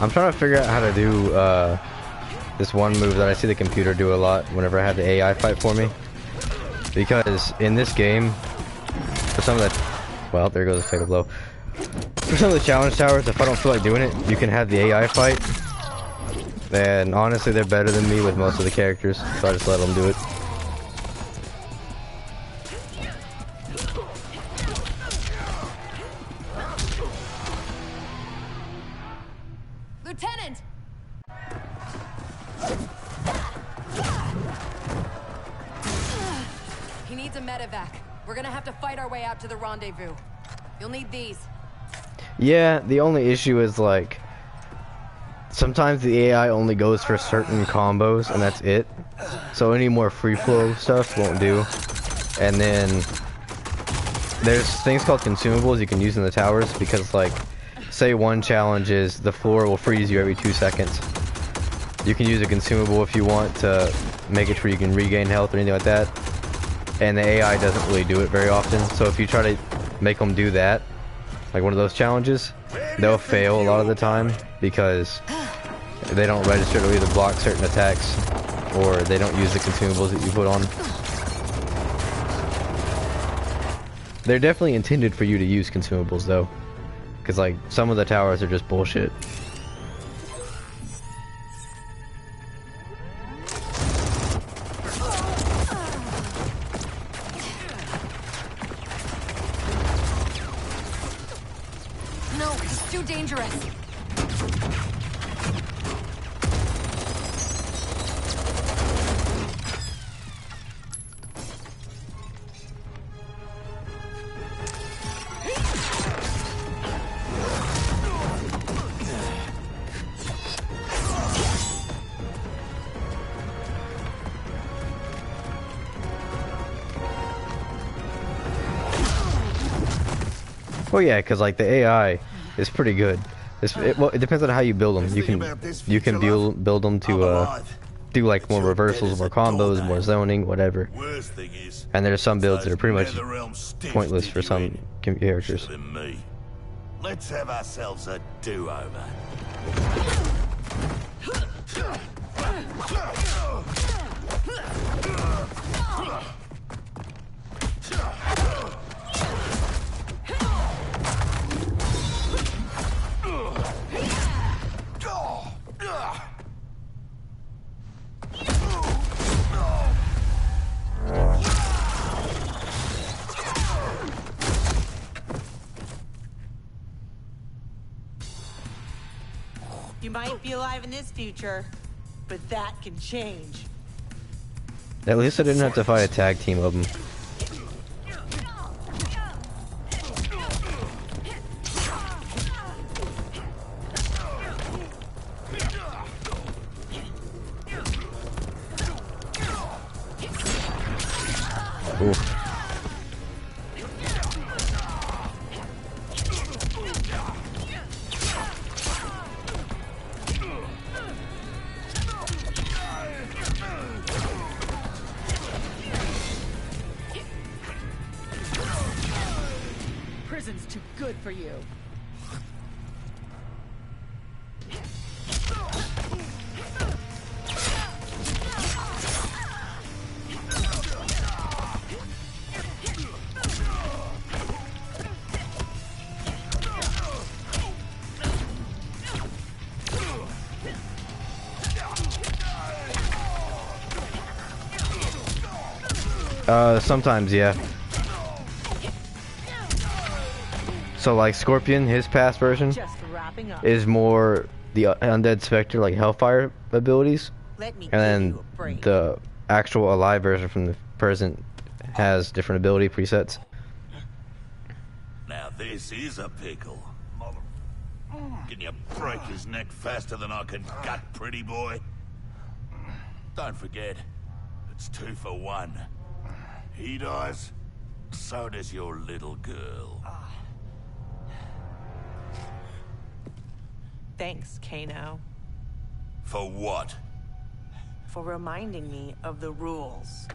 I'm trying to figure out how to do this one move that I see the computer do a lot whenever I have the AI fight for me. Because in this game, for some of the... Well, there goes a fatal blow. For some of the challenge towers, if I don't feel like doing it, you can have the AI fight. And honestly, they're better than me with most of the characters, so I just let them do it. Lieutenant! He needs a medevac. We're gonna have to fight our way out to the rendezvous. You'll need these. Yeah, the only issue is like sometimes the AI only goes for certain combos and that's it. So any more free flow stuff won't do. And then there's things called consumables you can use in the towers because like say one challenge is the floor will freeze you every 2 seconds. You can use a consumable if you want to make it where you can regain health or anything like that. And the AI doesn't really do it very often. So if you try to make them do that, like one of those challenges, they'll fail a lot of the time because they don't register to either block certain attacks or they don't use the consumables that you put on. They're definitely intended for you to use consumables though, because like some of the towers are just bullshit. No, it's too dangerous. Well, yeah, because like the AI is pretty good. Well, it depends on how you build them. You can build them to do like more reversals, more combos, more zoning, whatever. And there's some builds that are pretty much pointless for some characters. Let's have ourselves a do-over. You might be alive in this future, but that can change. At least I didn't have to fight a tag team of them. Oof. Prison's too good for you. Sometimes, yeah. So like Scorpion, his past version Just wrapping up. is more the Undead Spectre, like Hellfire abilities. Let me And give you a break. then the actual Alive version from the present has different ability presets. Now this is a pickle. Can you break his neck faster than I can gut, pretty boy? Don't forget, it's 2 for 1. He dies, so does your little girl. Thanks, Kano, For what? for reminding me of the rules.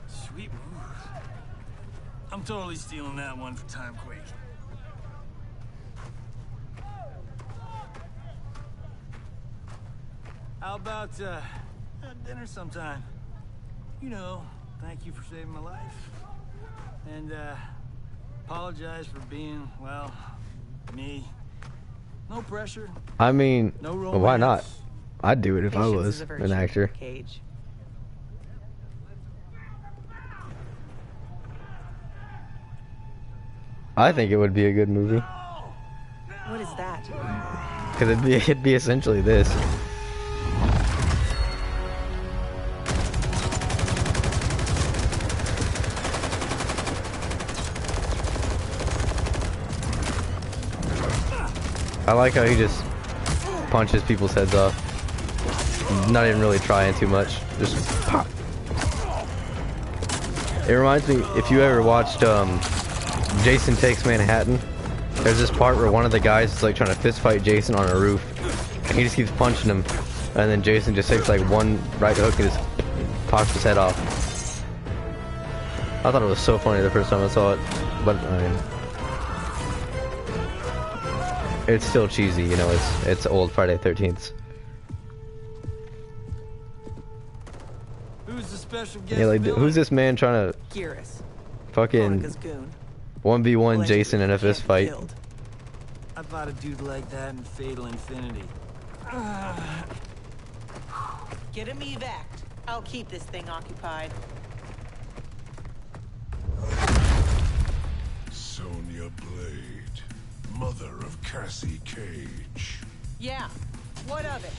Sweet move. I'm totally stealing that one for Timequake. How about, dinner sometime? You know, thank you for saving my life. And, apologize for being, well, me. No pressure. I mean, No why not? romance. I'd do it if I Patience was is a an virtue, actor. Cage. I think it would be a good movie. What is that? Because it'd be essentially this. I like how he just punches people's heads off. Not even really trying too much. Just pop. It reminds me, if you ever watched Jason Takes Manhattan, there's this part where one of the guys is like trying to fist fight Jason on a roof. And he just keeps punching him. And then Jason just takes like one right hook and just pops his head off. I thought it was so funny the first time I saw it. But I mean, it's still cheesy, you know, it's old Friday 13th. Who's the special guest? Yeah, like, villain? who's this man trying to Geras, fucking Monica's goon. 1v1 Jason in a fist fight? Killed. I fought a dude like that in Fatal Infinity. Get him evac. I'll keep this thing occupied. Sonya Blade, mother of Cassie Cage. Yeah, what of it?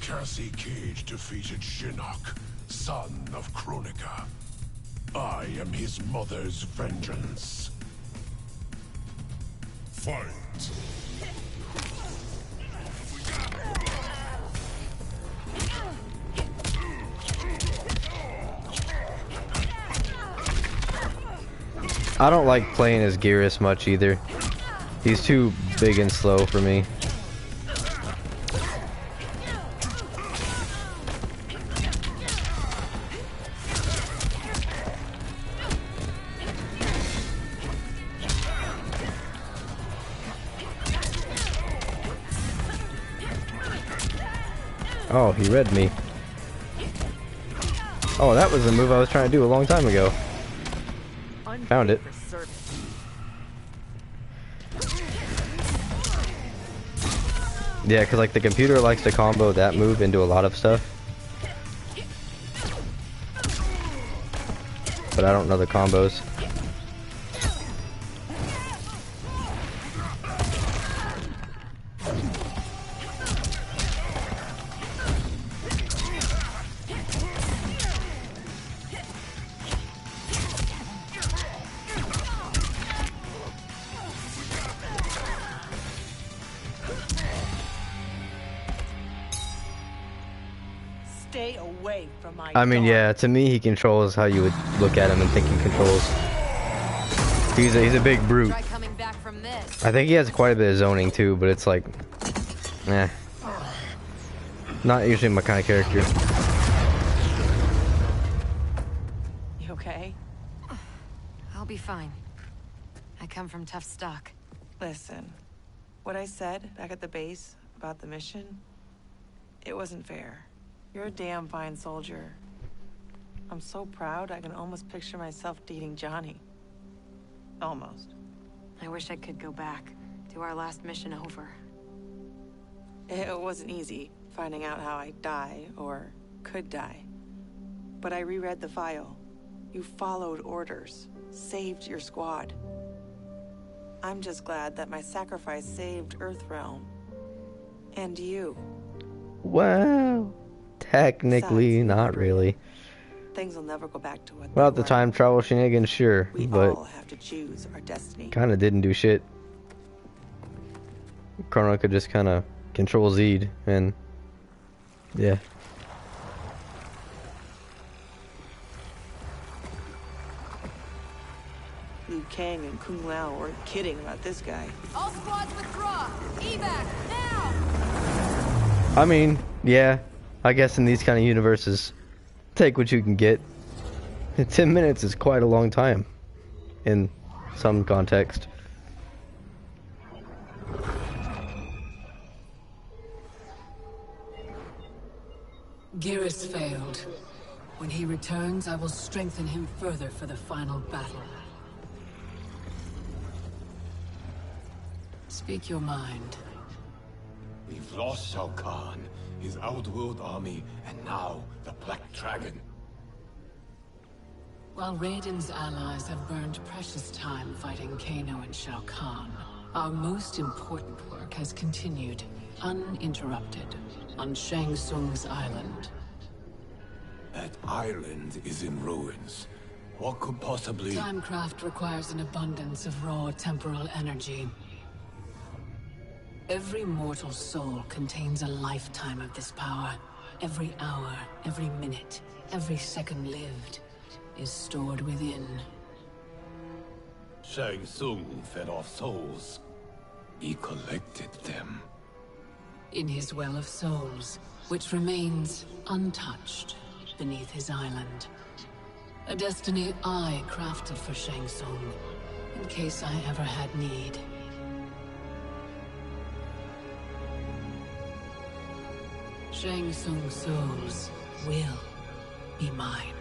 Cassie Cage defeated Shinnok, son of Kronika. I am his mother's vengeance. Fight! I don't like playing as Geras much either. He's too big and slow for me. Oh, he read me. Oh, that was the move I was trying to do a long time ago. Found it. Yeah, because like the computer likes to combo that move into a lot of stuff. But I don't know the combos. Stay away from my I mean, daughter. yeah, to me, he controls how you would look at him and think he controls. He's a big brute. Try coming back from this. I think he has quite a bit of zoning too, but it's like, eh, not usually my kind of character. You okay? I'll be fine. I come from tough stock. Listen, what I said back at the base about the mission, it wasn't fair. You're a damn fine soldier. I'm so proud I can almost picture myself dating Johnny. Almost. I wish I could go back, do our last mission over. It wasn't easy finding out how I'd die, or could die. But I reread the file. You followed orders, saved your squad. I'm just glad that my sacrifice saved Earthrealm. And you. Well, technically, not really. Things will never go back to what Well, they at the were. time travel shenanigans, sure, We but all have to choose our destiny. kind of didn't do shit. Chrono could just kind of control Zed, and yeah. Liu Kang and Kung Lao weren't kidding about this guy. All squads withdraw! Evac, now! I mean, yeah, I guess in these kind of universes, take what you can get. 10 minutes is quite a long time in some context. Geras failed. When he returns, I will strengthen him further for the final battle. Speak your mind. We've lost Shao Kahn, his Outworld army, and now the Black Dragon. While Raiden's allies have burned precious time fighting Kano and Shao Kahn, our most important work has continued, uninterrupted, on Shang Tsung's island. That island is in ruins. What could possibly... Timecraft requires an abundance of raw temporal energy. Every mortal soul contains a lifetime of this power. Every hour, every minute, every second lived is stored within. Shang Tsung fed off souls. He collected them. In his well of souls, which remains untouched beneath his island. A destiny I crafted for Shang Tsung, in case I ever had need. Shang Tsung's souls will be mine.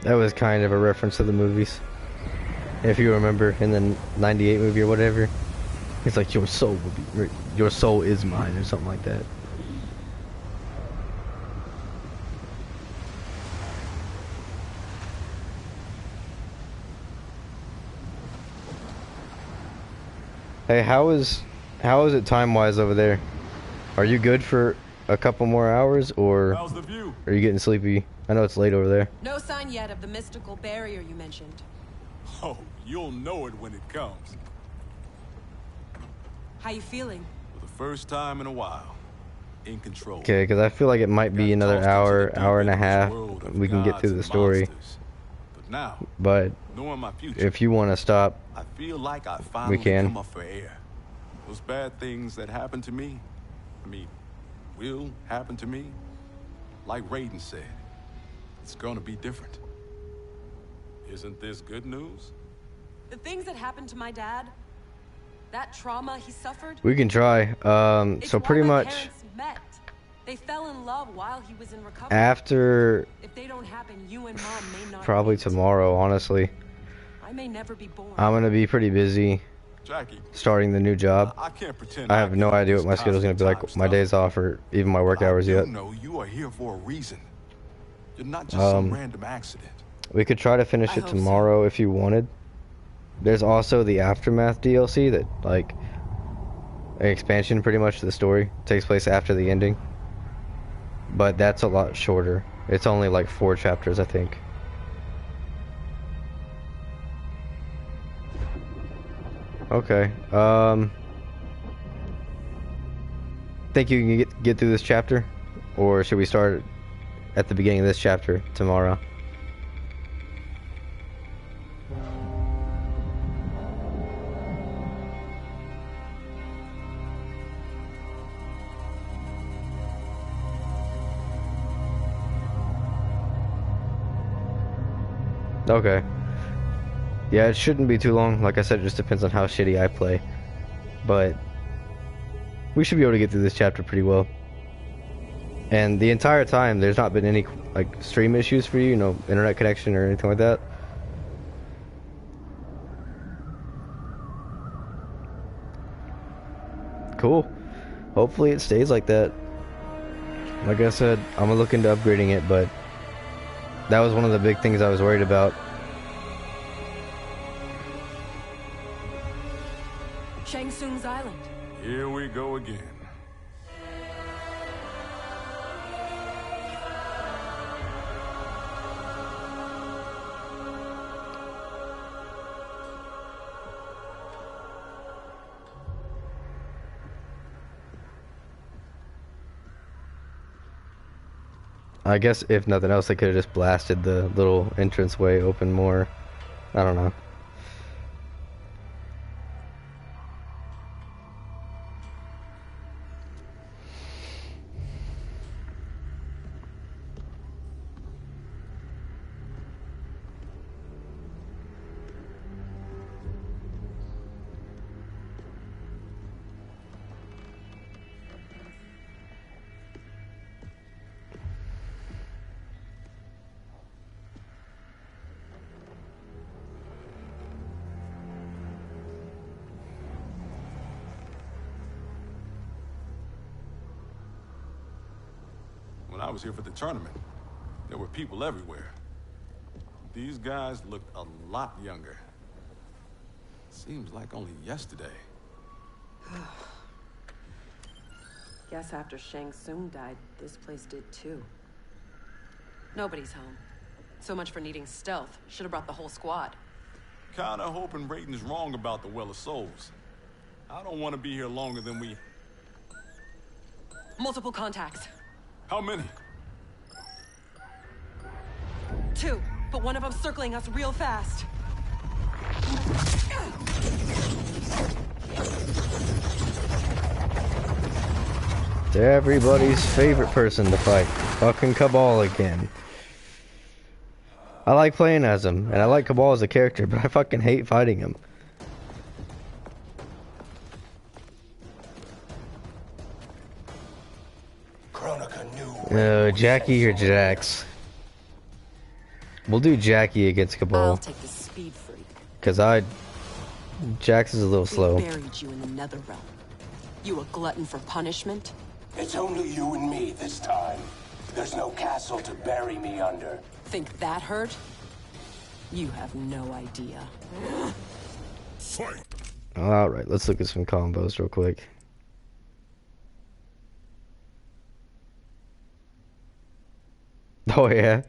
That was kind of a reference to the movies. If you remember in the 98 movie or whatever, it's like your soul will be, your soul is mine or something like that. Hey, how is it time-wise over there? Are you good for a couple more hours, or How's the view? are you getting sleepy? I know it's late over there. No sign yet of the mystical barrier you mentioned. Oh, you'll know it when it comes. How you feeling? For the first time in a while, in control. Okay, because I feel like it might be another hour and a half. We can get through the story. But now, But knowing my future, if you want to stop, I feel like I finally can. come up for air. Those bad things that happened to me, I mean, will happen to me. Like Raiden said, it's gonna be different. Isn't this good news? The things that happened to my dad, that trauma he suffered, we can try. it's So why pretty my much parents met. They fell in love while he was in recovery. after If they don't happen, you and Mom may not probably meet. tomorrow, honestly, I may never be born. I'm gonna be pretty busy Jackie, starting the new job. I can't pretend I have no idea what my schedule's gonna be like, my days off, or even my work hours yet. You know you are here for a reason. You're not just some random accident. We could try to finish I it hope tomorrow if you wanted. There's also the Aftermath DLC that, like, an expansion pretty much to the story. Takes place after the ending. But that's a lot shorter. It's only like 4 chapters, I think. Okay. Think you can get through this chapter? Or should we start at the beginning of this chapter tomorrow? Okay. Yeah, it shouldn't be too long. Like I said, it just depends on how shitty I play. But we should be able to get through this chapter pretty well. And the entire time, there's not been any like stream issues for you, no internet connection or anything like that. Cool. Hopefully it stays like that. Like I said, I'm gonna look into upgrading it, but that was one of the big things I was worried about. Shang Tsung's island. Here we go again. I guess if nothing else, they could have just blasted the little entranceway open more. I don't know. When I was here for the tournament, there were people everywhere. These guys looked a lot younger. Seems like only yesterday. Guess after Shang Tsung died, this place did too. Nobody's home. So much for needing stealth. Should have brought the whole squad. Kinda hoping Raiden's wrong about the Well of Souls. I don't want to be here longer than we... Multiple contacts. How many? 2, but one of them circling us real fast. Everybody's favorite person to fight. Fucking Cabal again. I like playing as him, and I like Cabal as a character, but I fucking hate fighting him. Jackie or Jax? We'll do Jackie against Cabal. I'll take the speed freak. Cause Jax is a little slow. They buried you in the Netherrealm. You a glutton for punishment? It's only you and me this time. There's no castle to bury me under. Think that hurt? You have no idea. Fight. Alright, let's look at some combos real quick. Oh yeah,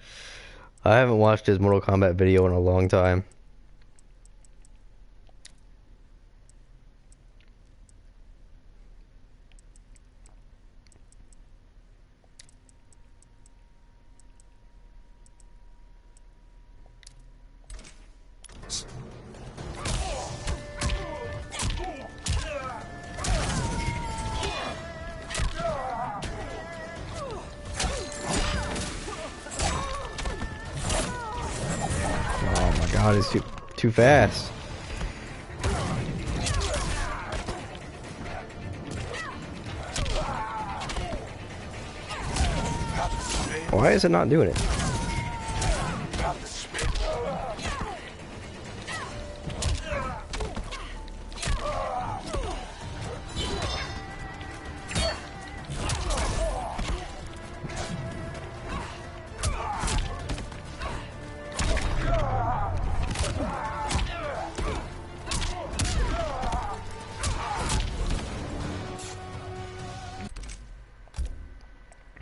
I haven't watched his Mortal Kombat video in a long time. God, it's too fast. Why is it not doing it?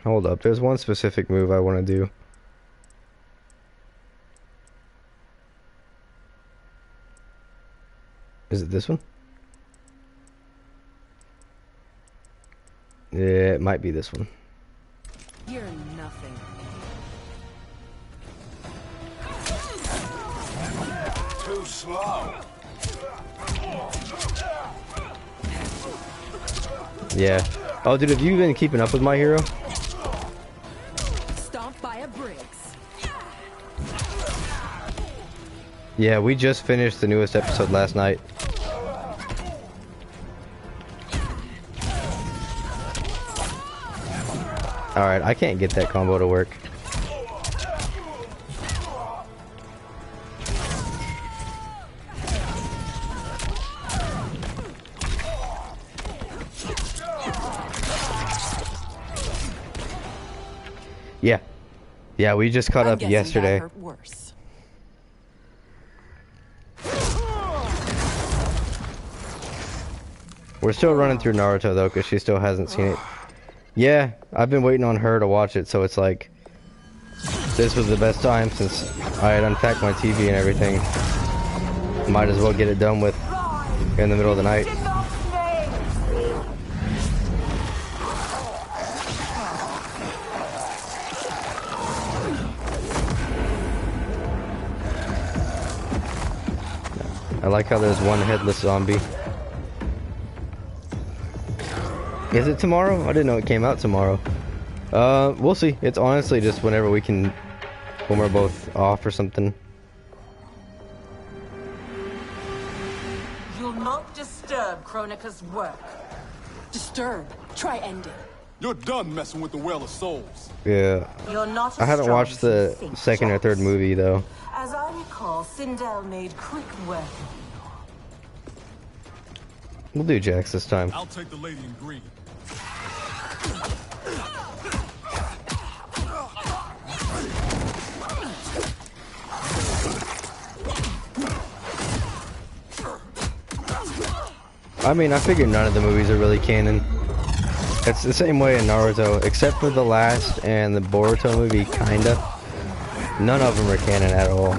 Hold up, there's one specific move I want to do. Is it this one? Yeah, it might be this one. You're nothing. Too slow. Yeah. Oh, dude, have you been keeping up with My Hero? Stomped by a Briggs. Yeah, we just finished the newest episode last night. Alright, I can't get that combo to work. Yeah. Yeah, we just caught up yesterday. That hurt worse. We're still running through Naruto though, because she still hasn't seen it. Yeah, I've been waiting on her to watch it, so it's like this was the best time since I had unpacked my TV and everything. Might as well get it done with in the middle of the night. I like how there's one headless zombie. Is it tomorrow? I didn't know it came out tomorrow. We'll see. It's honestly just whenever we can, when we're both off or something. You'll not disturb Kronika's work. Disturb. Try ending. You're done messing with the Well of Souls. Yeah. You're not as I haven't strong watched as you the think, second or Jax. third movie though. As I recall, Sindel made quick work of We'll do Jax this time. I'll take the lady in green. I mean, I figured none of the movies are really canon. It's the same way in Naruto, except for the last and the Boruto movie, kinda. None of them are canon at all.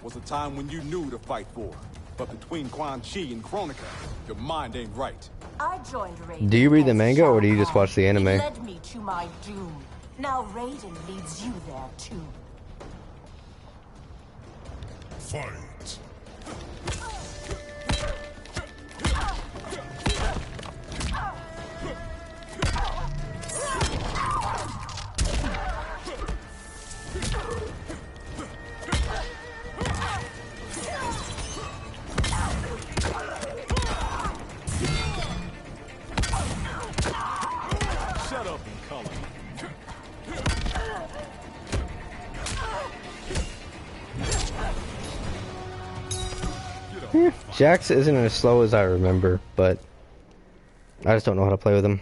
Was a time when you knew to fight for. But between Quan Chi and Kronika, your mind ain't right. I joined Raiden. Do you read the manga or do you just watch the anime? He led me to my doom. Now Raiden leads you there too. Fight. Shut up and color. Jax isn't as slow as I remember, but I just don't know how to play with him.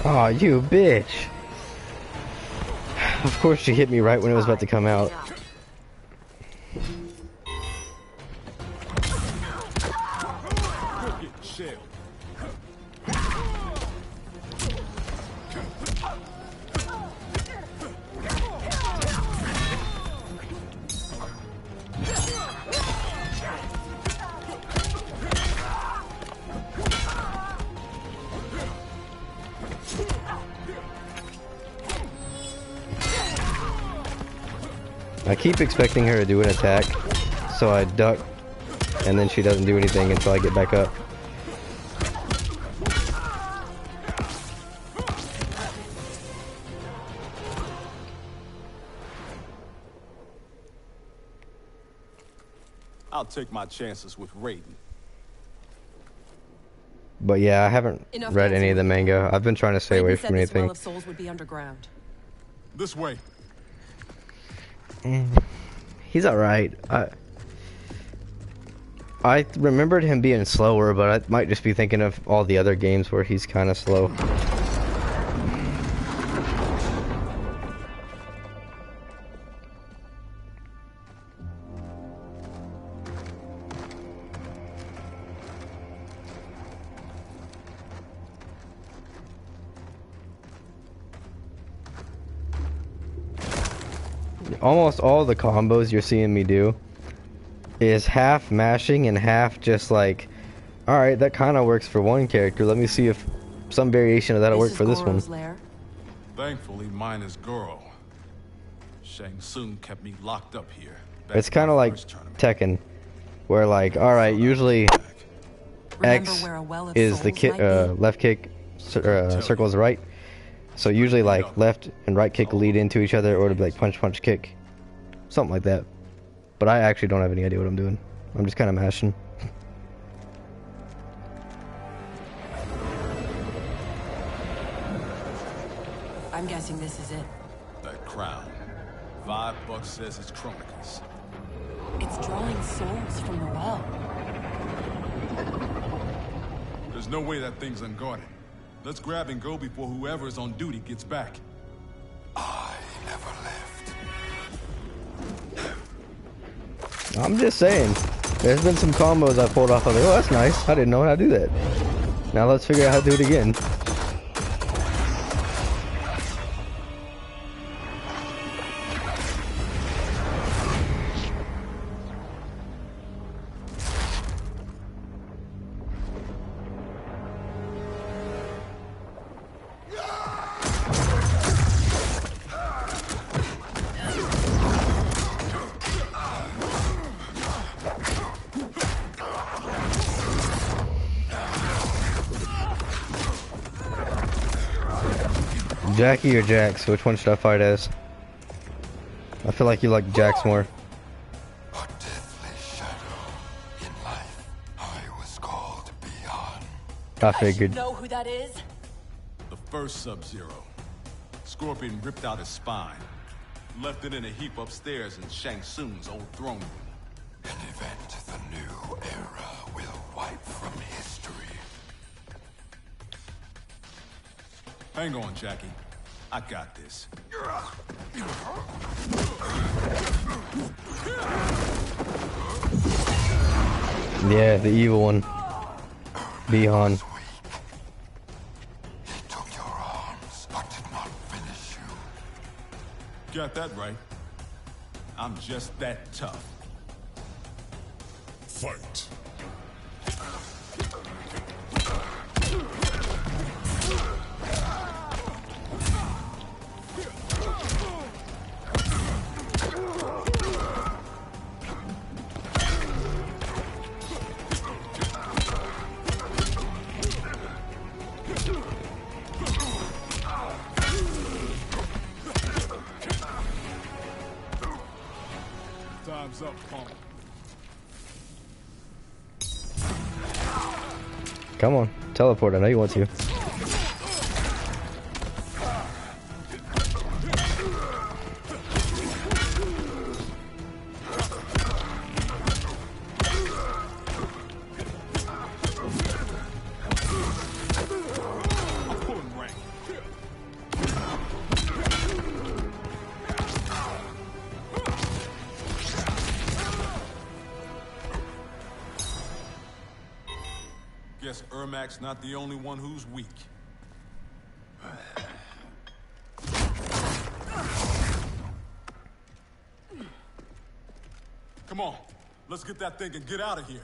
Aw, you bitch. Of course she hit me right when it was about to come out. I keep expecting her to do an attack, so I duck, and then she doesn't do anything until I get back up. I'll take my chances with Raiden. But yeah, I haven't Enough read dancing any of the with me. manga. I've been trying to stay away Raiden said from this well anything. of souls would be underground. This way. He's alright. I remembered him being slower, but I might just be thinking of all the other games where he's kind of slow. Almost all the combos you're seeing me do is half mashing and half just like, alright, that kind of works for one character. Let me see if some variation of that'll work for this one. Lair? Thankfully, mine is Goro. Shang Tsung kept me locked up here. It's kind of like Tekken, where like, alright, usually X is the left kick, circle is right. So usually like left and right kick lead into each other, or to be like punch, punch, kick. Something like that. But I actually don't have any idea what I'm doing. I'm just kind of mashing. I'm guessing this is it. That crown. $5 says it's Chronicles. It's drawing souls from the well. There's no way that thing's unguarded. Let's grab and go before whoever is on duty gets back. I never left. I'm just saying. There's been some combos I pulled off. I was like, oh, that's nice. I didn't know how to do that. Now let's figure out how to do it again. Jackie or Jax? Which one should I fight as? I feel like you like Jax more. A deathly shadow. In life, I was called beyond. I figured. Know who that is? The first Sub-Zero. Scorpion ripped out his spine. Left it in a heap upstairs in Shang Tsung's old throne room. An event the new era will wipe from history. Hang on, Jackie. I got this. Yeah, the evil one. Bihan. He took your arms, but did not finish you. Got that right. I'm just that tough. Fight. Time's up, punk. Come on, teleport. I know you want to. Guess Ermac's not the only one who's weak. Come on, let's get that thing and get out of here.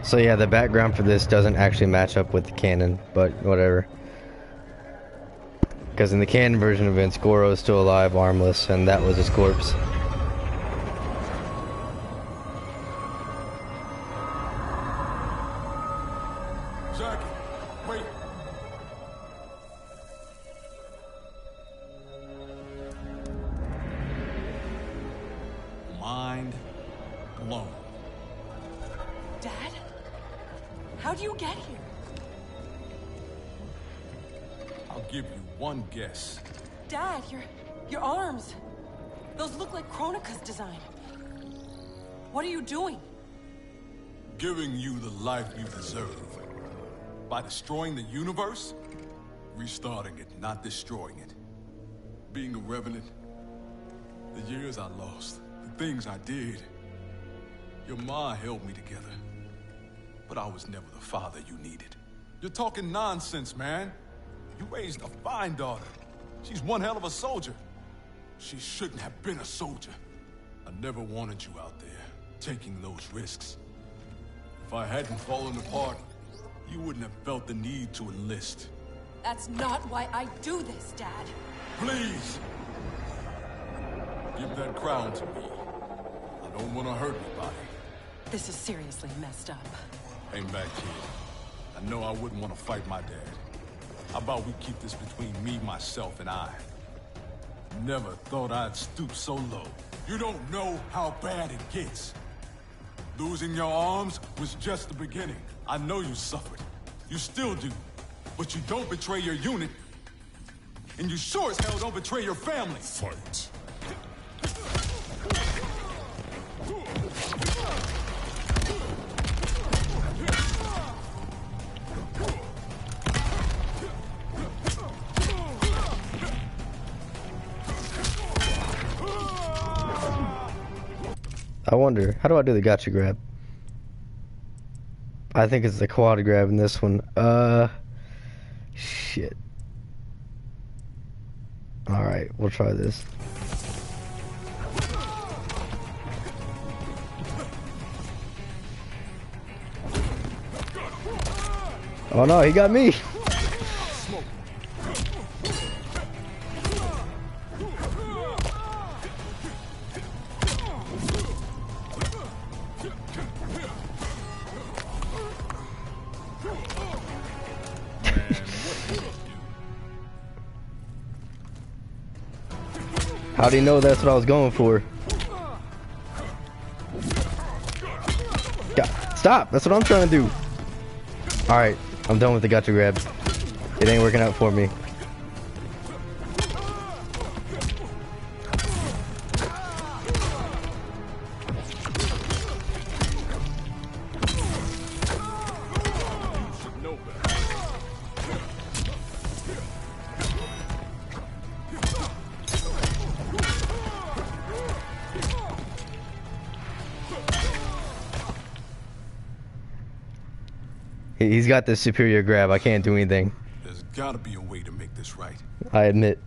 So yeah, the background for this doesn't actually match up with the canon, but whatever. Because in the canon version of events, Goro is still alive, armless, and that was his corpse. Jackie, wait. mind blown. Dad? How'd you get here? I'll give you one guess. Dad, your arms. Those look like Kronika's design. What are you doing? Giving you the life you deserve. By destroying the universe, restarting it, not destroying it. Being a revenant, the years I lost, the things I did. Your ma held me together, but I was never the father you needed. You're talking nonsense, man. You raised a fine daughter. She's one hell of a soldier. She shouldn't have been a soldier. I never wanted you out there, taking those risks. If I hadn't fallen apart, you wouldn't have felt the need to enlist. That's not why I do this, Dad. Please! Give that crown to me. I don't want to hurt anybody. This is seriously messed up. Hang back, kid. I know I wouldn't want to fight my dad. How about we keep this between me, myself, and I? Never thought I'd stoop so low. You don't know how bad it gets. Losing your arms was just the beginning. I know you suffered. You still do. But you don't betray your unit. And you sure as hell don't betray your family. Fight. I wonder, how do I do the gotcha grab? I think it's the quad grab in this one. Shit. Alright, we'll try this. Oh no, he got me! How do you know that's what I was going for? God, stop! That's what I'm trying to do. Alright, I'm done with the gotcha grab. It ain't working out for me. He's got the superior grab. I can't do anything. There's gotta be a way to make this right. I admit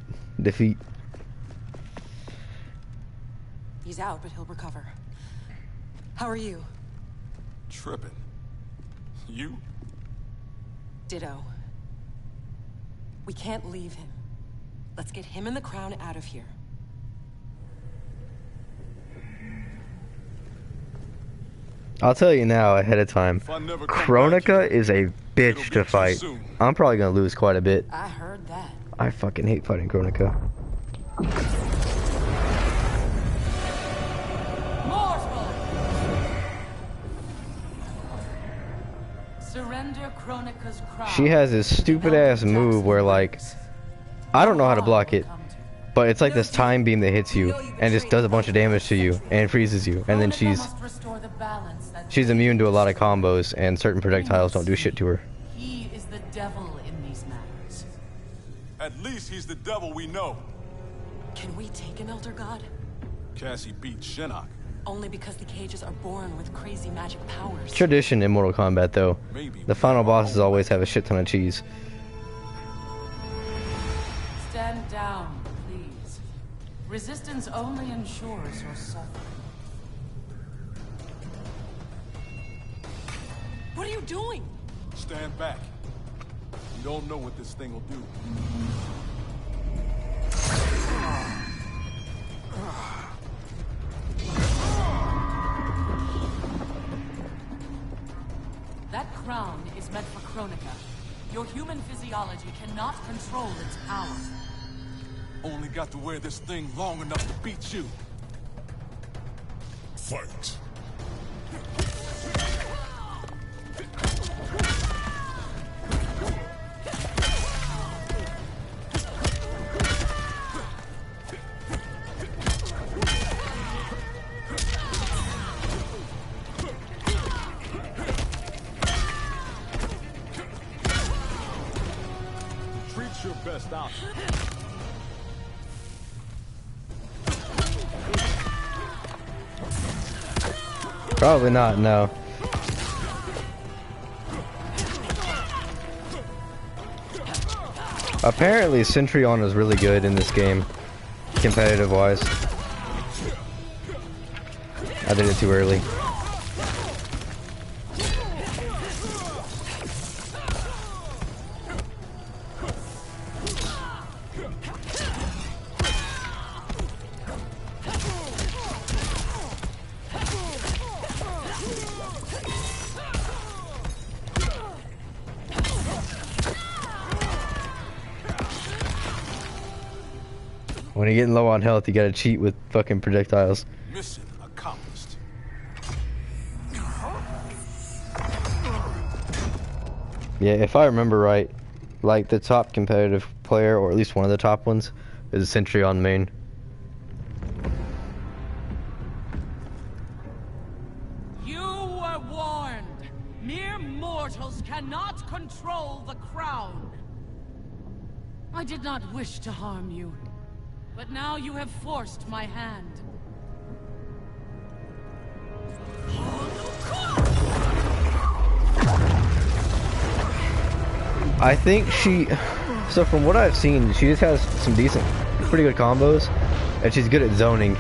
defeat. He's out, but he'll recover. How are you? Tripping. You? Ditto. We can't leave him. Let's get him and the crown out of here. I'll tell you now ahead of time. Kronika is a bitch to fight. I'm probably gonna lose quite a bit. I heard that. I fucking hate fighting Kronika. Mortal! Surrender Kronika's crown. She has this stupid ass move where like I don't know how to block it, but it's like this time beam that hits you and just does a bunch of damage to you and freezes you, and then she's immune to a lot of combos and certain projectiles don't do shit to her. He is the devil in these matters. At least he's the devil we know. Can we take an Elder God? Cassie beat Shinnok. Only because the cages are born with crazy magic powers. Tradition in Mortal Kombat though. The final bosses always have a shit ton of cheese. Stand down, please. Resistance only ensures your suffering. What are you doing? Stand back. You don't know what this thing will do. That crown is meant for Kronika. Your human physiology cannot control its power. Only got to wear this thing long enough to beat you. Fight! Treat your best option. Probably not, no. Apparently Centurion is really good in this game, competitive wise. I did it too early. When you're getting low on health, you gotta cheat with fucking projectiles. Mission accomplished. Yeah, if I remember right, like the top competitive player, or at least one of the top ones, is a Sentry on main. You were warned. Mere mortals cannot control the crown. I did not wish to harm you, but now you have forced my hand. I think so from what I've seen, she just has some pretty good combos, and she's good at zoning.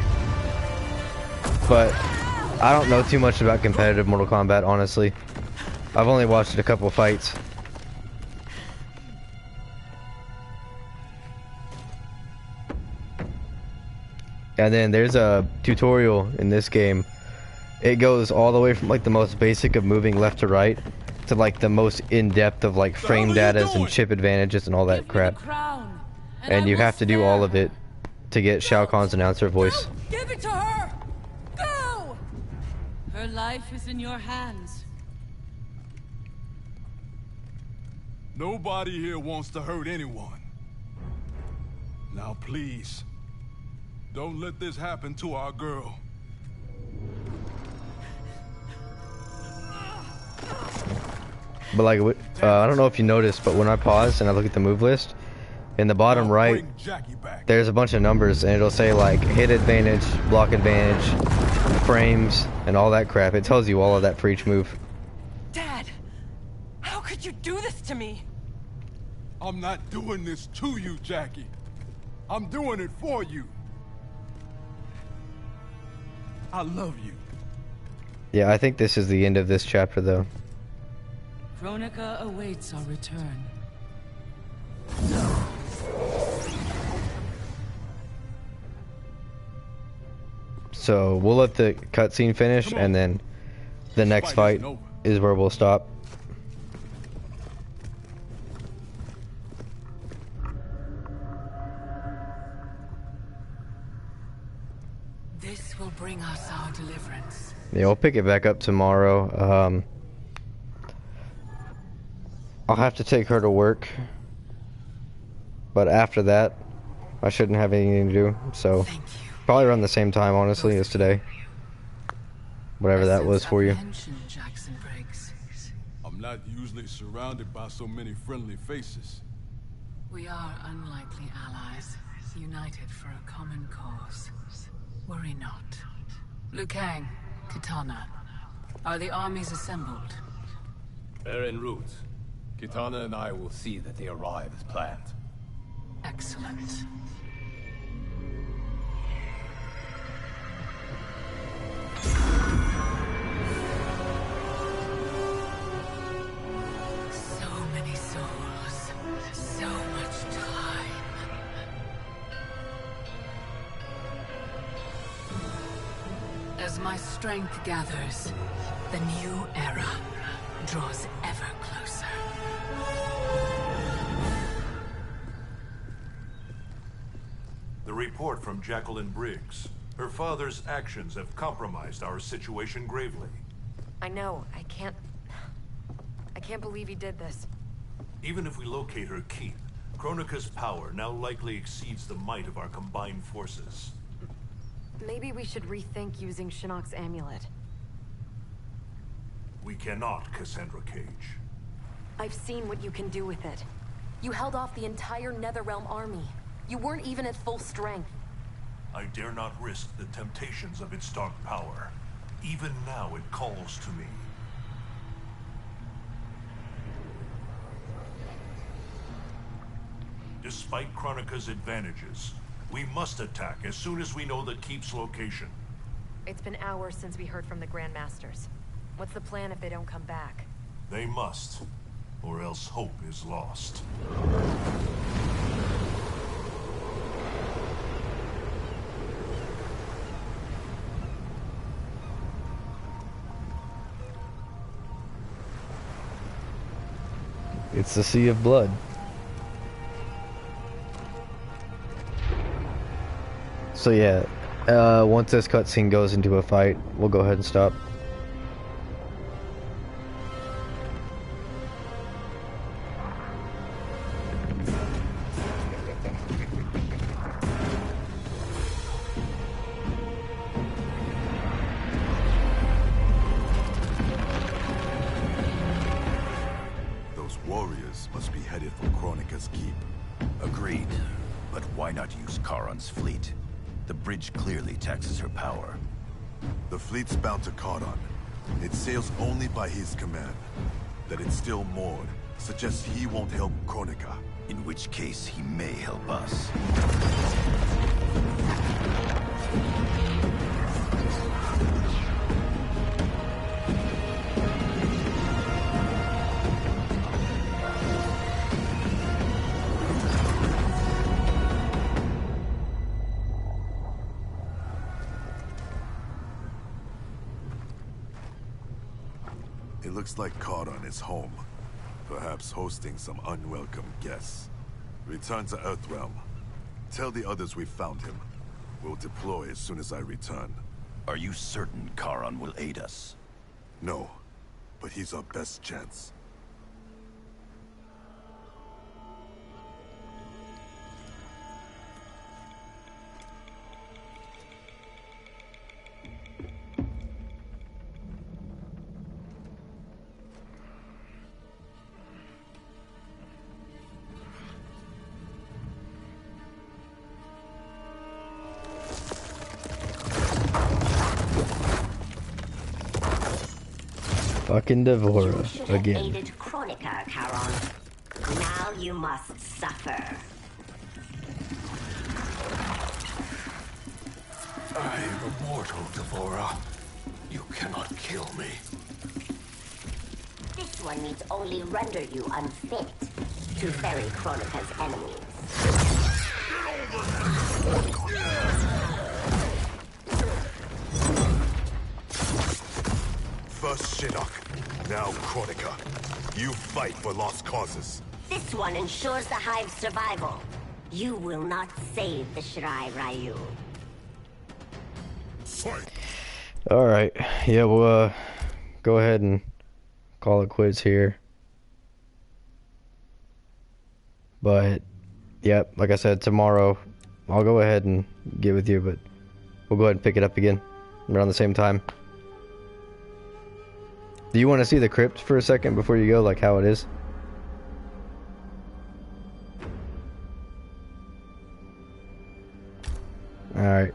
But I don't know too much about competitive Mortal Kombat, honestly. I've only watched a couple fights. And then there's a tutorial in this game. It goes all the way from like the most basic of moving left to right to like the most in-depth of like frame data and chip advantages and all that crap. And you have to do all of it to get Shao Kahn's announcer voice. Give it to her! Go! Her life is in your hands. Nobody here wants to hurt anyone. Now please, don't let this happen to our girl. But like, I don't know if you noticed, but when I pause and I look at the move list, in the bottom right, there's a bunch of numbers, and it'll say like hit advantage, block advantage, frames, and all that crap. It tells you all of that for each move. Dad, how could you do this to me? I'm not doing this to you, Jackie. I'm doing it for you. I love you. Yeah, I think this is the end of this chapter, though. Kronika awaits our return. So we'll let the cutscene finish, and then the next fight is where we'll stop. This will bring us our deliverance. Yeah, we'll pick it back up tomorrow. I'll have to take her to work, but after that, I shouldn't have anything to do, so probably around the same time, honestly, as today. Whatever that was for you. I'm not usually surrounded by so many friendly faces. We are unlikely allies, united for a common cause. Worry not. Liu Kang, Kitana, are the armies assembled? They're en route. Kitana and I will see that they arrive as planned. Excellent. So many souls, so much time. As my strength gathers, the new era draws ever closer. The report from Jacqueline Briggs. Her father's actions have compromised our situation gravely. I know. I can't believe he did this. Even if we locate her keep, Kronika's power now likely exceeds the might of our combined forces. Maybe we should rethink using Shinnok's amulet. We cannot, Cassandra Cage. I've seen what you can do with it. You held off the entire Netherrealm army. You weren't even at full strength. I dare not risk the temptations of its dark power. Even now it calls to me. Despite Kronika's advantages, we must attack as soon as we know the keep's location. It's been hours since we heard from the Grandmasters. What's the plan if they don't come back? They must, or else hope is lost. It's the Sea of Blood. So yeah, once this cutscene goes into a fight, we'll go ahead and stop. Those warriors must be headed for Kronika's keep. Agreed. But why not use Charon's fleet? The bridge clearly taxes her power. The fleet's bound to Charon. It sails only by his command. That it's still moored suggests he won't help Kronika. In which case, he may help us. It looks like Charon is home. Perhaps hosting some unwelcome guests. Return to Earthrealm. Tell the others we found him. We'll deploy as soon as I return. Are you certain Charon will aid us? No, but he's our best chance. Fucking Devora You should have again. aided Kronika, Charon. Now you must suffer. I am immortal, Devora. You cannot kill me. This one needs only render you unfit to ferry Kronika's enemies. First Shinnok, now Kronika. You fight for lost causes. This one ensures the Hive's survival. You will not save the Shirai Ryu. Alright, yeah, we'll go ahead and call it quits here. But, yep, like I said, tomorrow I'll go ahead and get with you, but we'll go ahead and pick it up again around the same time. Do you want to see the crypt for a second before you go, like how it is? Alright.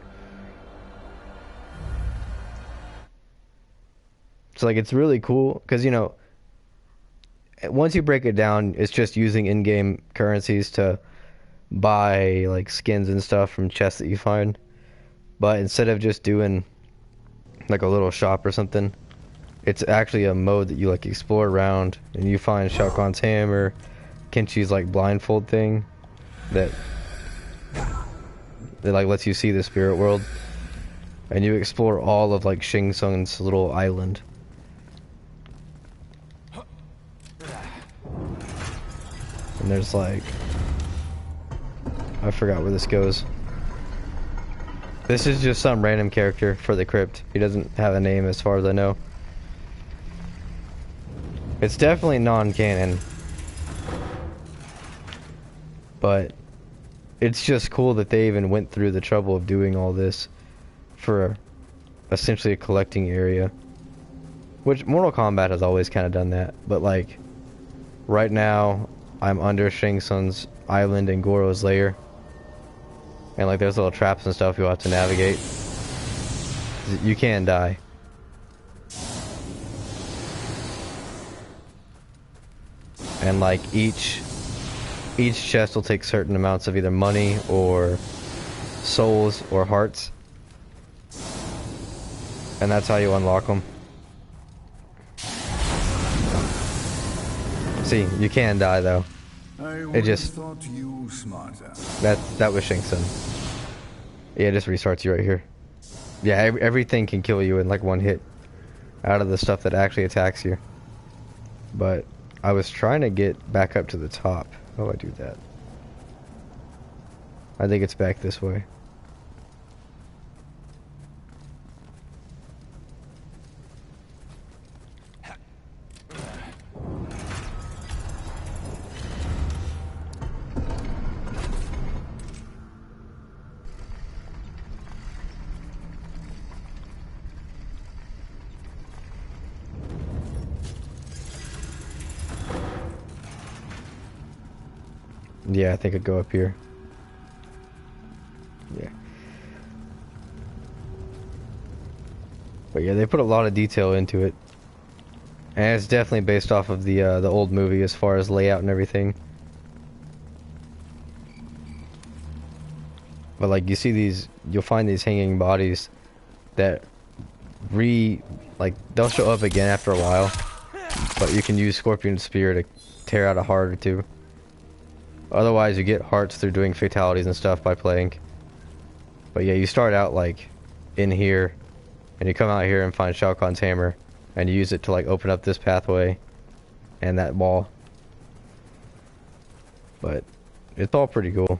So like it's really cool because, you know, once you break it down, it's just using in-game currencies to buy like skins and stuff from chests that you find. But instead of just doing like a little shop or something, it's actually a mode that you like explore around and you find Shao Kahn's hammer, Kenchi's like blindfold thing that like lets you see the spirit world, and you explore all of like Shang Tsung's little island. And there's like, I forgot where this goes. This is just some random character for the crypt. He doesn't have a name as far as I know. It's definitely non-canon. But it's just cool that they even went through the trouble of doing all this for essentially a collecting area. Which Mortal Kombat has always kind of done that. But like, right now, I'm under Shang Tsung's island and Goro's lair. And like there's little traps and stuff you'll have to navigate. You can die. And like each chest will take certain amounts of either money or souls or hearts. And that's how you unlock them. See, you can die though. It just thought you smarter. that was Shang Tsung. Yeah, it just restarts you right here. Yeah, everything can kill you in like one hit out of the stuff that actually attacks you. But I was trying to get back up to the top. How do I do that? I think it's back this way. Yeah, I think I'd go up here. Yeah. But yeah, they put a lot of detail into it. And it's definitely based off of the old movie as far as layout and everything. But like you see these, you'll find these hanging bodies that they'll show up again after a while. But you can use Scorpion Spear to tear out a heart or two. Otherwise, you get hearts through doing fatalities and stuff by playing. But yeah, you start out like in here, and you come out here and find Shao Kahn's hammer, and you use it to like open up this pathway and that wall. But it's all pretty cool.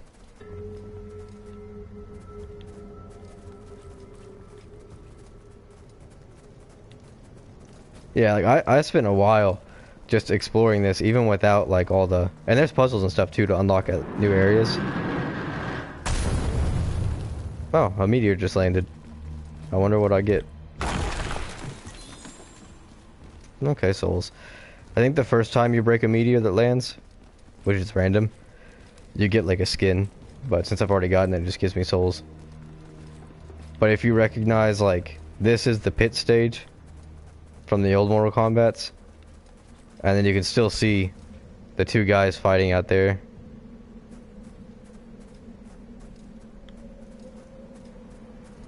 Yeah, like I spent a while just exploring this, even without like all the, and there's puzzles and stuff too to unlock new areas. Oh, a meteor just landed. I wonder what I get. Okay, souls. I think the first time you break a meteor that lands, which is random, you get like a skin, but since I've already gotten it, it just gives me souls. But if you recognize, like, this is the pit stage from the old Mortal Kombats, and then you can still see the two guys fighting out there.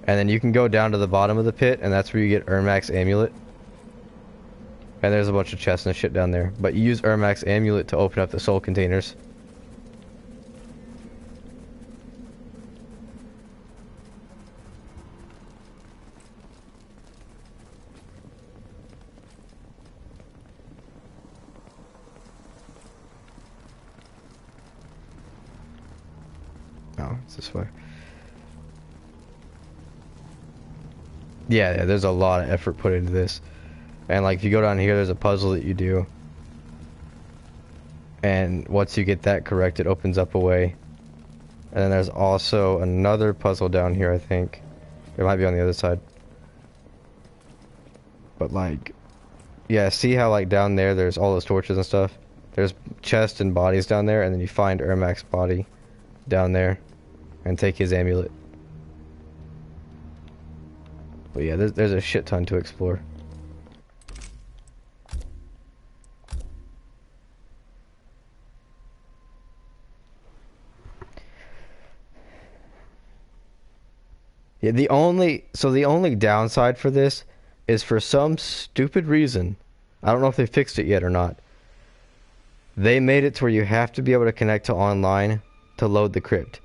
And then you can go down to the bottom of the pit, and that's where you get Ermac's amulet. And there's a bunch of chests and shit down there. But you use Ermac's amulet to open up the soul containers. Oh, it's this way. Yeah, there's a lot of effort put into this. And like if you go down here, there's a puzzle that you do. And once you get that correct, it opens up a way. And then there's also another puzzle down here, I think. It might be on the other side. But like, yeah, see how like down there, there's all those torches and stuff? There's chests and bodies down there, and then you find Ermac's body down there and take his amulet. But yeah, there's a shit ton to explore. Yeah, the only downside for this is for some stupid reason, I don't know if they fixed it yet or not, they made it to where you have to be able to connect to online to load the crypt.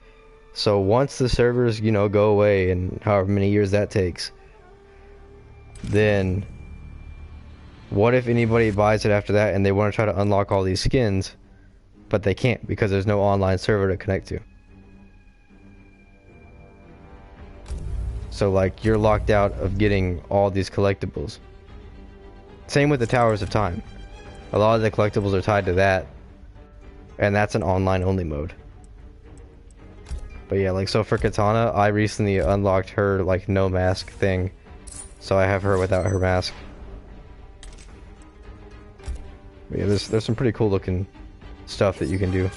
So once the servers, you know, go away, and however many years that takes, then what if anybody buys it after that and they want to try to unlock all these skins, but they can't because there's no online server to connect to? So like you're locked out of getting all these collectibles. Same with the Towers of Time. A lot of the collectibles are tied to that. And that's an online only mode. But yeah, like so for Katana, I recently unlocked her like no mask thing. So I have her without her mask. But yeah, there's some pretty cool looking stuff that you can do.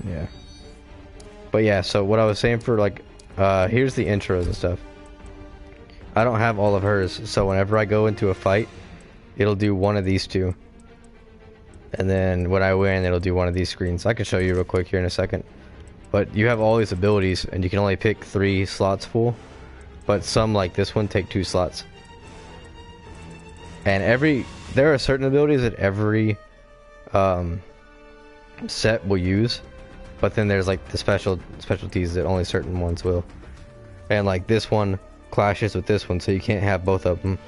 Yeah. But yeah, so what I was saying for like, here's the intros and stuff. I don't have all of hers, so whenever I go into a fight, it'll do one of these two. And then when I win, it'll do one of these screens. I can show you real quick here in a second. But you have all these abilities, and you can only pick 3 slots full. But some, like this one, take 2 slots. And there are certain abilities that every set will use. But then there's like the specialties that only certain ones will. And like this one clashes with this one, so you can't have both of them.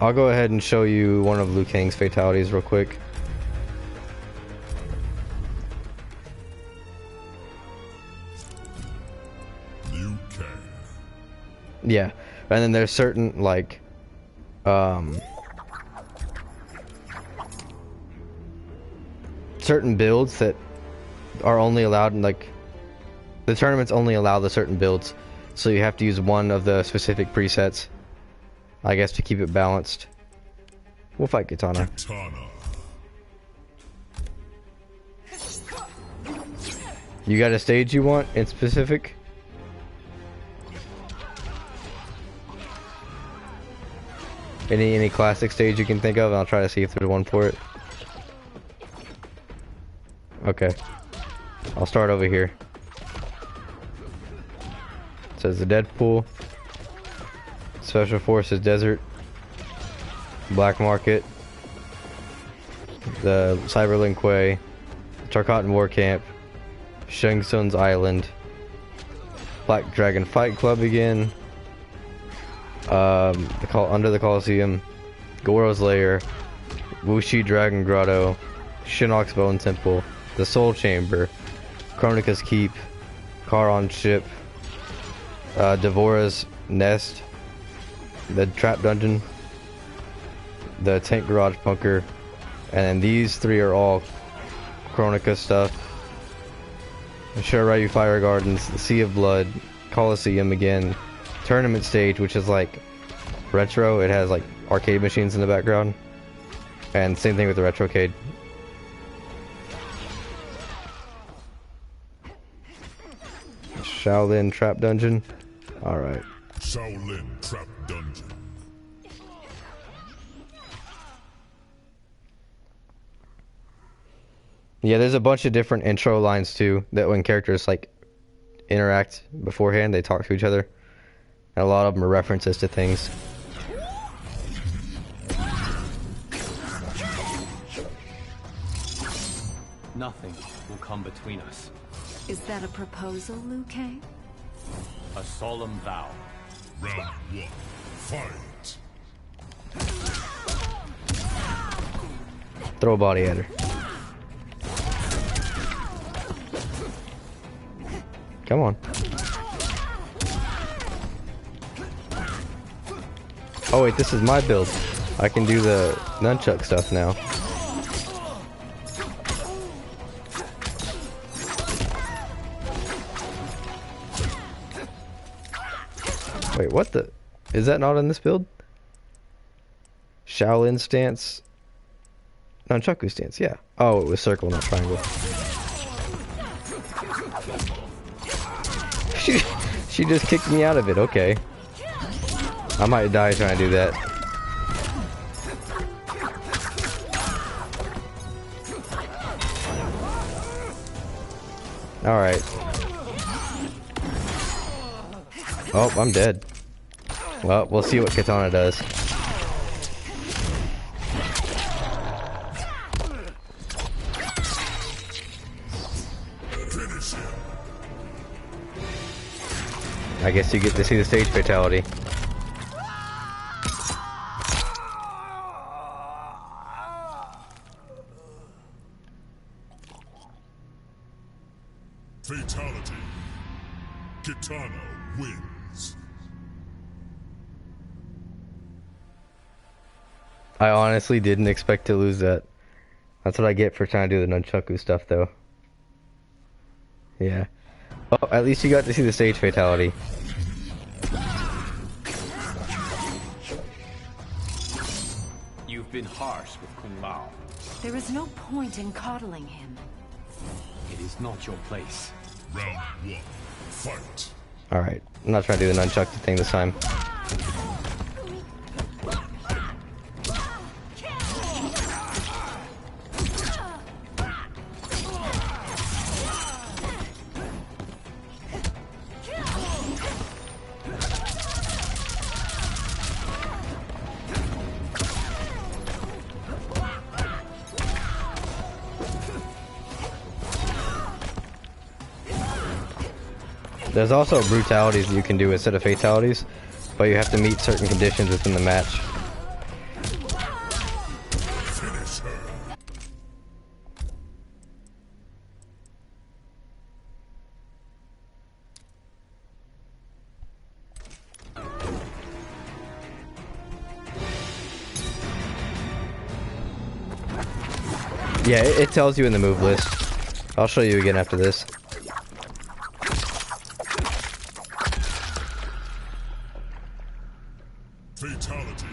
I'll go ahead and show you one of Liu Kang's fatalities real quick. Liu Kang. Yeah, and then there's certain like certain builds that are only allowed in like the tournaments only allow the certain builds, so you have to use one of the specific presets, I guess, to keep it balanced. We'll fight Katana. You got a stage you want in specific? Any classic stage you can think of, and I'll try to see if there's one for it. Okay. I'll start over here. It says the Deadpool. Special Forces Desert. Black Market. The Cyberlink Way. Tarkatan War Camp. Shang Tsung's Island. Black Dragon Fight Club again. Under the Coliseum. Goro's Lair. Wuxi Dragon Grotto. Shinnok's Bone Temple. The Soul Chamber. Kronika's Keep. Charon's Ship. Devora's Nest. The Trap Dungeon. The Tank Garage Bunker. And then these 3 are all Kronika stuff. The Shiryu Fire Gardens. The Sea of Blood. Coliseum again. Tournament Stage, which is like retro. It has like arcade machines in the background. And same thing with the Retrocade. Shaolin Trap Dungeon. Alright. Shaolin Trap Dungeon. Yeah, there's a bunch of different intro lines too, that when characters like interact beforehand, they talk to each other. And a lot of them are references to things. Nothing will come between us. Is that a proposal, Liu Kang? A solemn vow. Round 1. Fight. Throw a body at her. Come on. Oh wait, this is my build. I can do the nunchuck stuff now. Wait, what the? Is that not in this build? Shaolin stance. Nunchaku stance, yeah. Oh, it was circle, not triangle. She just kicked me out of it, okay. I might die trying to do that. Alright. Oh, I'm dead. Well, we'll see what Katana does. I guess you get to see the stage fatality. Fatality. Kitana wins. I honestly didn't expect to lose that. That's what I get for trying to do the nunchaku stuff, though. Yeah. Oh, at least you got to see the stage fatality. You've been harsh with Kung Lao. There is no point in coddling him. It is not your place. Round 1. Fight. Alright, I'm not trying to do the nunchuck thing this time. There's also brutalities that you can do instead of fatalities, but you have to meet certain conditions within the match. Finish her. Yeah, it tells you in the move list. I'll show you again after this. Fatality.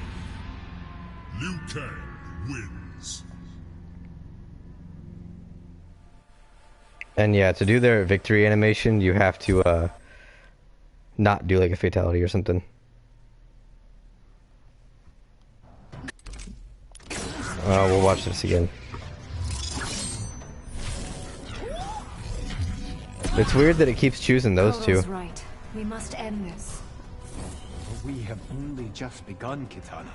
Liu Kang wins. And yeah, to do their victory animation, you have to not do like a fatality or something. We'll watch this again. It's weird that it keeps choosing those two. Koto's right. We must end this. We have only just begun, Kitana.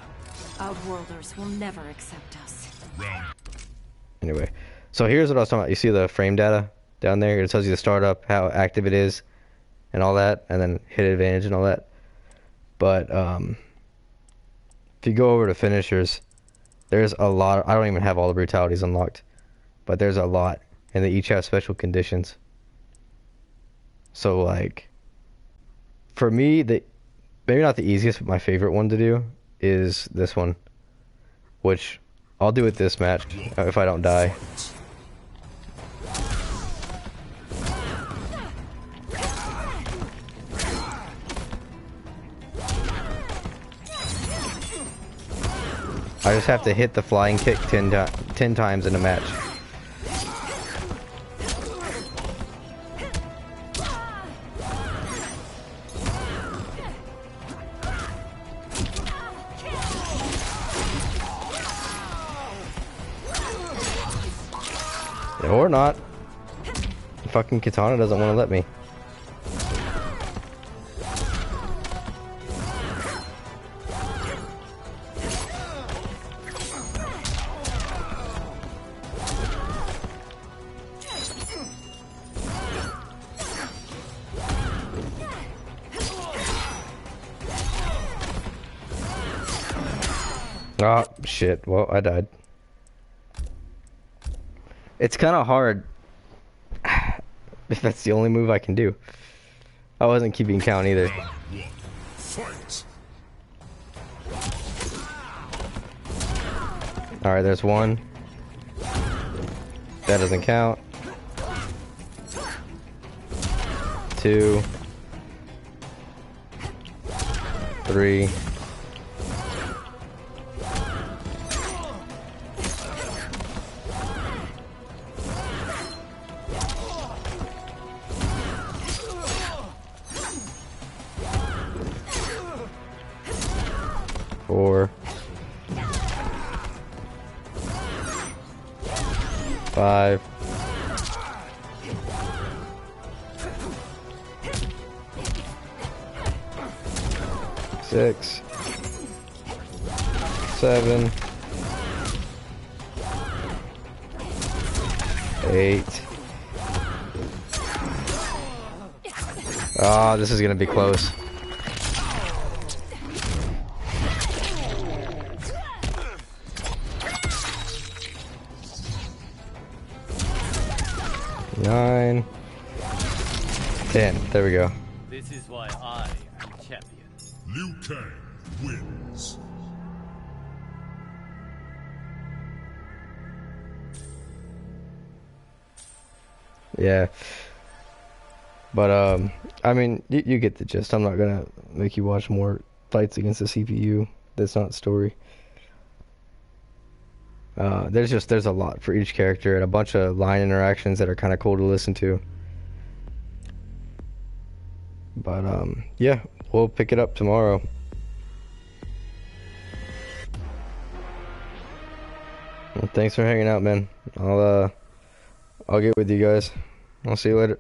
Outworlders will never accept us. Anyway, so here's what I was talking about. You see the frame data down there? It tells you the startup, how active it is, and all that, and then hit advantage and all that. But if you go over to finishers, there's a lot. I don't even have all the brutalities unlocked, but there's a lot, and they each have special conditions. So like, for me, maybe not the easiest, but my favorite one to do is this one, which I'll do it this match if I don't die. I just have to hit the flying kick 10 times in a match. Or not. Fucking Kitana doesn't want to let me. Oh, shit. Well, I died. It's kind of hard if that's the only move I can do. I wasn't keeping count either. Fight. Alright, there's one. That doesn't count. 2. 3. 4. 5. 6. 7. 8. Oh, this is gonna be close. Nine. 10. There we go. This is why I am champion. Liu Kang wins. Yeah. But, I mean, you get the gist. I'm not gonna make you watch more fights against the CPU. That's not story. There's a lot for each character and a bunch of line interactions that are kind of cool to listen to. But, yeah, we'll pick it up tomorrow. Well, thanks for hanging out, man. I'll get with you guys. I'll see you later.